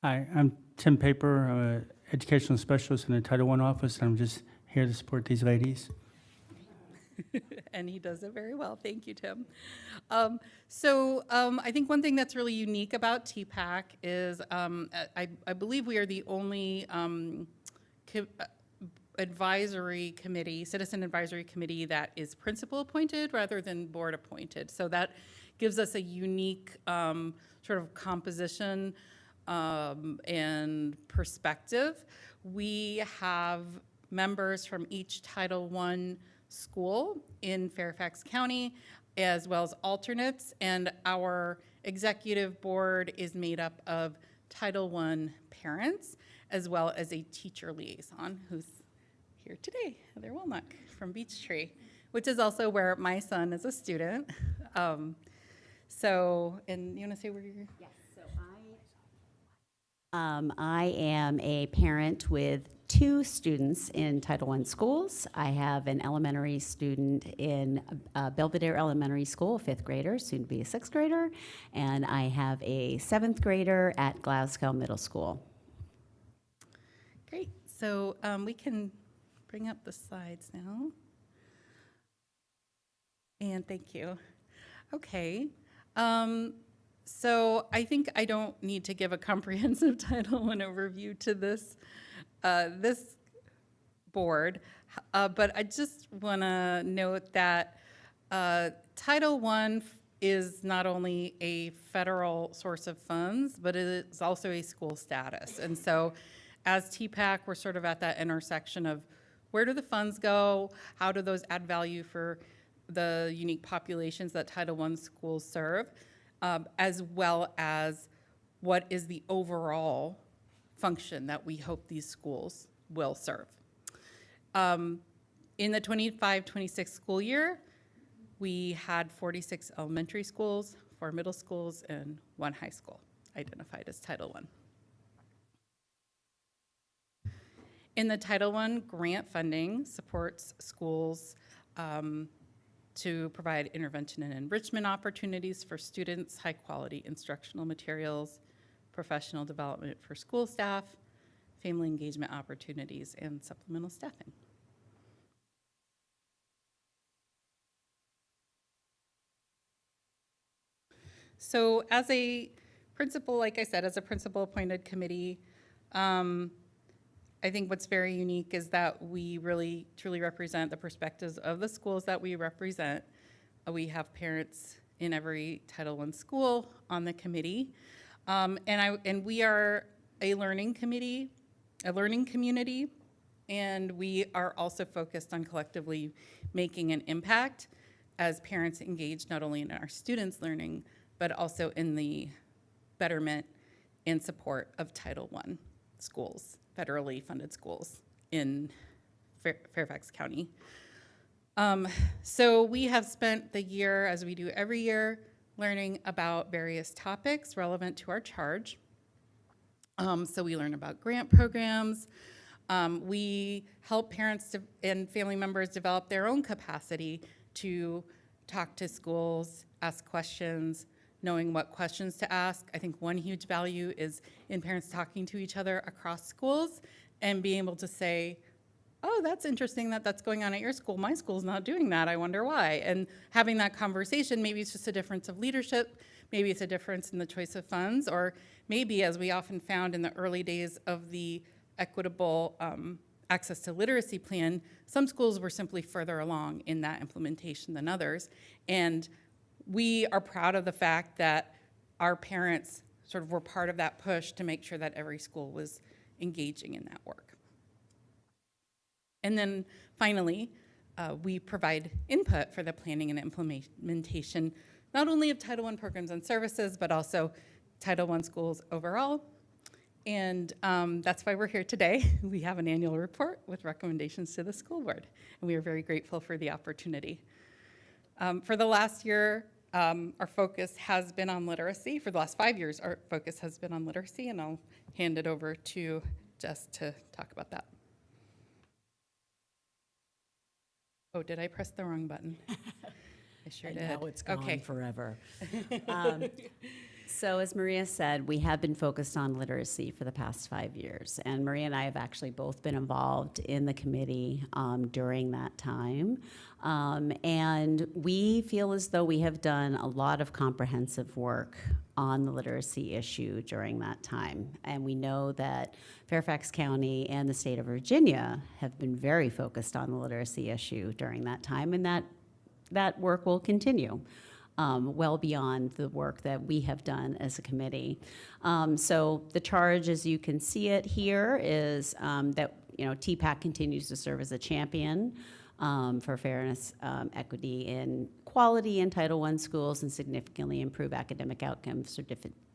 Hi, I'm Tim Paper. I'm an educational specialist in the Title I office, and I'm just here to support these ladies. And he does it very well. Thank you, Tim. I think one thing that's really unique about TPAC is I believe we are the only advisory committee, citizen advisory committee that is principal appointed rather than board appointed. So that gives us a unique sort of composition and perspective. We have members from each Title I school in Fairfax County, as well as alternates, and our executive board is made up of Title I parents, as well as a teacher liaison who's here today, Heather Wilnock from Beechtree, which is also where my son is a student. And you want to say where you're? Yes, so I am a parent with 2 students in Title I schools. I have an elementary student in Belvedere Elementary School, a 5th grader, soon to be a 6th grader, and I have a 7th grader at Glasgow Middle School. Great, so we can bring up the slides now. And thank you. Okay. So I think I don't need to give a comprehensive Title I overview to this board, but I just want to note that Title I is not only a federal source of funds, but it is also a school status. And so as TPAC, we're sort of at that intersection of where do the funds go? How do those add value for the unique populations that Title I schools serve, as well as what is the overall function that we hope these schools will serve. In the 25-26 school year, we had 46 elementary schools, 4 middle schools, and 1 high school identified as Title I. In the Title I, grant funding supports schools to provide intervention and enrichment opportunities for students, high quality instructional materials, professional development for school staff, family engagement opportunities, and supplemental staffing. So as a principal, like I said, as a principal appointed committee, I think what's very unique is that we really truly represent the perspectives of the schools that we represent. We have parents in every Title I school on the committee. And we are a learning committee, a learning community, and we are also focused on collectively making an impact as parents engage not only in our students' learning, but also in the betterment and support of Title I schools, federally funded schools in Fairfax County. So we have spent the year, as we do every year, learning about various topics relevant to our charge. So we learn about grant programs. We help parents and family members develop their own capacity to talk to schools, ask questions, knowing what questions to ask. I think one huge value is in parents talking to each other across schools and being able to say, oh, that's interesting that that's going on at your school. My school's not doing that. I wonder why. And having that conversation, maybe it's just a difference of leadership, maybe it's a difference in the choice of funds, or maybe, as we often found in the early days of the equitable access to literacy plan, some schools were simply further along in that implementation than others. And we are proud of the fact that our parents sort of were part of that push to make sure that every school was engaging in that work. And then finally, we provide input for the planning and implementation, not only of Title I programs and services, but also Title I schools overall. And that's why we're here today. We have an annual report with recommendations to the school board, and we are very grateful for the opportunity. For the last year, our focus has been on literacy. For the last 5 years, our focus has been on literacy, and I'll hand it over to Jess to talk about that. Oh, did I press the wrong button? I sure And did. now it's gone forever. So as Maria said, we have been focused on literacy for the past 5 years. And Maria and I have actually both been involved in the committee during that time. And we feel as though we have done a lot of comprehensive work on the literacy issue during that time. And we know that Fairfax County and the state of Virginia have been very focused on the literacy issue during that time, and that work will continue. Well beyond the work that we have done as a committee. So the charge, as you can see it here, is that TPAC continues to serve as a champion for fairness, equity, and quality in Title I schools, and significantly improve academic outcomes for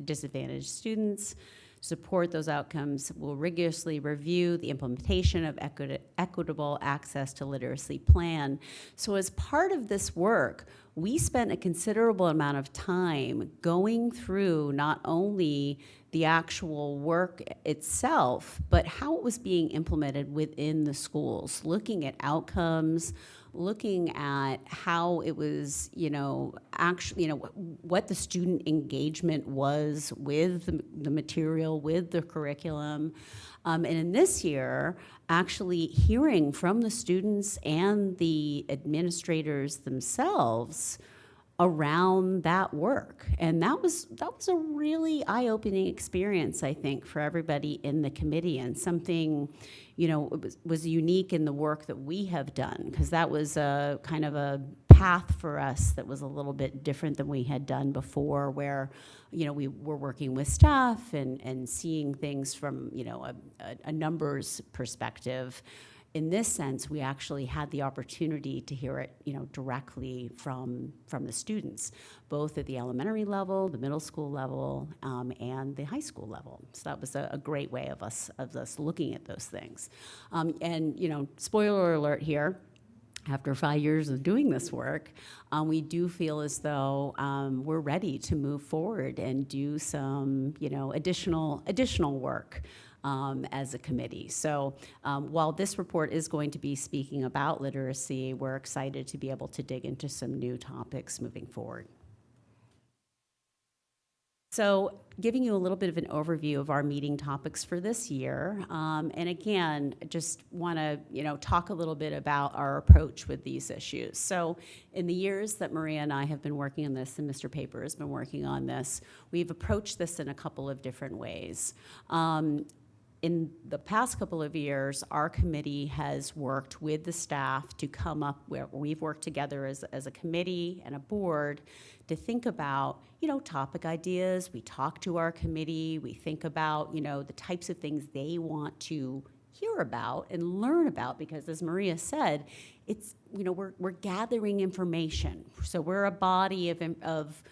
disadvantaged students. Support those outcomes. Will rigorously review the implementation of equitable access to literacy plan. So as part of this work, we spent a considerable amount of time going through not only the actual work itself, but how it was being implemented within the schools, looking at outcomes, looking at how it was, actually, what the student engagement was with the material, with the curriculum. And in this year, actually hearing from the students and the administrators themselves around that work. And that was a really eye-opening experience, I think, for everybody in the committee, and something, was unique in the work that we have done, because that was a kind of a path for us that was a little bit different than we had done before, where, we were working with staff and seeing things from, a numbers perspective. In this sense, we actually had the opportunity to hear it, directly from the students, both at the elementary level, the middle school level, and the high school level. So that was a great way of us looking at those things. And spoiler alert here. After 5 years of doing this work, we do feel as though we're ready to move forward and do some, additional work as a committee. So while this report is going to be speaking about literacy, we're excited to be able to dig into some new topics moving forward. So giving you a little bit of an overview of our meeting topics for this year. And again, just want to, talk a little bit about our approach with these issues. So in the years that Maria and I have been working on this, and Mr. Paper has been working on this, we've approached this in a couple of different ways. In the past couple of years, our committee has worked with the staff to come up where we've worked together as a committee and a board to think about, topic ideas. We talk to our committee. We think about, the types of things they want to hear about and learn about, because as Maria said, it's, we're gathering information. So we're a body of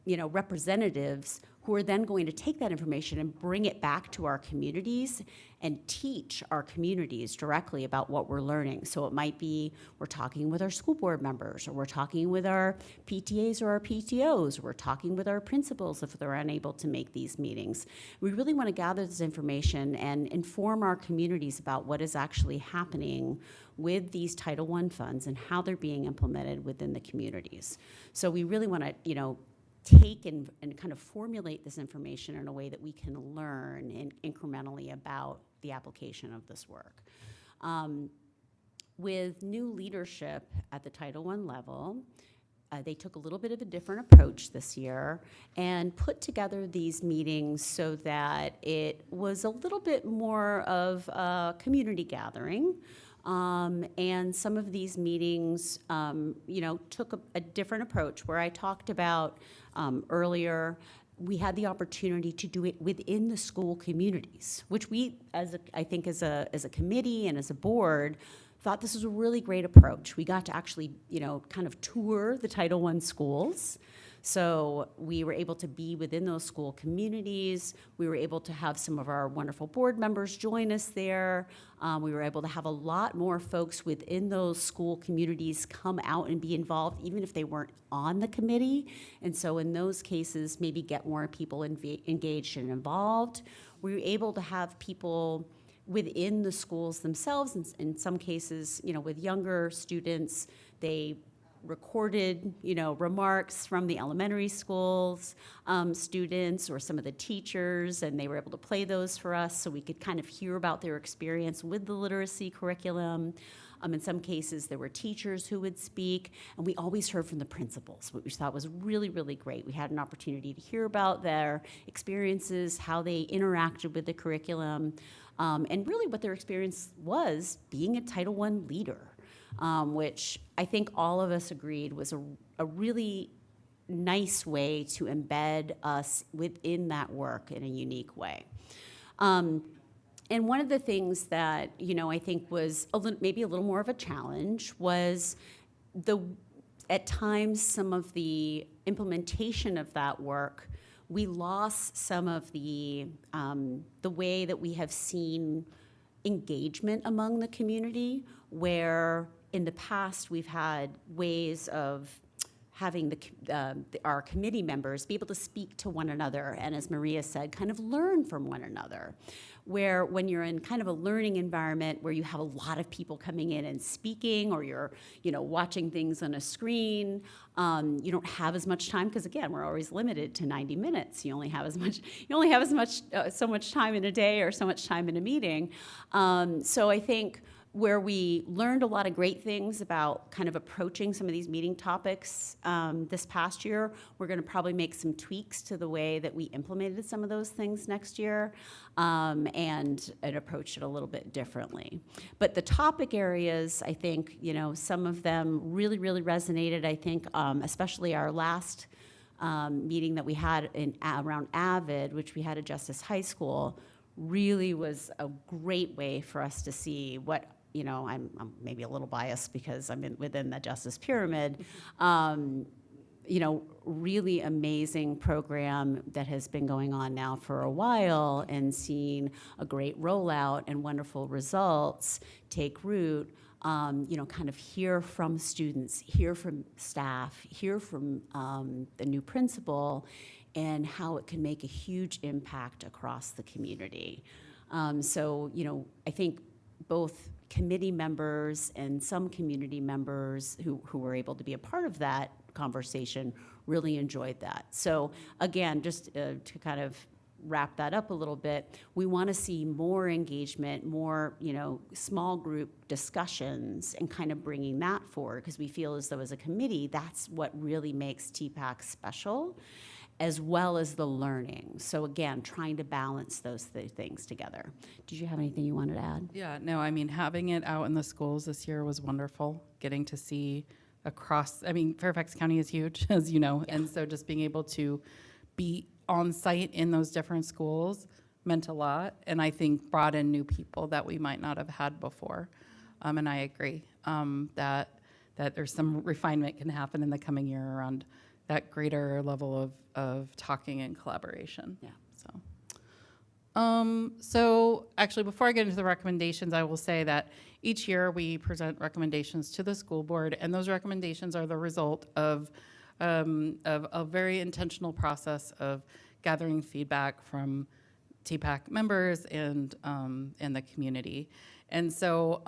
representatives who are then going to take that information and bring it back to our communities and teach our communities directly about what we're learning. So it might be we're talking with our school board members, or we're talking with our PTAs or our PTOs, or we're talking with our principals if they're unable to make these meetings. We really want to gather this information and inform our communities about what is actually happening with these Title I funds and how they're being implemented within the communities. So we really want to, take and kind of formulate this information in a way that we can learn incrementally about the application of this work. With new leadership at the Title I level, they took a little bit of a different approach this year and put together these meetings so that it was a little bit more of a community gathering. And some of these meetings, took a different approach, where I talked about earlier, we had the opportunity to do it within the school communities, which we, I think as a committee and as a board, thought this was a really great approach. We got to actually, kind of tour the Title I schools. So we were able to be within those school communities. We were able to have some of our wonderful board members join us there. We were able to have a lot more folks within those school communities come out and be involved, even if they weren't on the committee. And so in those cases, maybe get more people engaged and involved. We were able to have people within the schools themselves, in some cases, with younger students, they recorded, remarks from the elementary schools students or some of the teachers, and they were able to play those for us so we could kind of hear about their experience with the literacy curriculum. In some cases, there were teachers who would speak, and we always heard from the principals, which we thought was really, really great. We had an opportunity to hear about their experiences, how they interacted with the curriculum, and really what their experience was being a Title I leader, which I think all of us agreed was a really nice way to embed us within that work in a unique way. And one of the things that, I think was maybe a little more of a challenge was at times some of the implementation of that work, we lost some of the way that we have seen engagement among the community, where in the past we've had ways of having our committee members be able to speak to one another, and as Maria said, kind of learn from one another. Where when you're in kind of a learning environment where you have a lot of people coming in and speaking, or you're, watching things on a screen, you don't have as much time, because again, we're always limited to 90 minutes. You only have so much time in a day or so much time in a meeting. So I think where we learned a lot of great things about kind of approaching some of these meeting topics this past year, we're going to probably make some tweaks to the way that we implemented some of those things next year, and approach it a little bit differently. But the topic areas, I think, some of them really, really resonated. I think especially our last meeting that we had around AVID, which we had at Justice High School, really was a great way for us to see what, I'm maybe a little biased because I'm within the Justice Pyramid, really amazing program that has been going on now for a while and seen a great rollout and wonderful results take root. Kind of hear from students, hear from staff, hear from the new principal, and how it can make a huge impact across the community. So, I think both committee members and some community members who were able to be a part of that conversation really enjoyed that. So again, just to kind of wrap that up a little bit, we want to see more engagement, more, small group discussions, and kind of bringing that forward, because we feel as though as a committee, that's what really makes TPAC special, as well as the learning. So again, trying to balance those things together. Did you have anything you wanted to add? Yeah, no, I mean, having it out in the schools this year was wonderful, getting to see across, Fairfax County is huge, as you know, and so just being able to be on site in those different schools meant a lot, and I think brought in new people that we might not have had before. And I agree that there's some refinement can happen in the coming year around that greater level of talking and collaboration. Yeah. So actually, before I get into the recommendations, I will say that each year we present recommendations to the school board, and those recommendations are the result of a very intentional process of gathering feedback from TPAC members and the community. And so,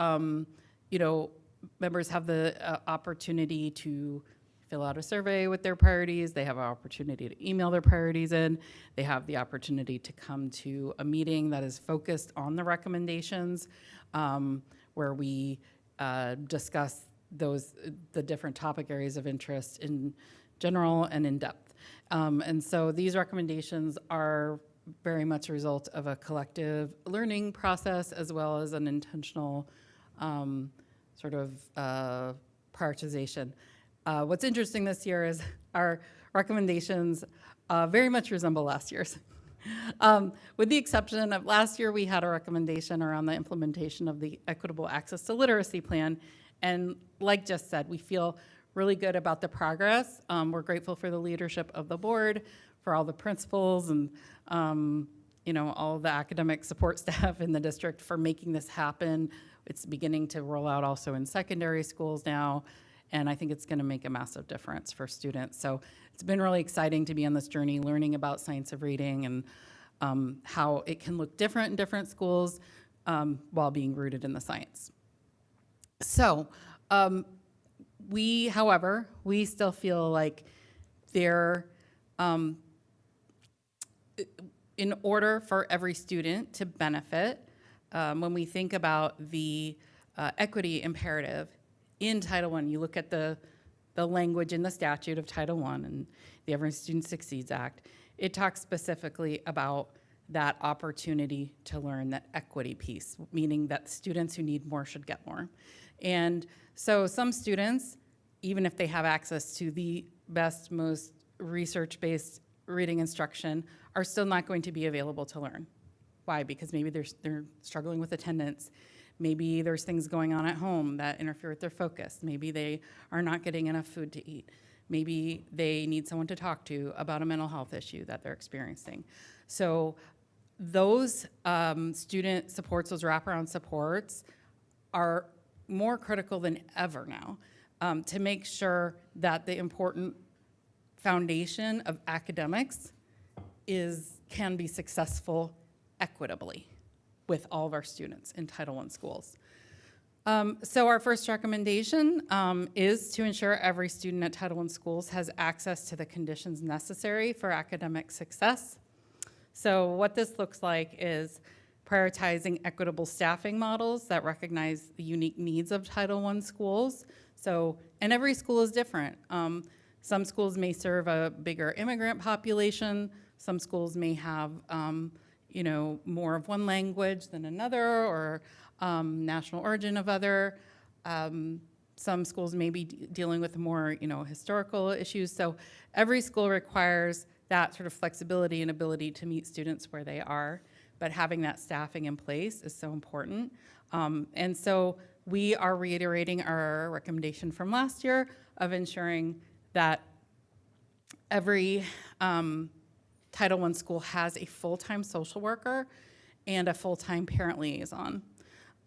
members have the opportunity to fill out a survey with their priorities. They have an opportunity to email their priorities in. They have the opportunity to come to a meeting that is focused on the recommendations, where we discuss the different topic areas of interest in general and in depth. And so these recommendations are very much a result of a collective learning process, as well as an intentional prioritization. What's interesting this year is our recommendations very much resemble last year's. With the exception of last year, we had a recommendation around the implementation of the Equitable Access to Literacy Plan. And like Jess said, we feel really good about the progress. We're grateful for the leadership of the board, for all the principals and all the academic support staff in the district for making this happen. It's beginning to roll out also in secondary schools now, and I think it's going to make a massive difference for students. So it's been really exciting to be on this journey, learning about science of reading and how it can look different in different schools while being rooted in the science. So However, we still feel like there, in order for every student to benefit, when we think about the equity imperative in Title I, you look at the language in the statute of Title I and the Every Student Succeeds Act, it talks specifically about that opportunity to learn, that equity piece, meaning that students who need more should get more. And so some students, even if they have access to the best, most research-based reading instruction, are still not going to be available to learn. Why? Because maybe they're struggling with attendance. Maybe there's things going on at home that interfere with their focus. Maybe they are not getting enough food to eat. Maybe they need someone to talk to about a mental health issue that they're experiencing. So those student supports, those wraparound supports, are more critical than ever now to make sure that the important foundation of academics can be successful equitably with all of our students in Title I schools. So our first recommendation is to ensure every student at Title I schools has access to the conditions necessary for academic success. So what this looks like is prioritizing equitable staffing models that recognize the unique needs of Title I schools. So, and every school is different. Some schools may serve a bigger immigrant population. Some schools may have, you know, more of one language than another, or national origin of other. Some schools may be dealing with more, you know, historical issues. So every school requires that sort of flexibility and ability to meet students where they are, but having that staffing in place is so important. And so we are reiterating our recommendation from last year of ensuring that every Title I school has a full-time social worker and a full-time parent liaison.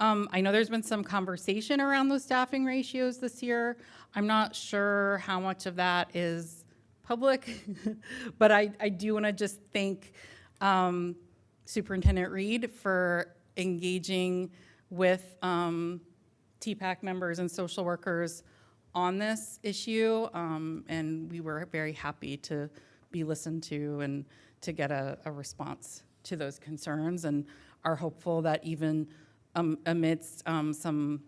I know there's been some conversation around those staffing ratios this year. I'm not sure how much of that is public, but I do want to just thank Superintendent Reed for engaging with TPAC members and social workers on this issue, and we were very happy to be listened to and to get a response to those concerns, and are hopeful that even amidst some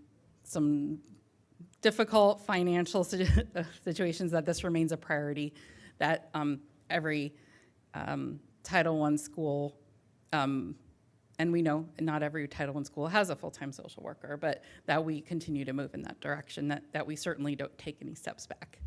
difficult financial situations, that this remains a priority, that every Title I school, and we know not every Title I school has a full-time social worker, but that we continue to move in that direction, that we certainly don't take any steps back.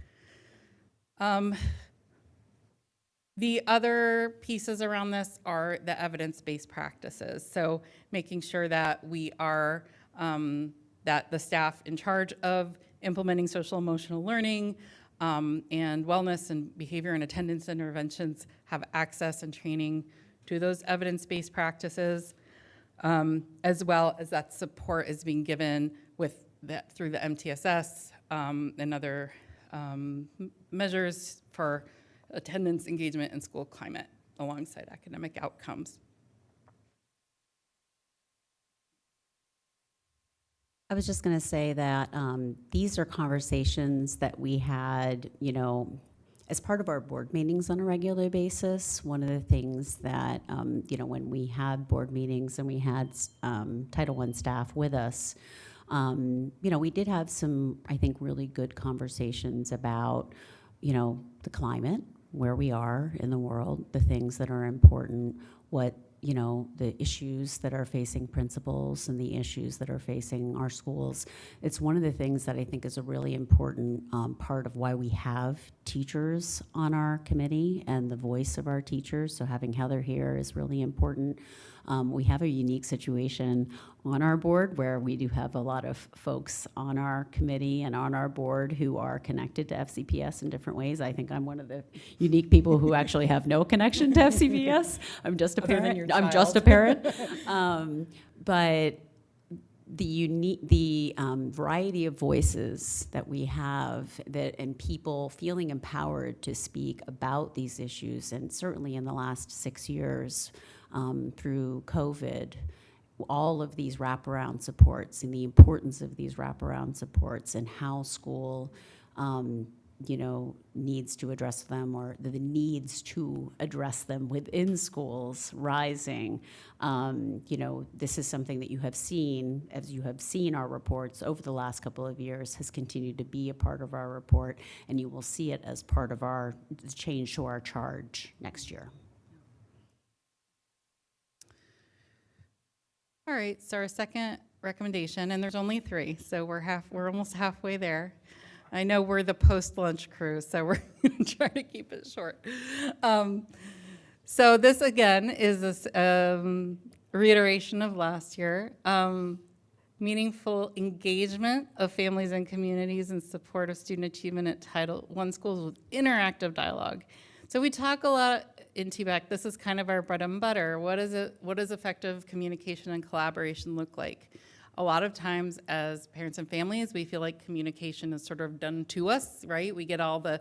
The other pieces around this are the evidence-based practices. So making sure that we are, that the staff in charge of implementing social emotional learning and wellness and behavior and attendance interventions have access and training to those evidence-based practices, as well as that support is being given through the MTSS and other measures for attendance, engagement, and school climate alongside academic outcomes. I was just going to say that these are conversations that we had, you know, as part of our board meetings on a regular basis. One of the things that, you know, when we had board meetings and we had Title I staff with us, you know, we did have some, I think, really good conversations about, you know, the climate, where we are in the world, the things that are important, what, you know, the issues that are facing principals and the issues that are facing our schools. It's one of the things that I think is a really important part of why we have teachers on our committee and the voice of our teachers. So having Heather here is really important. We have a unique situation on our board where we do have a lot of folks on our committee and on our board who are connected to FCPS in different ways. I think I'm one of the unique people who actually have no connection to FCPS. I'm just a parent. I'm just a parent. But the variety of voices that we have and people feeling empowered to speak about these issues, and certainly in the last 6 years through COVID, all of these wraparound supports and the importance of these wraparound supports and how school needs to address them, or the needs to address them within schools rising. This is something that you have seen, as you have seen our reports over the last couple of years, has continued to be a part of our report, and you will see it as part of our change to our charge next year. All right, so our second recommendation, and there's only 3, so we're almost halfway there. I know we're the post-lunch crew, so we're going to try to keep it short. So this, again, is a reiteration of last year. Meaningful engagement of families and communities in support of student achievement at Title I schools with interactive dialogue. So we talk a lot in TPAC, this is kind of our bread and butter. What does effective communication and collaboration look like? A lot of times as parents and families, we feel like communication is sort of done to us, right? We get all the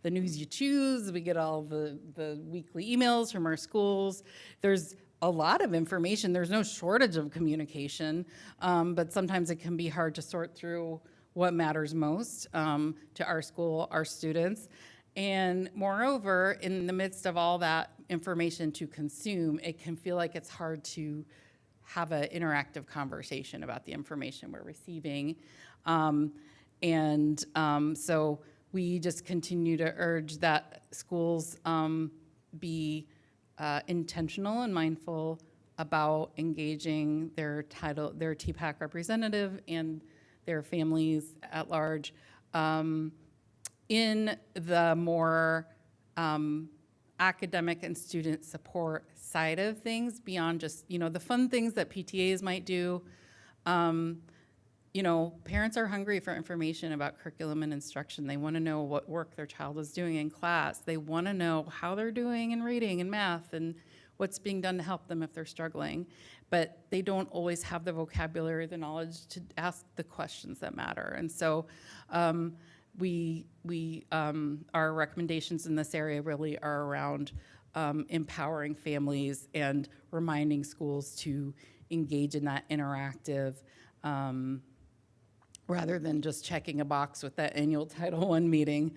news you choose, we get all the weekly emails from our schools. There's a lot of information, there's no shortage of communication, but sometimes it can be hard to sort through what matters most to our school, our students. And moreover, in the midst of all that information to consume, it can feel like it's hard to have an interactive conversation about the information we're receiving. So we just continue to urge that schools be intentional and mindful about engaging their TPAC representative and their families at large in the more academic and student support side of things, beyond just, the fun things that PTAs might do. Parents are hungry for information about curriculum and instruction. They want to know what work their child is doing in class. They want to know how they're doing in reading and math and what's being done to help them if they're struggling. But they don't always have the vocabulary, the knowledge to ask the questions that matter. And so our recommendations in this area really are around empowering families and reminding schools to engage in that interactive rather than just checking a box with that annual Title I meeting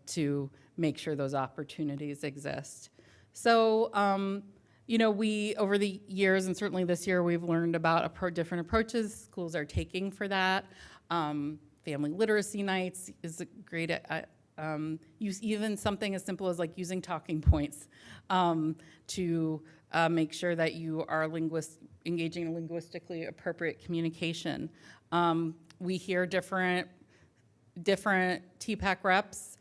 to make sure those opportunities exist. So, we, over the years, and certainly this year, we've learned about different approaches schools are taking for that. Family literacy nights is a great, use even something as simple as like using talking points to make sure that you are engaging in linguistically appropriate communication. We hear different TPAC reps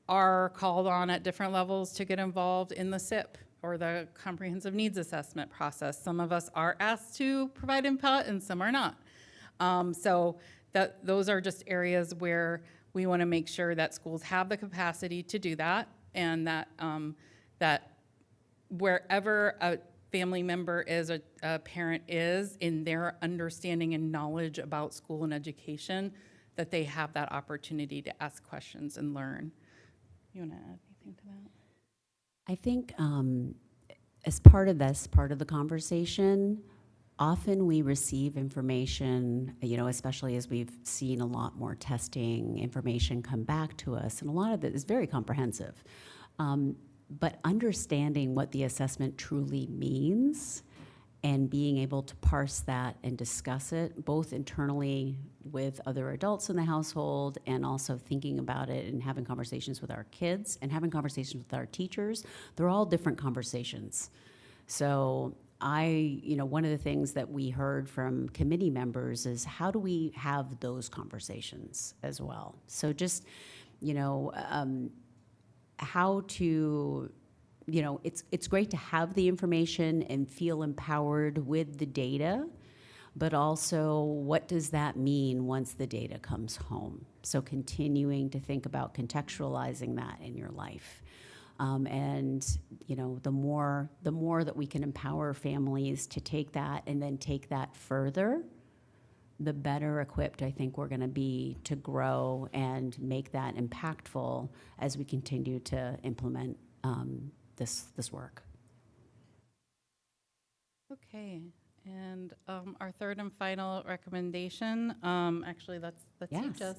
are called on at different levels to get involved in the SIP or the comprehensive needs assessment process. Some of us are asked to provide input and some are not. So those are just areas where we want to make sure that schools have the capacity to do that, and that that wherever a family member is, a parent is, in their understanding and knowledge about school and education, that they have that opportunity to ask questions and learn. You want to add anything to that? I think as part of the conversation, often we receive information, especially as we've seen a lot more testing information come back to us, and a lot of it is very comprehensive. But understanding what the assessment truly means and being able to parse that and discuss it, both internally with other adults in the household and also thinking about it and having conversations with our kids and having conversations with our teachers, they're all different conversations. So one of the things that we heard from committee members is, how do we have those conversations as well? So just, how to, it's great to have the information and feel empowered with the data, but also what does that mean once the data comes home? So continuing to think about contextualizing that in your life. The more that we can empower families to take that and then take that further, the better equipped I think we're going to be to grow and make that impactful as we continue to implement this work. Okay, And our third and final recommendation, actually, that's you, Yes.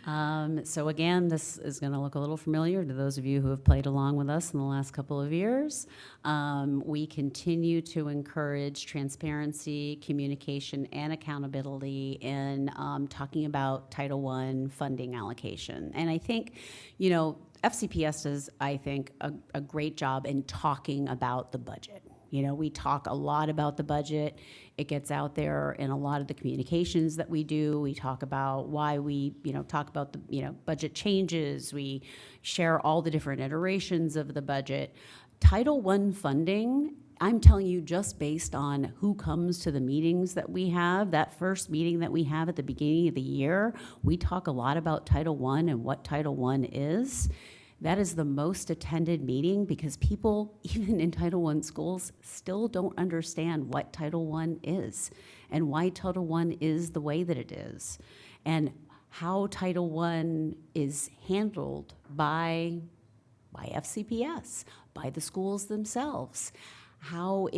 Jess. So again, this is going to look a little familiar to those of you who have played along with us in the last couple of years. We continue to encourage transparency, communication, and accountability in talking about Title I funding allocation. And I think, you know, FCPS does, I think, a great job in talking about the budget. You know, we talk a lot about the budget. It gets out there in a lot of the communications that we do. We talk about why we, talk about the, budget changes. We share all the different iterations of the budget. Title I funding, I'm telling you, just based on who comes to the meetings that we have, that first meeting that we have at the beginning of the year, we talk a lot about Title I and what Title I is. That is the most attended meeting because people, even in Title I schools, still don't understand what Title I is and why Title I is the way that it is and how Title I is handled by FCPS, by the schools themselves, how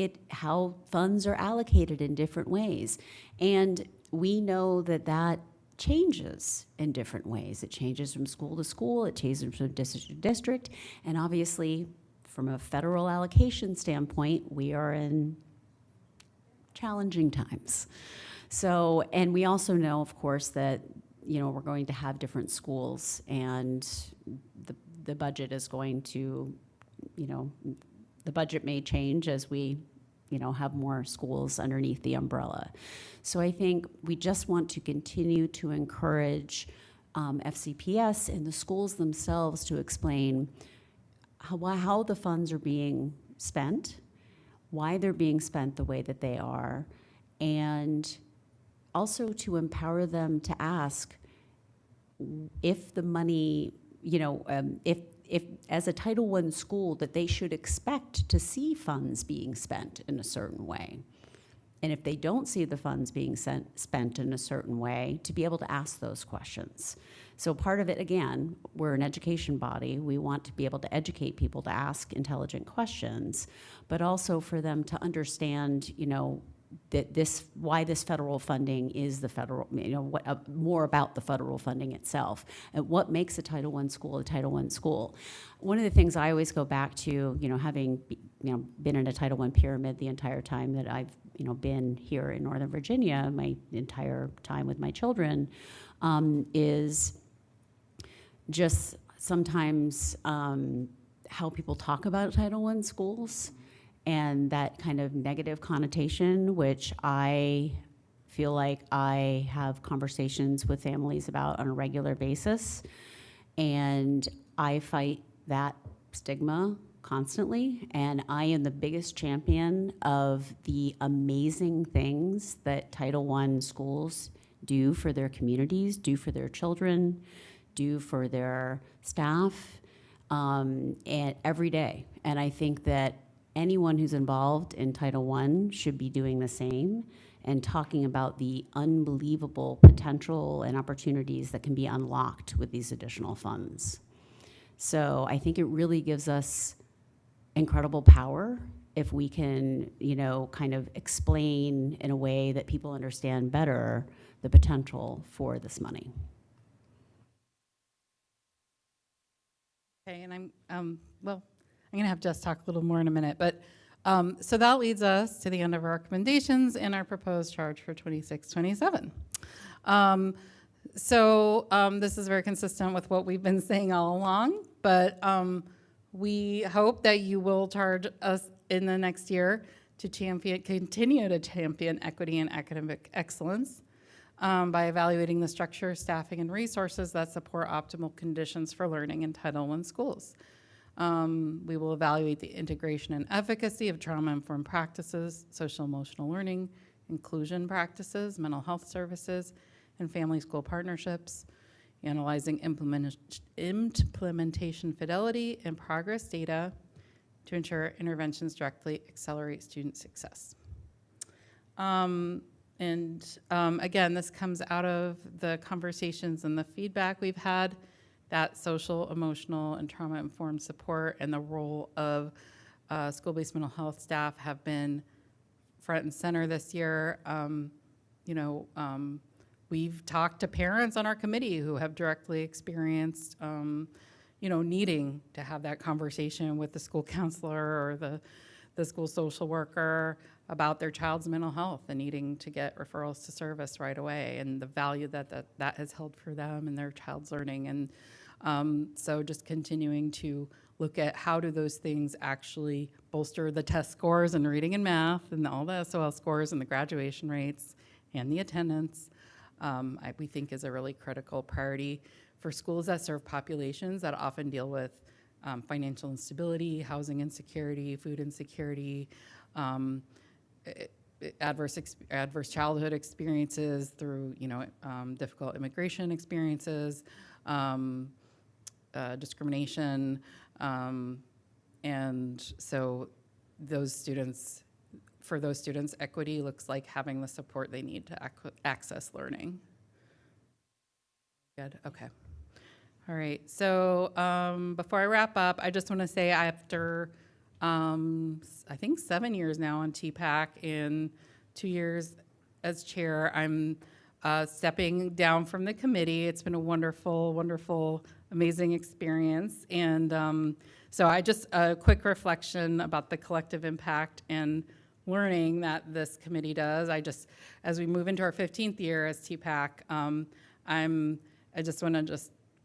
funds are allocated in different ways. And we know that changes in different ways. It changes from school to school, it changes from district to district, and obviously from a federal allocation standpoint, we are in challenging times. So, and we also know, of course, that we're going to have different schools and the budget is going to, the budget may change as we have more schools underneath the umbrella. So I think we just want to continue to encourage FCPS and the schools themselves to explain how the funds are being spent, why they're being spent the way that they are, and also to empower them to ask if the money, if as a Title I school that they should expect to see funds being spent in a certain way. And if they don't see the funds being spent in a certain way, to be able to ask those questions. So part of it, again, we're an education body. We want to be able to educate people to ask intelligent questions, but also for them to understand, that why this federal funding is the federal, more about the federal funding itself and what makes a Title I school a Title I school. One of the things I always go back to, having been in a Title I pyramid the entire time that I've been here in Northern Virginia, my entire time with my children, is just sometimes how people talk about Title I schools. And that kind of negative connotation, which I feel like I have conversations with families about on a regular basis. And I fight that stigma constantly. And I am the biggest champion of the amazing things that Title I schools do for their communities, do for their children, do for their staff, and every day. And I think that anyone who's involved in Title I should be doing the same and talking about the unbelievable potential and opportunities that can be unlocked with these additional funds. So I think it really gives us incredible power if we can, kind of explain in a way that people understand better the potential for this money. Okay, and I'm going to have Jess talk a little more in a minute, but so that leads us to the end of our recommendations and our proposed charge for 26-27. This is very consistent with what we've been saying all along, but we hope that you will charge us in the next year to continue to champion equity and academic excellence by evaluating the structure, staffing, and resources that support optimal conditions for learning in Title I schools. We will evaluate the integration and efficacy of trauma-informed practices, social-emotional learning, inclusion practices, mental health services, and family-school partnerships, analyzing implementation fidelity and progress data to ensure interventions directly accelerate student success. Again, this comes out of the conversations and the feedback we've had that social, emotional, and trauma-informed support and the role of school-based mental health staff have been front and center this year. You know, we've talked to parents on our committee who have directly experienced, you know, needing to have that conversation with the school counselor or the school social worker about their child's mental health and needing to get referrals to service right away, and the value that has held for them and their child's learning. And so just continuing to look at how do those things actually bolster the test scores in reading and math and all the SOL scores and the graduation rates and the attendance, we think is a really critical priority for schools that serve populations that often deal with financial instability, housing insecurity, food insecurity, adverse childhood experiences through, you know, difficult immigration experiences, discrimination, and so for those students, equity looks like having the support they need to access learning. Good, okay. All right, so before I wrap up, I just want to say after, I think 7 years now on TPAC and 2 years as chair, I'm stepping down from the committee. It's been a wonderful, wonderful, amazing experience. And so a quick reflection about the collective impact and learning that this committee does. As we move into our 15th year as TPAC, I just want to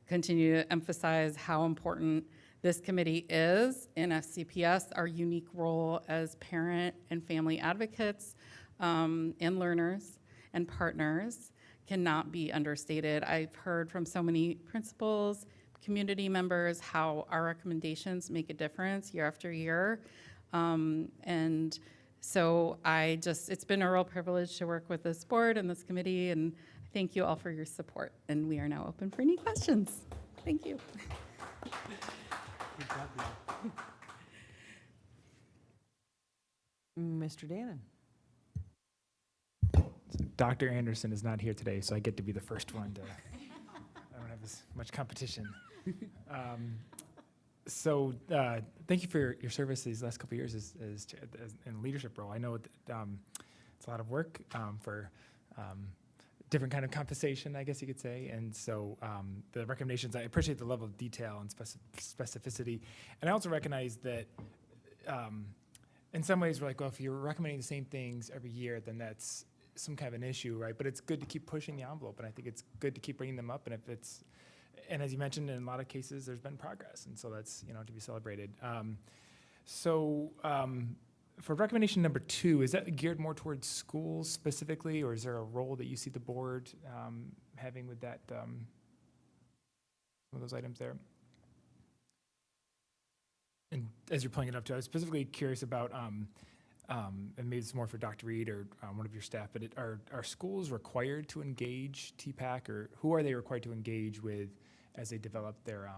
continue to emphasize how important this committee is in FCPS. Our unique role as parent and family advocates and learners and partners cannot be understated. I've heard from so many principals, community members, how our recommendations make a difference year after year. And so it's been a real privilege to work with this board and this committee, and thank you all for your support. And we are now open for any questions. Thank you. Mr. Dannon. Dr. Anderson is not here today, so I get to be the first one to, I don't have as much competition. Thank you for your service these last couple of years as in a leadership role. I know it's a lot of work for different kind of compensation, I guess you could say. And so the recommendations, I appreciate the level of detail and specificity. And I also recognize that in some ways we're like, well, if you're recommending the same things every year, then that's some kind of an issue, right? But it's good to keep pushing the envelope, and I think it's good to keep bringing them up. And as you mentioned, in a lot of cases, there's been progress, and so that's, you know, to be celebrated. For recommendation number 2, is that geared more towards schools specifically, or is there a role that you see the board having with that, some of those items there? And as you're pulling it up too, I was specifically curious about, and maybe it's more for Dr. Reed or one of your staff, but are schools required to engage TPAC, or who are they required to engage with as they develop their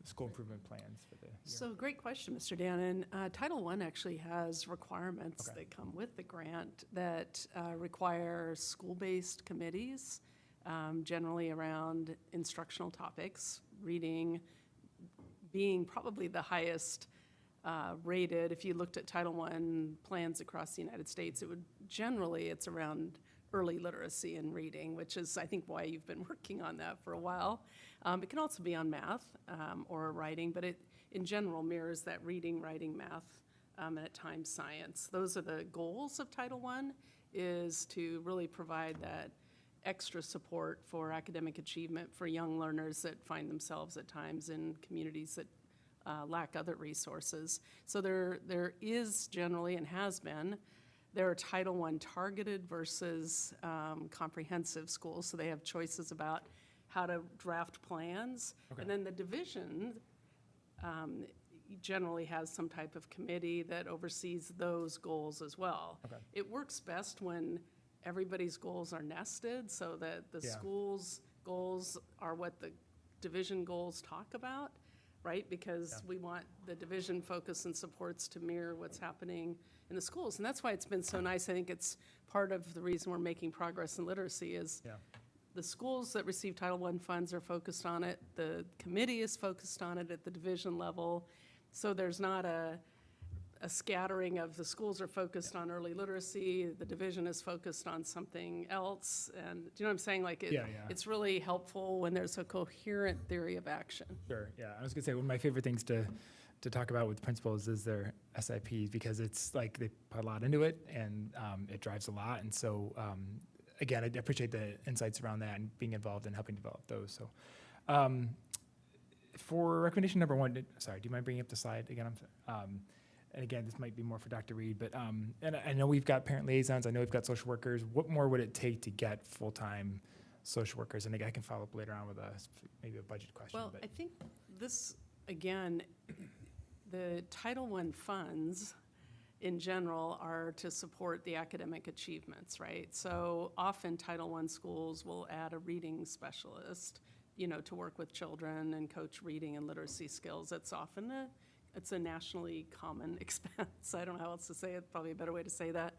school improvement plans for the year? So great question, Mr. Dannon. Title I actually has requirements that come with the grant that require school-based committees, generally around instructional topics, reading being probably the highest rated. If you looked at Title I plans across the United States, it's around early literacy and reading, which is, I think, why you've been working on that for a while. It can also be on math or writing, but it, in general, mirrors that reading, writing, math, and at times science. Those are the goals of Title I, is to really provide that extra support for academic achievement for young learners that find themselves at times in communities that lack other resources. So there is generally, and has been, there are Title I targeted versus comprehensive schools, so they have choices about how to draft plans. Okay. And then the division generally has some type of committee that oversees those goals as well. Okay. It works best when everybody's goals are nested, so that the school's goals are what the division goals talk about, right? Because we want the division focus and supports to mirror what's happening in the schools. And that's why it's been so nice. I think it's part of the reason we're making progress in literacy is the schools that receive Title I funds are focused on it. The committee is focused on it at the division level. So there's not a scattering of the schools are focused on early literacy, the division is focused on something else, and do you know what I'm saying? Like, it's really helpful when there's a coherent theory of action. Sure, yeah. I was gonna say, one of my favorite things to talk about with principals is their SIPs, because it's like they put a lot into it, and it drives a lot. And so, again, I appreciate the insights around that and being involved in helping develop those. So, for recommendation number 1, sorry, do you mind bringing up the slide again? I'm sorry. And again, this might be more for Dr. Reed, but and I know we've got parent liaisons, I know we've got social workers. What more would it take to get full-time social workers? And again, I can follow up later on with maybe a budget question. Well, but. I think this, again, the Title I funds in general are to support the academic achievements, right? So often Title I schools will add a reading specialist, you know, to work with children and coach reading and literacy skills. It's often it's a nationally common expense. I don't know how else to say it, probably a better way to say that.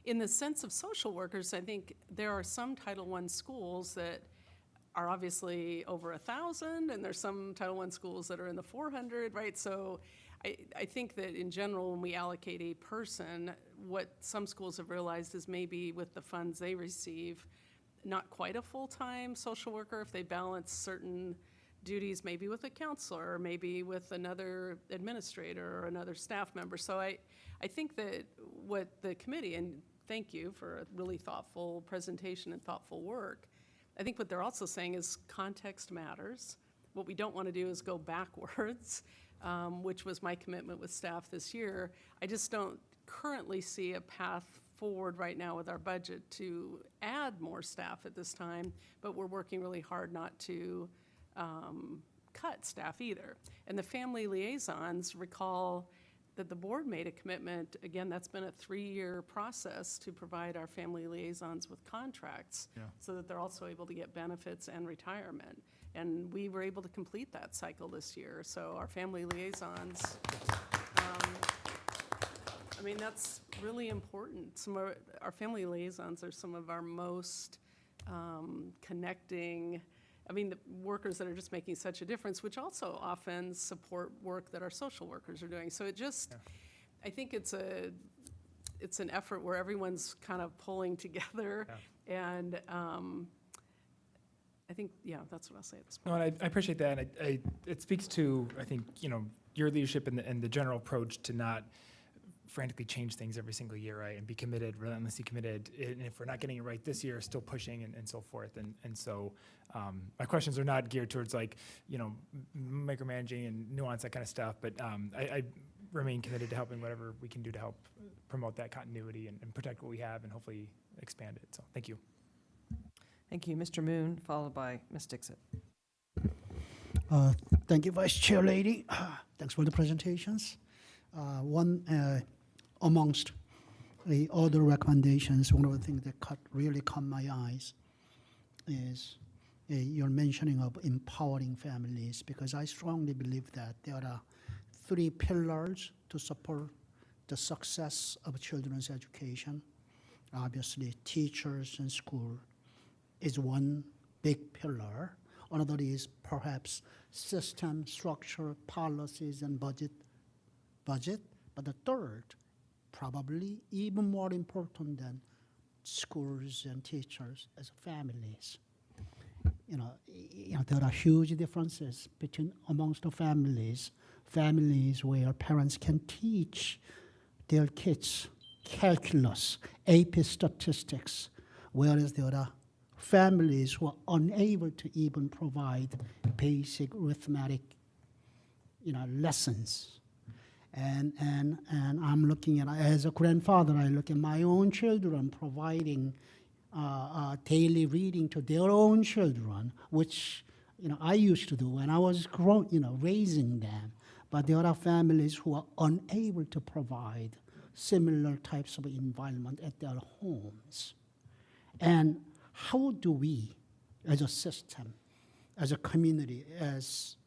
In the sense of social workers, I think there are some Title I schools that are obviously over 1,000, and there's some Title I schools that are in the 400, right? So I think that in general, when we allocate a person, what some schools have realized is maybe with the funds they receive, not quite a full-time social worker if they balance certain duties, maybe with a counselor, or maybe with another administrator or another staff member. So I think that what the committee, and thank you for a really thoughtful presentation and thoughtful work, I think what they're also saying is context matters. What we don't want to do is go backwards, which was my commitment with staff this year. I just don't currently see a path forward right now with our budget to add more staff at this time, but we're working really hard not to cut staff either. And the family liaisons, recall that the board made a commitment, again, that's been a 3-year process to provide our family liaisons with contracts so that they're also able to get benefits and retirement. And we were able to complete that cycle this year. So our family liaisons, I mean, that's really important. Some of our family liaisons are some of our most connecting, I mean, the workers that are just making such a difference, which also often support work that our social workers are doing. So it just, I think it's an effort where everyone's kind of pulling together, and I think, that's what I'll say at this point. No, and I appreciate that. And it speaks to, I think, you know, your leadership and the general approach to not frantically change things every single year, right? And be committed, relentlessly committed. And if we're not getting it right this year, still pushing and so forth. And so my questions are not geared towards, like, you know, micromanaging and nuance, that kind of stuff. But I remain committed to helping whatever we can do to help promote that continuity and protect what we have and hopefully expand it. So thank you. Thank you. Mr. Moon, followed by Ms. Dixit. Thank you, Vice Chair Lady. Thanks for the presentations. Amongst the other recommendations, one of the things that really caught my eyes is your mentioning of empowering families, because I strongly believe that there are 3 pillars to support the success of children's education. Obviously, teachers and school is one big pillar. Another is perhaps system, structure, policies, and budget. But the third, probably even more important than schools and teachers, as families. You know, there are huge differences amongst the families where parents can teach their kids calculus, AP statistics, whereas there are families who are unable to even provide basic arithmetic, lessons. And I'm looking at, as a grandfather, I look at my own children providing daily reading to their own children, which I used to do when I was raising them. But there are families who are unable to provide similar types of environment at their homes. And how do we, as a system, as a community, as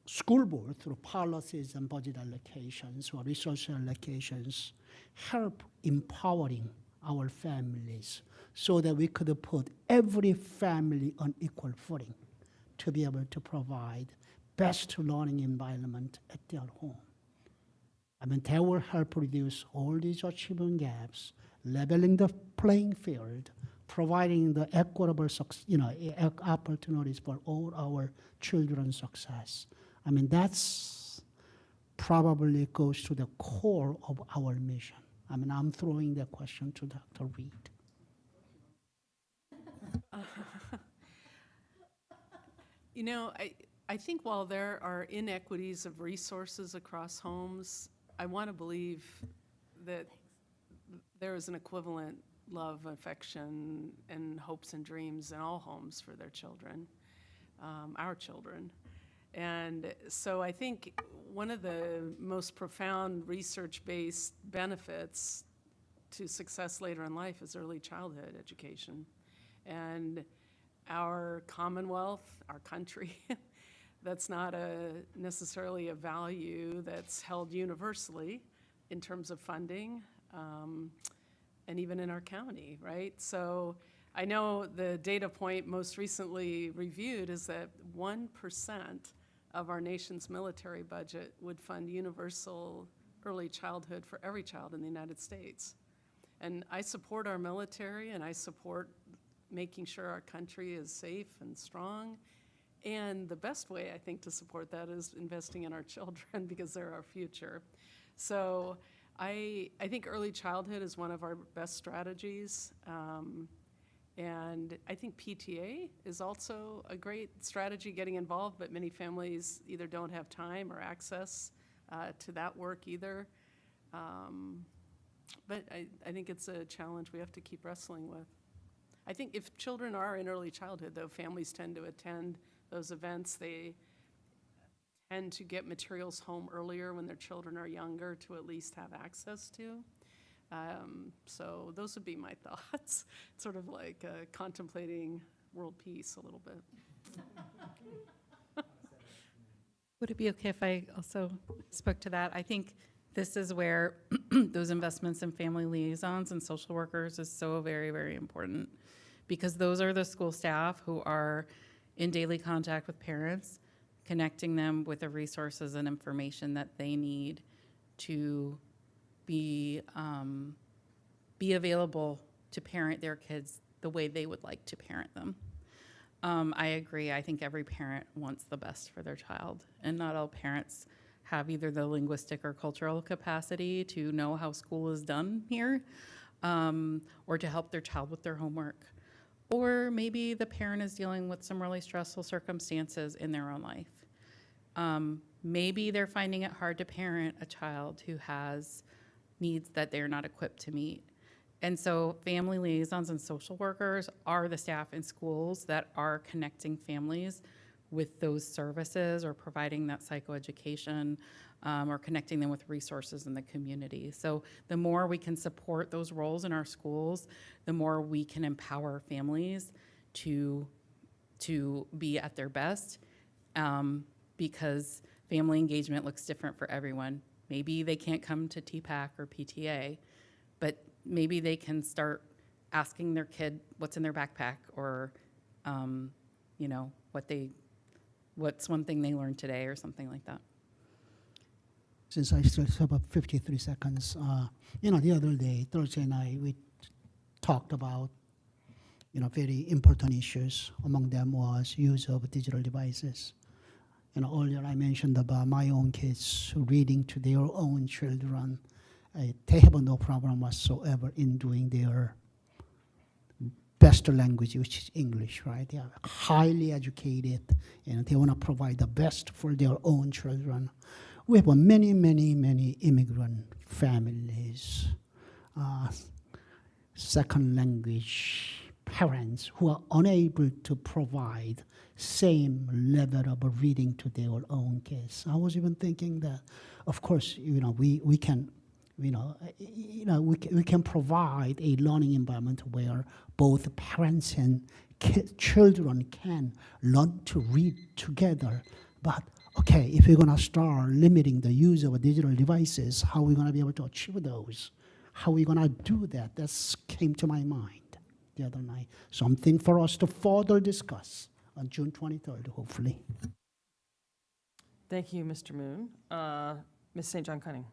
school board, through policies and budget allocations or resource allocations, help empowering our families so that we could put every family on equal footing to be able to provide best learning environment at their home. I mean, that will help reduce all these achievement gaps, leveling the playing field, providing the equitable opportunities for all our children's success. I mean, that's probably goes to the core of our mission. I mean, I'm throwing that question to Dr. Reed. You know, I think while there are inequities of resources across homes, I want to believe that there is an equivalent love, affection, and hopes and dreams in all homes for their children, our children. And so I think one of the most profound research-based benefits to success later in life is early childhood education. And our Commonwealth, our country, that's not necessarily a value that's held universally in terms of funding, and even in our county, right? So I know the data point most recently reviewed is that 1% of our nation's military budget would fund universal early childhood for every child in the United States. And I support our military, and I support making sure our country is safe and strong. And the best way, I think, to support that is investing in our children because they're our future. So I think early childhood is one of our best strategies. And I think PTA is also a great strategy getting involved, but many families either don't have time or access to that work either. But I think it's a challenge we have to keep wrestling with. I think if children are in early childhood, though, families tend to attend those events. They tend to get materials home earlier when their children are younger to at least have access to. So those would be my thoughts, sort of like contemplating world peace a little bit. Would it be okay if I also spoke to that? I think this is where those investments in family liaisons and social workers is so very, very important, because those are the school staff who are in daily contact with parents, connecting them with the resources and information that they need to be available to parent their kids the way they would like to parent them. I agree. I think every parent wants the best for their child, and not all parents have either the linguistic or cultural capacity to know how school is done here, or to help their child with their homework. Or maybe the parent is dealing with some really stressful circumstances in their own life. Maybe they're finding it hard to parent a child who has needs that they're not equipped to meet. And so family liaisons and social workers are the staff in schools that are connecting families with those services or providing that psychoeducation, or connecting them with resources in the community. So the more we can support those roles in our schools, the more we can empower families to be at their best, because family engagement looks different for everyone. Maybe they can't come to TPAC or PTA, but maybe they can start asking their kid what's in their backpack, or what's one thing they learned today, or something like that. Since I still have about 53 seconds, the other day, Thursday night, we talked about, very important issues. Among them was use of digital devices. Earlier I mentioned about my own kids reading to their own children. They have no problem whatsoever in doing their best language, which is English, right? They are highly educated, and they want to provide the best for their own children. We have many, many, many immigrant families, second language parents who are unable to provide same level of reading to their own kids. I was even thinking that, of course, we can provide a learning environment where both parents and children can learn to read together. But okay, if we're going to start limiting the use of digital devices, how are we going to be able to achieve those? How are we going to do that? That came to my mind the other night. Something for us to further discuss on June 23rd, hopefully. Thank you, Mr. Moon. Ms. St. John Cunning.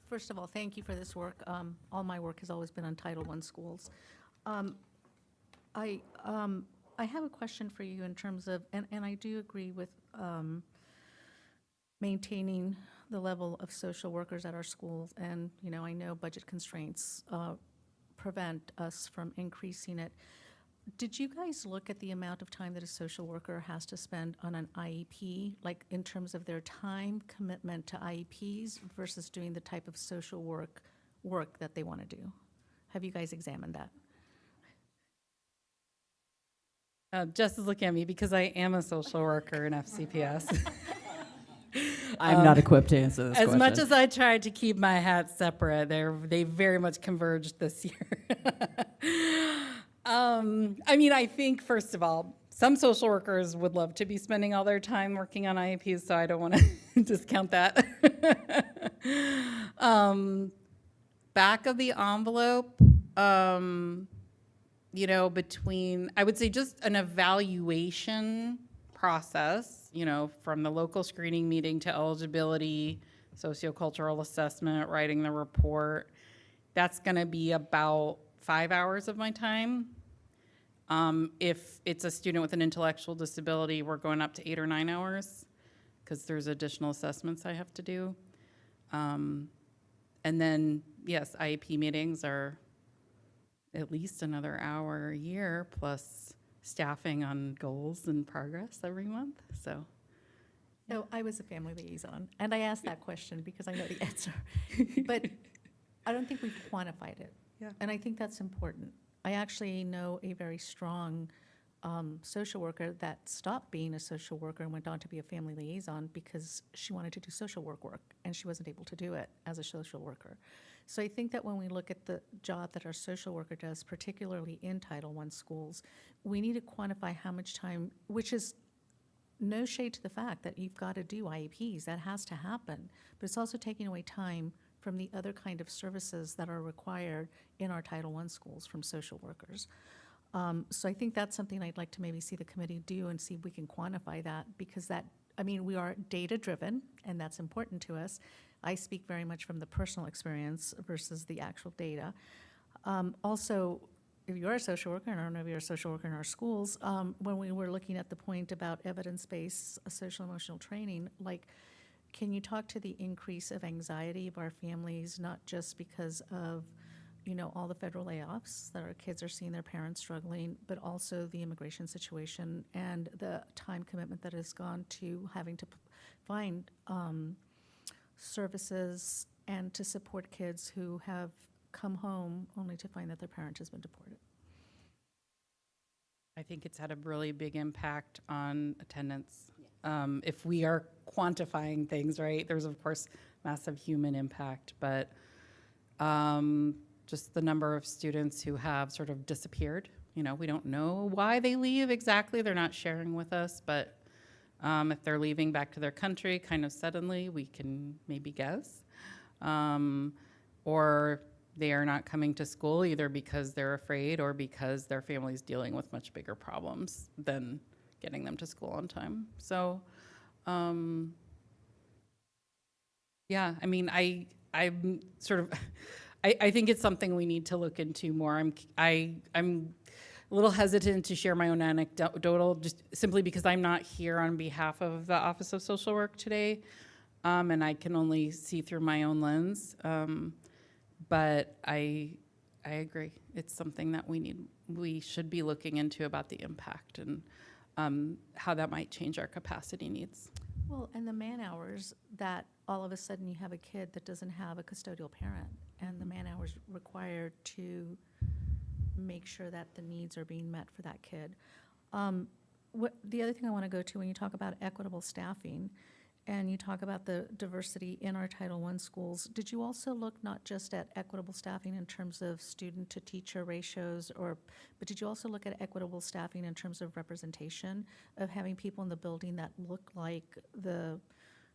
First of all, thank you for this work. All my work has always been on Title I schools. I have a question for you in terms of, and I do agree with maintaining the level of social workers at our schools. And, you know, I know budget constraints prevent us from increasing it. Did you guys look at the amount of time that a social worker has to spend on an IEP, like in terms of their time commitment to IEPs versus doing the type of social work that they want to do? Have you guys examined that? Jess is looking at me because I am a social worker in FCPS. I'm not equipped to answer this question. As much as I tried to keep my hats separate, they very much converged this year. I mean, I think, first of all, some social workers would love to be spending all their time working on IEPs, so I don't want to discount that. Back of the envelope, you know, between, I would say just an evaluation process, you know, from the local screening meeting to eligibility, sociocultural assessment, writing the report, that's going to be about 5 hours of my time. If it's a student with an intellectual disability, we're going up to 8 or 9 hours because there's additional assessments I have to do. And then, yes, IEP meetings are at least another hour a year, plus staffing on goals and progress every month, so. No, I was a family liaison, and I asked that question because I know the answer. But I don't think we've quantified it. Yeah. And I think that's important. I actually know a very strong social worker that stopped being a social worker and went on to be a family liaison because she wanted to do social work, and she wasn't able to do it as a social worker. So I think that when we look at the job that our social worker does, particularly in Title I schools, we need to quantify how much time, which is no shade to the fact that you've got to do IEPs, that has to happen, but it's also taking away time from the other kind of services that are required in our Title I schools from social workers. So I think that's something I'd like to maybe see the committee do and see if we can quantify that, because that, I mean, we are data-driven, and that's important to us. I speak very much from the personal experience versus the actual data. Also, if you're a social worker, and I don't know if you're a social worker in our schools, when we were looking at the point about evidence-based social emotional training, like, can you talk to the increase of anxiety of our families, not just because of, you know, all the federal layoffs that our kids are seeing their parents struggling, but also the immigration situation and the time commitment that has gone to having to find services and to support kids who have come home only to find that their parent has been deported. I think it's had a really big impact on attendance. If we are quantifying things, right, there's of course massive human impact, but just the number of students who have sort of disappeared. You know, we don't know why they leave exactly. They're not sharing with us, but if they're leaving back to their country kind of suddenly, we can maybe guess. Or they are not coming to school either because they're afraid or because their family's dealing with much bigger problems than getting them to school on time. So, yeah, I mean, I'm sort of, I think it's something we need to look into more. I'm a little hesitant to share my own anecdotal, just simply because I'm not here on behalf of the Office of Social Work today, and I can only see through my own lens. But I agree. It's something that we should be looking into about the impact and how that might change our capacity needs. Well, and the man hours that all of a sudden you have a kid that doesn't have a custodial parent, and the man hours required to make sure that the needs are being met for that kid. The other thing I want to go to, when you talk about equitable staffing and you talk about the diversity in our Title I schools, did you also look not just at equitable staffing in terms of student to teacher ratios, but did you also look at equitable staffing in terms of representation, of having people in the building that look like the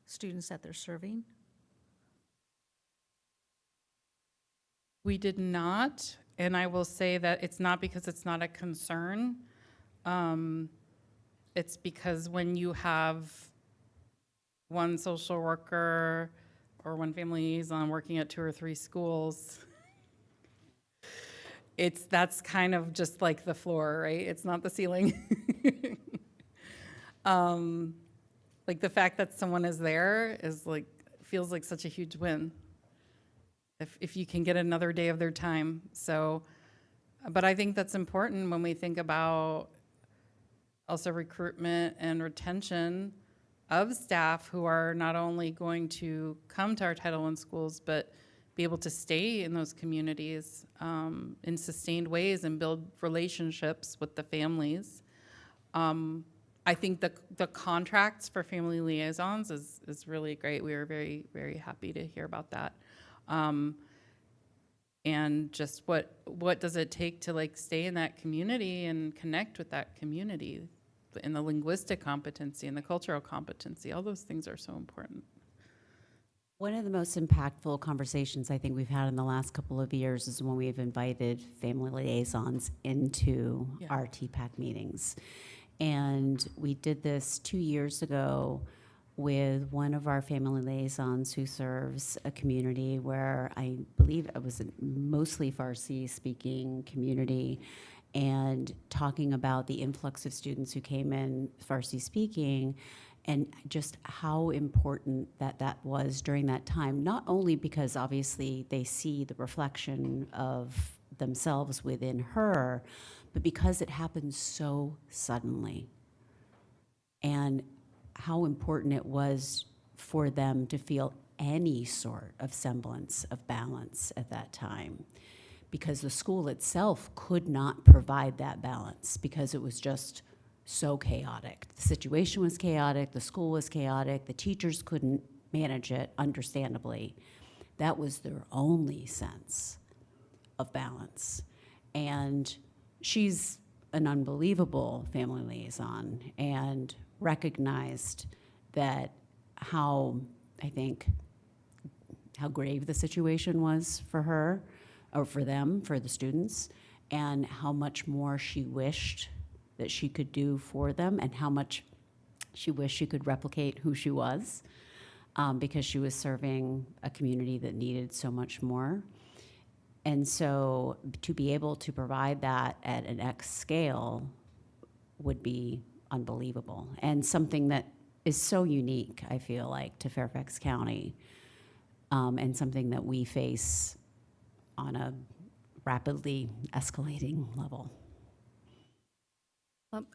students that they're serving? We did not, and I will say that it's not because it's not a concern. it's because when you have one social worker or one family liaison working at 2 or 3 schools, that's kind of just like the floor, right? It's not the ceiling. Like the fact that someone is there is like, feels like such a huge win. If you can get another day of their time. So, but I think that's important when we think about also recruitment and retention of staff who are not only going to come to our Title I schools, but be able to stay in those communities in sustained ways and build relationships with the families. I think the contracts for family liaisons is really great. We are very, very happy to hear about that. And just what does it take to like stay in that community and connect with that community, and the linguistic competency and the cultural competency, all those things are so important. One of the most impactful conversations I think we've had in the last couple of years is when we've invited family liaisons into our TPAC meetings. And we did this 2 years ago with one of our family liaisons who serves a community where I believe it was a mostly Farsi-speaking community, and talking about the influx of students who came in Farsi-speaking and just how important that was during that time, not only because obviously they see the reflection of themselves within her, but because it happened so suddenly. And how important it was for them to feel any sort of semblance of balance at that time, because the school itself could not provide that balance because it was just so chaotic. The situation was chaotic, the school was chaotic, the teachers couldn't manage it, understandably. That was their only sense of balance. And she's an unbelievable family liaison and recognized that how grave the situation was for her, or for them, for the students, and how much more she wished that she could do for them, and how much she wished she could replicate who she was, because she was serving a community that needed so much more. And so to be able to provide that at an X scale would be unbelievable, and something that is so unique, I feel like, to Fairfax County, and something that we face on a rapidly escalating level.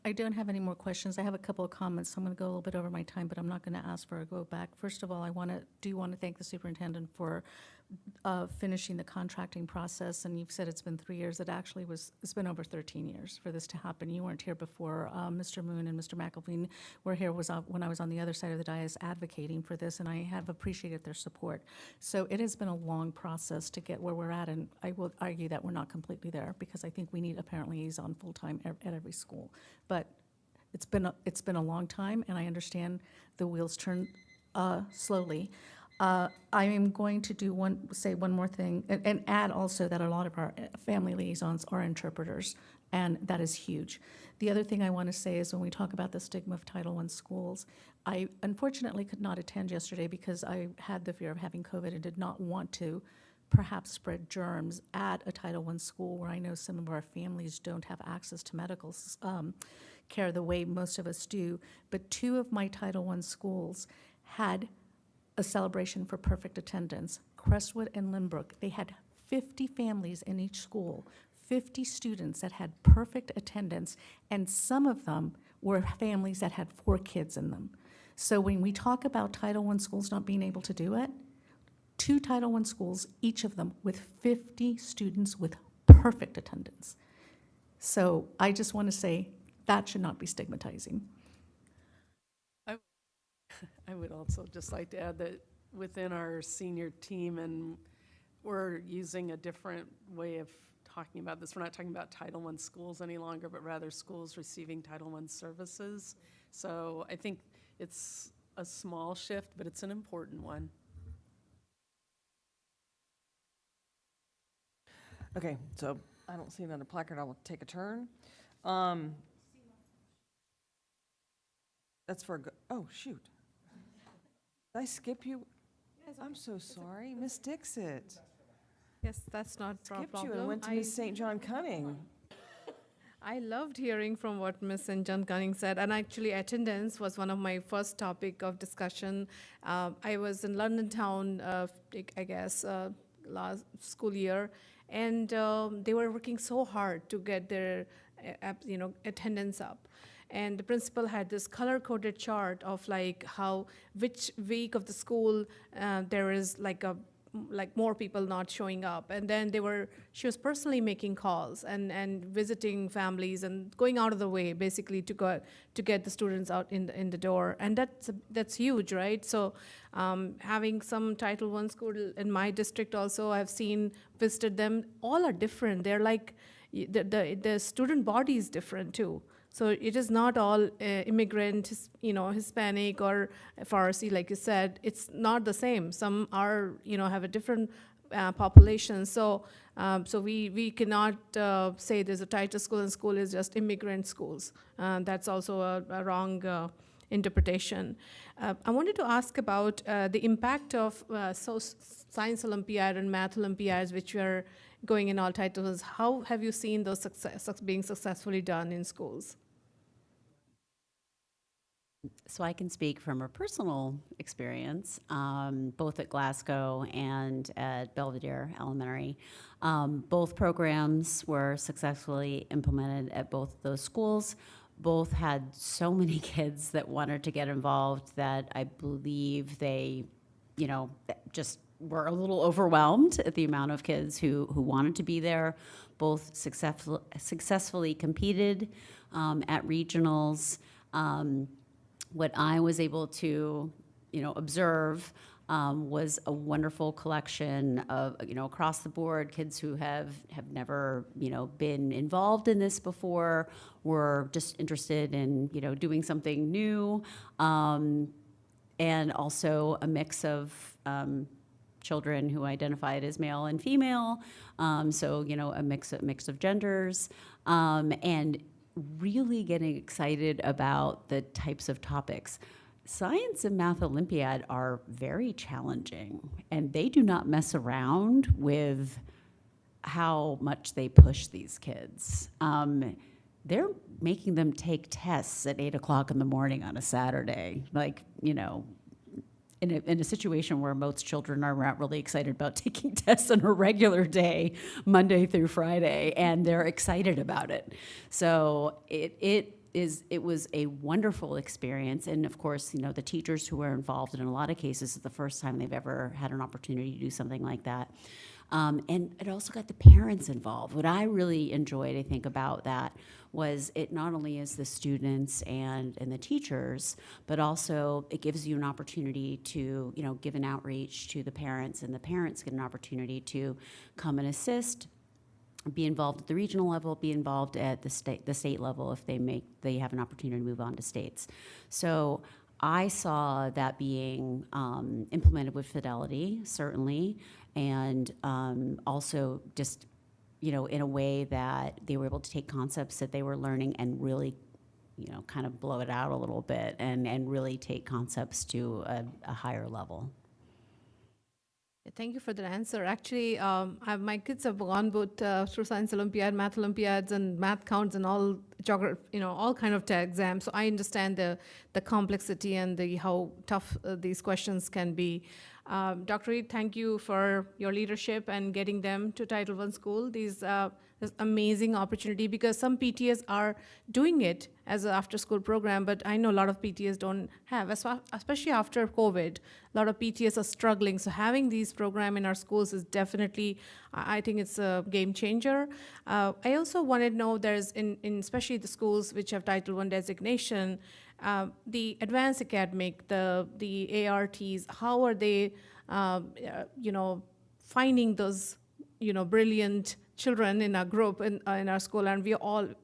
I don't have any more questions. I have a couple of comments. So I'm going to go a little bit over my time, but I'm not going to ask for a go back. First of all, I want to thank the superintendent for finishing the contracting process. And you've said it's been 3 years. It's been over 13 years for this to happen. You weren't here before. Mr. Moon and Mr. McElveen were here when I was on the other side of the dais advocating for this, and I have appreciated their support. So it has been a long process to get where we're at, and I will argue that we're not completely there, because I think we need a parent liaison full-time at every school. But it's been a long time, and I understand the wheels turn slowly. I am going to say one more thing, and add also that a lot of our family liaisons are interpreters, and that is huge. The other thing I want to say is when we talk about the stigma of Title I schools, I unfortunately could not attend yesterday because I had the fear of having COVID and did not want to perhaps spread germs at a Title I school where I know some of our families don't have access to medical care the way most of us do. But 2 of my Title I schools had a celebration for perfect attendance, Crestwood and Lynbrook. They had 50 families in each school, 50 students that had perfect attendance, and some of them were families that had 4 kids in them. So when we talk about Title I schools not being able to do it, 2 Title I schools, each of them with 50 students with perfect attendance. So I just want to say that should not be stigmatizing. I would also just like to add that within our senior team, and we're using a different way of talking about this. We're not talking about Title I schools any longer, but rather schools receiving Title I services. So I think it's a small shift, but it's an important one. Okay, so I don't see another placard. I will take a turn. That's for, oh, shoot. Did I skip you? I'm so sorry. Miss Dixit. Yes, that's not a Skipped problem. you and went to Miss St. John Cunning. I loved hearing from what Ms. St. John Cunning said, and actually attendance was one of my first topic of discussion. I was in London town, I guess, last school year, and they were working so hard to get their attendance up. And the principal had this color-coded chart of like how which week of the school there is like more people not showing up, and then she was personally making calls and visiting families and going out of the way basically to get the students out in the door, and that's huge, right? So having some Title I school in my district also, I've visited them. All are different. They're like the student body is different too. So it is not all immigrant, Hispanic or Farsi, like you said. It's not the same. Some are, have a different population. So we cannot say there's a tighter school and school is just immigrant schools. That's also a wrong interpretation. I wanted to ask about the impact of Science Olympiad and Math Olympiads, which are going in all titles. How have you seen those being successfully done in schools? So I can speak from a personal experience, both at Glasgow and at Belvedere Elementary. Both programs were successfully implemented at both of those schools. Both had so many kids that wanted to get involved that I believe they, just were a little overwhelmed at the amount of kids who wanted to be there. Both successfully competed at regionals. What I was able to, observe was a wonderful collection of, across the board, kids who have never, been involved in this before, were just interested in, doing something new, and also a mix of children who identified as male and female, so, a mix of genders, and really getting excited about the types of topics. Science and Math Olympiad are very challenging, and they do not mess around with how much they push these kids. They're making them take tests at 8 o'clock in the morning on a Saturday, in a situation where most children are not really excited about taking tests on a regular day, Monday through Friday, and they're excited about it. So it was a wonderful experience, and of course, the teachers who were involved in a lot of cases, it's the first time they've ever had an opportunity to do something like that. And it also got the parents involved. What I really enjoyed, I think, about that was it not only is the students and the teachers, but also it gives you an opportunity to, give an outreach to the parents, and the parents get an opportunity to come and assist, be involved at the regional level, be involved at the state level if they have an opportunity to move on to states. So I saw that being implemented with fidelity, certainly, and also just, in a way that they were able to take concepts that they were learning and really, kind of blow it out a little bit and really take concepts to a higher level. Thank you for that answer. Actually, my kids have gone both through Science Olympiad, Math Olympiads, and math counts and all geography, all kind of exams. So I understand the complexity and how tough these questions can be. Dr. Reed, thank you for your leadership and getting them to Title I school. This amazing opportunity, because some PTAs are doing it as an after-school program, but I know a lot of PTAs don't have, especially after COVID. A lot of PTAs are struggling, so having these programs in our schools is definitely, I think it's a game changer. I also wanted to know, there's in especially the schools which have Title I designation, the advanced academic, the ARTs, how are they, finding those, brilliant children in our group in our school, and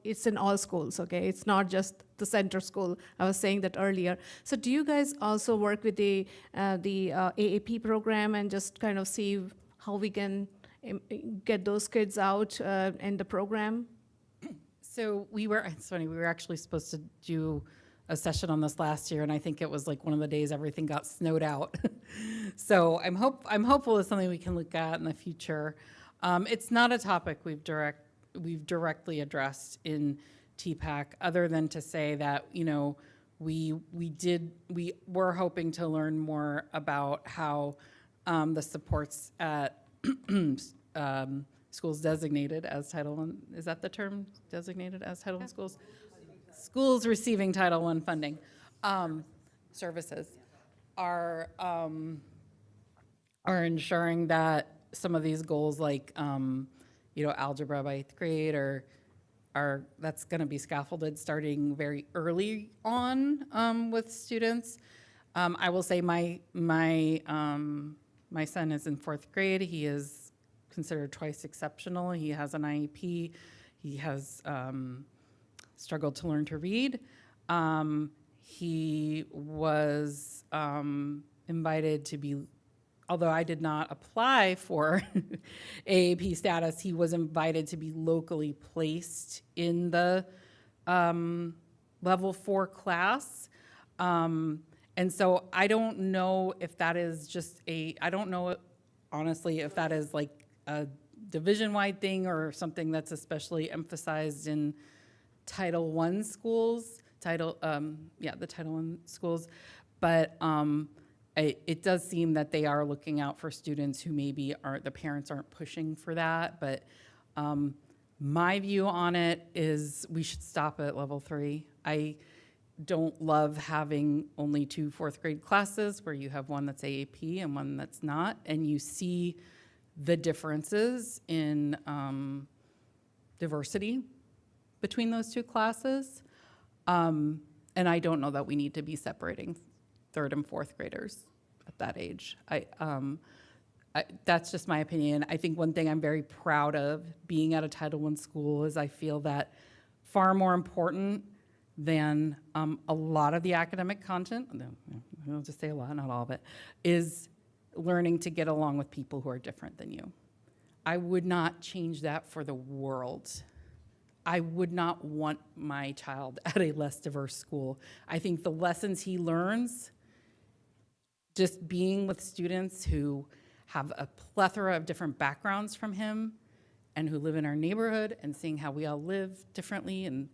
it's in all schools, okay? It's not just the center school. I was saying that earlier. So do you guys also work with the AAP program and just kind of see how we can get those kids out in the program? So it's funny, we were actually supposed to do a session on this last year, and I think it was like one of the days everything got snowed out. So I'm hopeful it's something we can look at in the future. It's not a topic we've directly addressed in TPAC, other than to say that, you know, we were hoping to learn more about how the supports at schools designated as Title I, is that the term, designated as Title I schools? Schools receiving Title I funding services are ensuring that some of these goals, like you know, algebra by 8th grade, that's going to be scaffolded starting very early on with students. I will say my son is in 4th grade. He is considered twice exceptional. He has an IEP. He has struggled to learn to read. He was invited to be, although I did not apply for AAP status, he was invited to be locally placed in the level 4 class. And so I don't know if that is just I don't know, honestly, if that is like a division-wide thing or something that's especially emphasized in Title I schools, the Title I schools. But it does seem that they are looking out for students who maybe the parents aren't pushing for that. But my view on it is we should stop at level 3. I don't love having only 2 4th grade classes where you have one that's AAP and one that's not, and you see the differences in diversity between those 2 classes. And I don't know that we need to be separating 3rd and 4th graders at that age. That's just my opinion. I think one thing I'm very proud of being at a Title I school is I feel that far more important than a lot of the academic content, I'll just say a lot, not all of it, is learning to get along with people who are different than you. I would not change that for the world. I would not want my child at a less diverse school. I think the lessons he learns just being with students who have a plethora of different backgrounds from him and who live in our neighborhood and seeing how we all live differently, and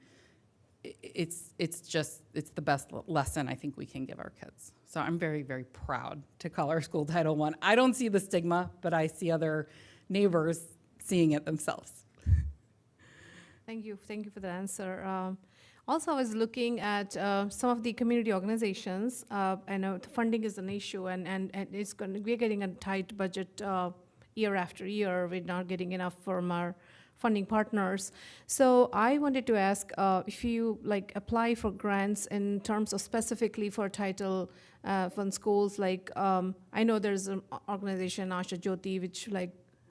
it's the best lesson I think we can give our kids. So I'm very, very proud to call our school Title I. I don't see the stigma, but I see other neighbors seeing it themselves. Thank you for the answer. Also, I was looking at some of the community organizations. I know the funding is an issue, and we're getting a tight budget year after year. We're not getting enough from our funding partners. So I wanted to ask if you apply for grants in terms of specifically for Title I schools. I know there's an organization, Asha Jyoti, which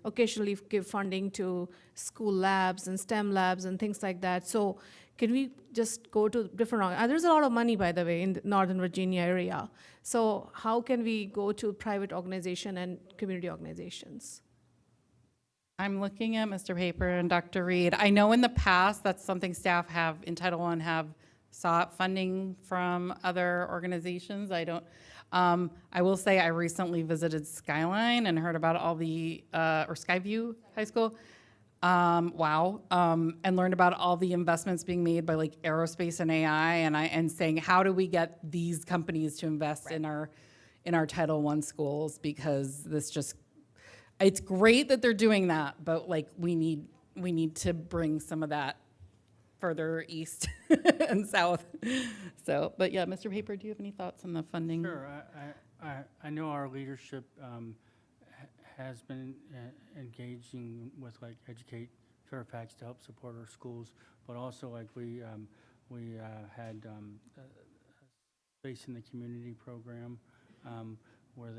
occasionally give funding to school labs and STEM labs and things like that. So can we just go to different, there's a lot of money, by the way, in the Northern Virginia area. So how can we go to private organization and community organizations? I'm looking at Mr. Paper and Dr. Reed. I know in the past that's something staff have in Title I have sought funding from other organizations. I will say I recently visited Skyline and heard about all the, or Skyview High School, and learned about all the investments being made by aerospace and AI, and saying, how do we get these companies to invest in our Title I schools? Because this it's great that they're doing that, but we need to bring some of that further east and south. So, but yeah, Mr. Paper, do you have any thoughts on the funding? Sure. I know our leadership has been engaging with Educate Fairfax to help support our schools, but also we had Space in the Community program where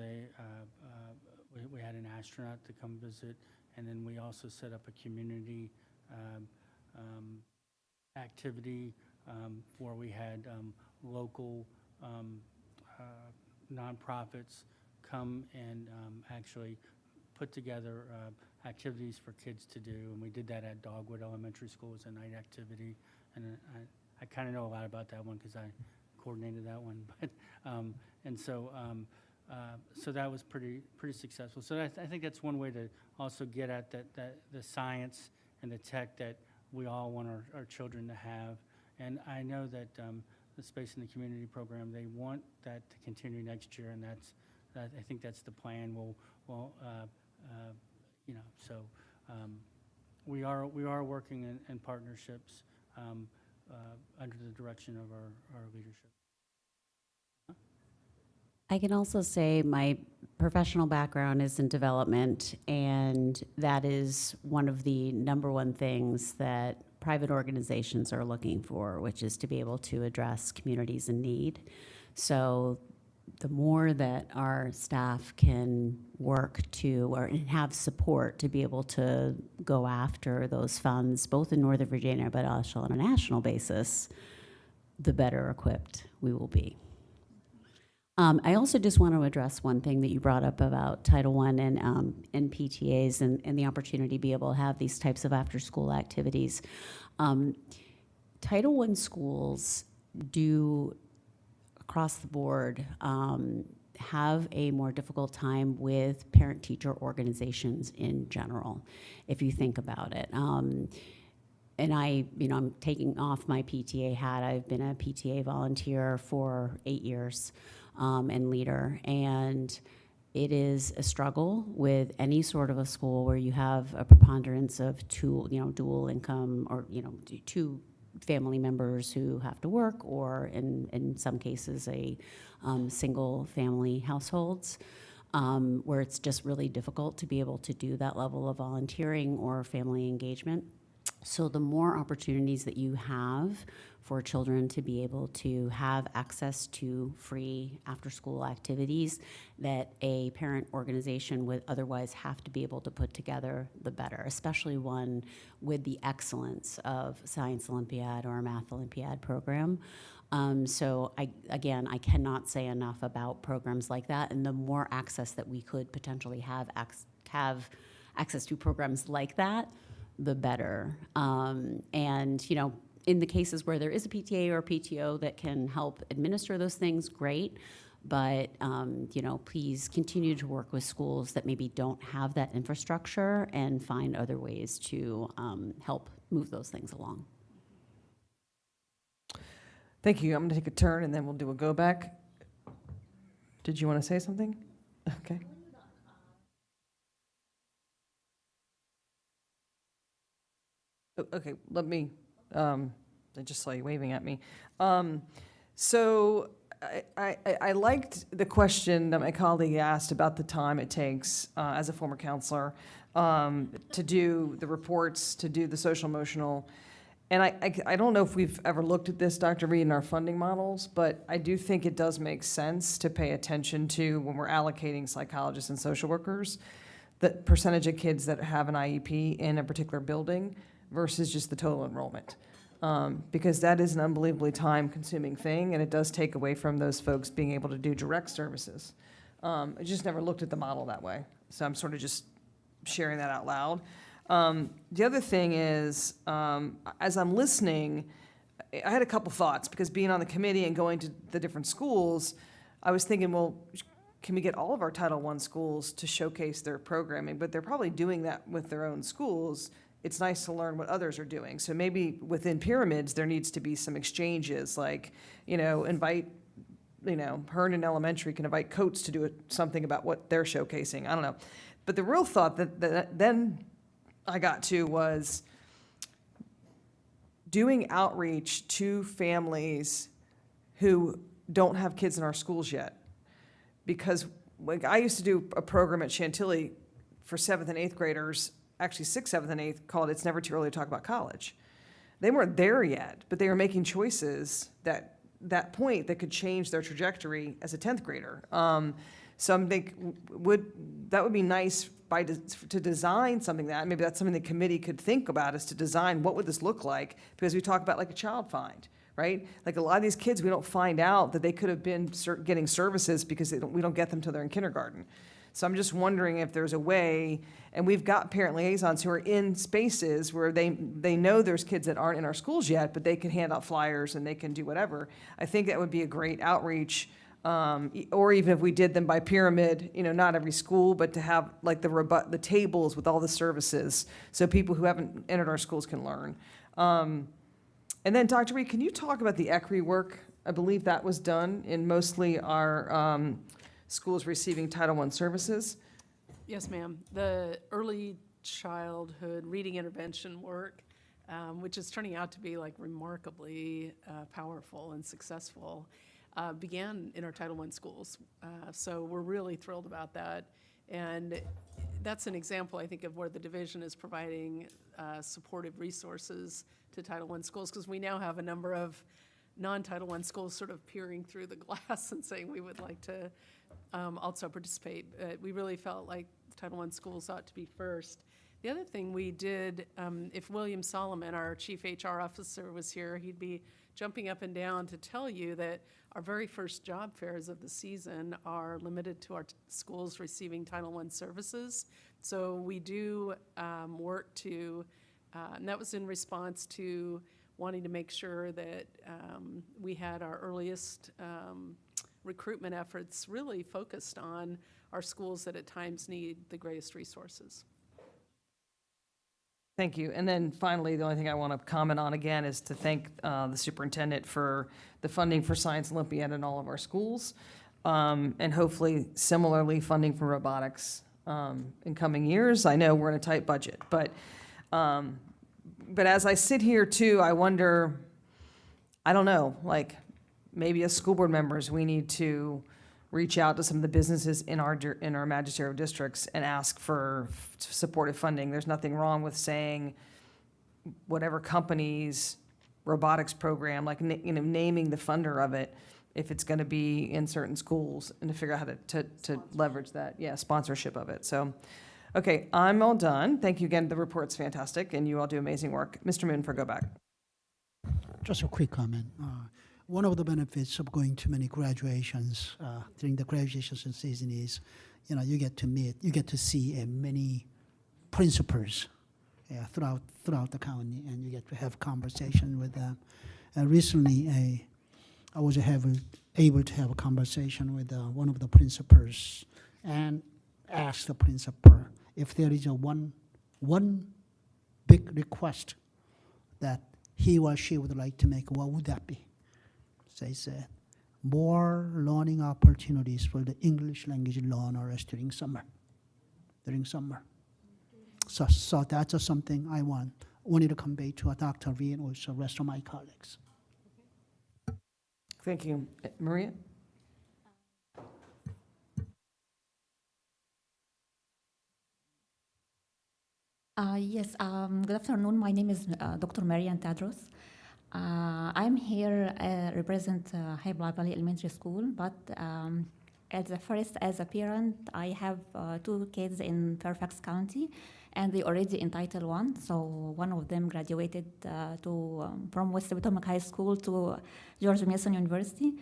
we had an astronaut to come visit, and then we also set up a community activity where we had local nonprofits come and actually put together activities for kids to do, and we did that at Dogwood Elementary School as a night activity. And I kind of know a lot about that one because I coordinated that one, but, and so, so that was pretty successful. So I think that's one way to also get at that the science and the tech that we all want our children to have. And I know that the Space in the Community program, they want that to continue next year, and I think that's the plan. You know, so we are working in partnerships under the direction of our leadership. I can also say my professional background is in development, and that is one of the number one things that private organizations are looking for, which is to be able to address communities in need. So the more that our staff can work to or have support to be able to go after those funds, both in Northern Virginia but also on a national basis, the better equipped we will be. I also just want to address one thing that you brought up about Title I and PTAs and the opportunity to be able to have these types of after-school activities. Title I schools do, across the board, have a more difficult time with parent-teacher organizations in general, if you think about it. And I'm taking off my PTA hat. I've been a PTA volunteer for 8 years. And leader, and it is a struggle with any sort of a school where you have a preponderance of dual income, or two family members who have to work, or in some cases a single family households, where it's just really difficult to be able to do that level of volunteering or family engagement. So the more opportunities that you have for children to be able to have access to free after-school activities that a parent organization would otherwise have to be able to put together, the better, especially one with the excellence of Science Olympiad or a Math Olympiad program. So I cannot say enough about programs like that, and the more access that we could potentially have access to programs like that, the better. And in the cases where there is a PTA or a PTO that can help administer those things, great. But please continue to work with schools that maybe don't have that infrastructure and find other ways to help move those things along. Thank you. I'm going to take a turn, and then we'll do a go back. Did you want to say something? Okay. Okay, let me, I just saw you waving at me. So I liked the question that my colleague asked about the time it takes as a former counselor to do the reports, to do the social emotional. And I don't know if we've ever looked at this, Dr. Reed, in our funding models, but I do think it does make sense to pay attention to, when we're allocating psychologists and social workers, the percentage of kids that have an IEP in a particular building versus just the total enrollment. Because that is an unbelievably time-consuming thing, and it does take away from those folks being able to do direct services. I just never looked at the model that way, so I'm sort of just sharing that out loud. The other thing is, as I'm listening, I had a couple thoughts, because being on the committee and going to the different schools, I was thinking, well, can we get all of our Title I schools to showcase their programming? But they're probably doing that with their own schools. It's nice to learn what others are doing. So maybe within pyramids, there needs to be some exchanges, like, invite, Herndon Elementary can invite Coates to do something about what they're showcasing. I don't know. But the real thought that then I got to was doing outreach to families who don't have kids in our schools yet. Because I used to do a program at Chantilly for 7th and 8th graders, actually 6th, 7th, and 8th, called It's Never Too Early to Talk About College. They weren't there yet, but they were making choices that point that could change their trajectory as a 10th grader. So I'm thinking, that would be nice to design something that, maybe that's something the committee could think about, is to design what would this look like, because we talk about like a child find, right? Like a lot of these kids, we don't find out that they could have been getting services because we don't get them till they're in kindergarten. So I'm just wondering if there's a way, and we've got parent liaisons who are in spaces where they know there's kids that aren't in our schools yet, but they can hand out flyers and they can do whatever. I think that would be a great outreach, or even if we did them by pyramid, not every school, but to have like the tables with all the services so people who haven't entered our schools can learn. And then Dr. Reed, can you talk about the equity work? I believe that was done in mostly our schools receiving Title I services. Yes, ma'am. The early childhood reading intervention work, which is turning out to be like remarkably powerful and successful, began in our Title I schools. So we're really thrilled about that. And that's an example, I think, of where the division is providing supportive resources to Title I schools, because we now have a number of non-Title I schools sort of peering through the glass and saying we would like to also participate. We really felt like Title I schools ought to be first. The other thing we did, if William Solomon, our chief HR officer, was here, he'd be jumping up and down to tell you that our very first job fairs of the season are limited to our schools receiving Title I services. So we do work to, and that was in response to wanting to make sure that we had our earliest recruitment efforts really focused on our schools that at times need the greatest resources. Thank you. And then finally, the only thing I want to comment on again is to thank the superintendent for the funding for Science Olympiad in all of our schools, and hopefully similarly funding for robotics in coming years. I know we're in a tight budget, but as I sit here too, I wonder, I don't know, like maybe as school board members, we need to reach out to some of the businesses in our magisterial districts and ask for supportive funding. There's nothing wrong with saying whatever company's robotics program, like naming the funder of it, if it's going to be in certain schools, and to figure out how to leverage that, sponsorship of it. So, okay, I'm all done. Thank you again. The report's fantastic, and you all do amazing work. Mr. Moonfer, go back. Just a quick comment. One of the benefits of going to many graduations during the graduation season is, you get to see many principals throughout the county, and you get to have conversation with them. Recently, I was able to have a conversation with one of the principals and ask the principal if there is one big request that he or she would like to make, what would that be? They said, more learning opportunities for the English language learners during summer. So that's something I wanted to convey to Dr. V and also the rest of my colleagues. Thank you. Maria? Yes, good afternoon. My name is Dr. Marian Tadros. I'm here represent High-Bluff Valley Elementary School, but as a parent, I have 2 kids in Fairfax County, and they already in Title I. So one of them graduated from West Potomac High School to George Mason University.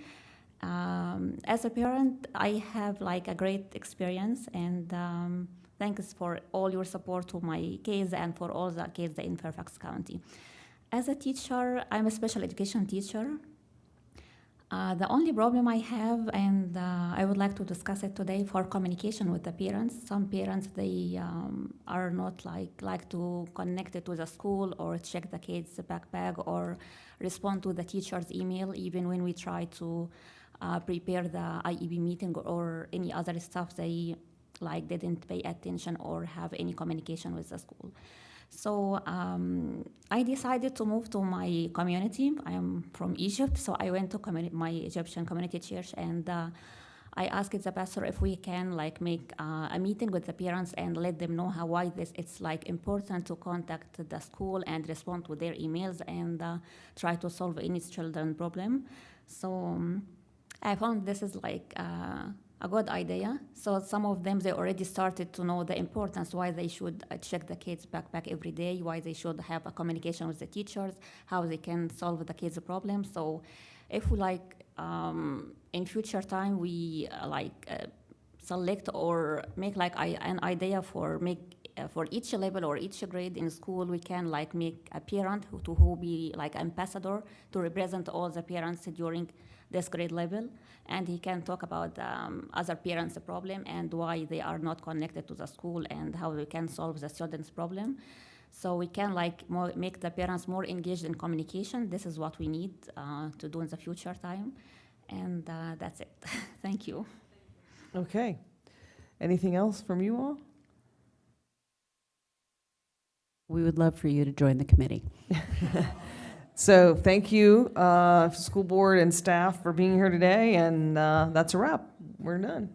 As a parent, I have like a great experience, and thanks for all your support to my kids and for all the kids in Fairfax County. As a teacher, I'm a special education teacher. The only problem I have, and I would like to discuss it today, for communication with the parents. Some parents, they are not like to connect it to the school or check the kids' backpack or respond to the teacher's email, even when we try to prepare the IEP meeting or any other stuff. They didn't pay attention or have any communication with the school. So I decided to move to my community. I am from Egypt, so I went to my Egyptian community church, and I asked the pastor if we can make a meeting with the parents and let them know why it's important to contact the school and respond to their emails and try to solve any children problem. So I found this is a good idea. So some of them, they already started to know the importance, why they should check the kids' backpack every day, why they should have a communication with the teachers, how they can solve the kids' problems. So if we in future time, we select or make like an idea for for each level or each grade in school. We can like make a parent who be like ambassador to represent all the parents during this grade level, and he can talk about other parents' problem and why they are not connected to the school and how we can solve the students' problem. So we can like make the parents more engaged in communication. This is what we need to do in the future time. And that's it. Thank you. Okay. Anything else from you all? We would love for you to join the committee. So thank you, school board and staff, for being here today, and that's a wrap. We're done.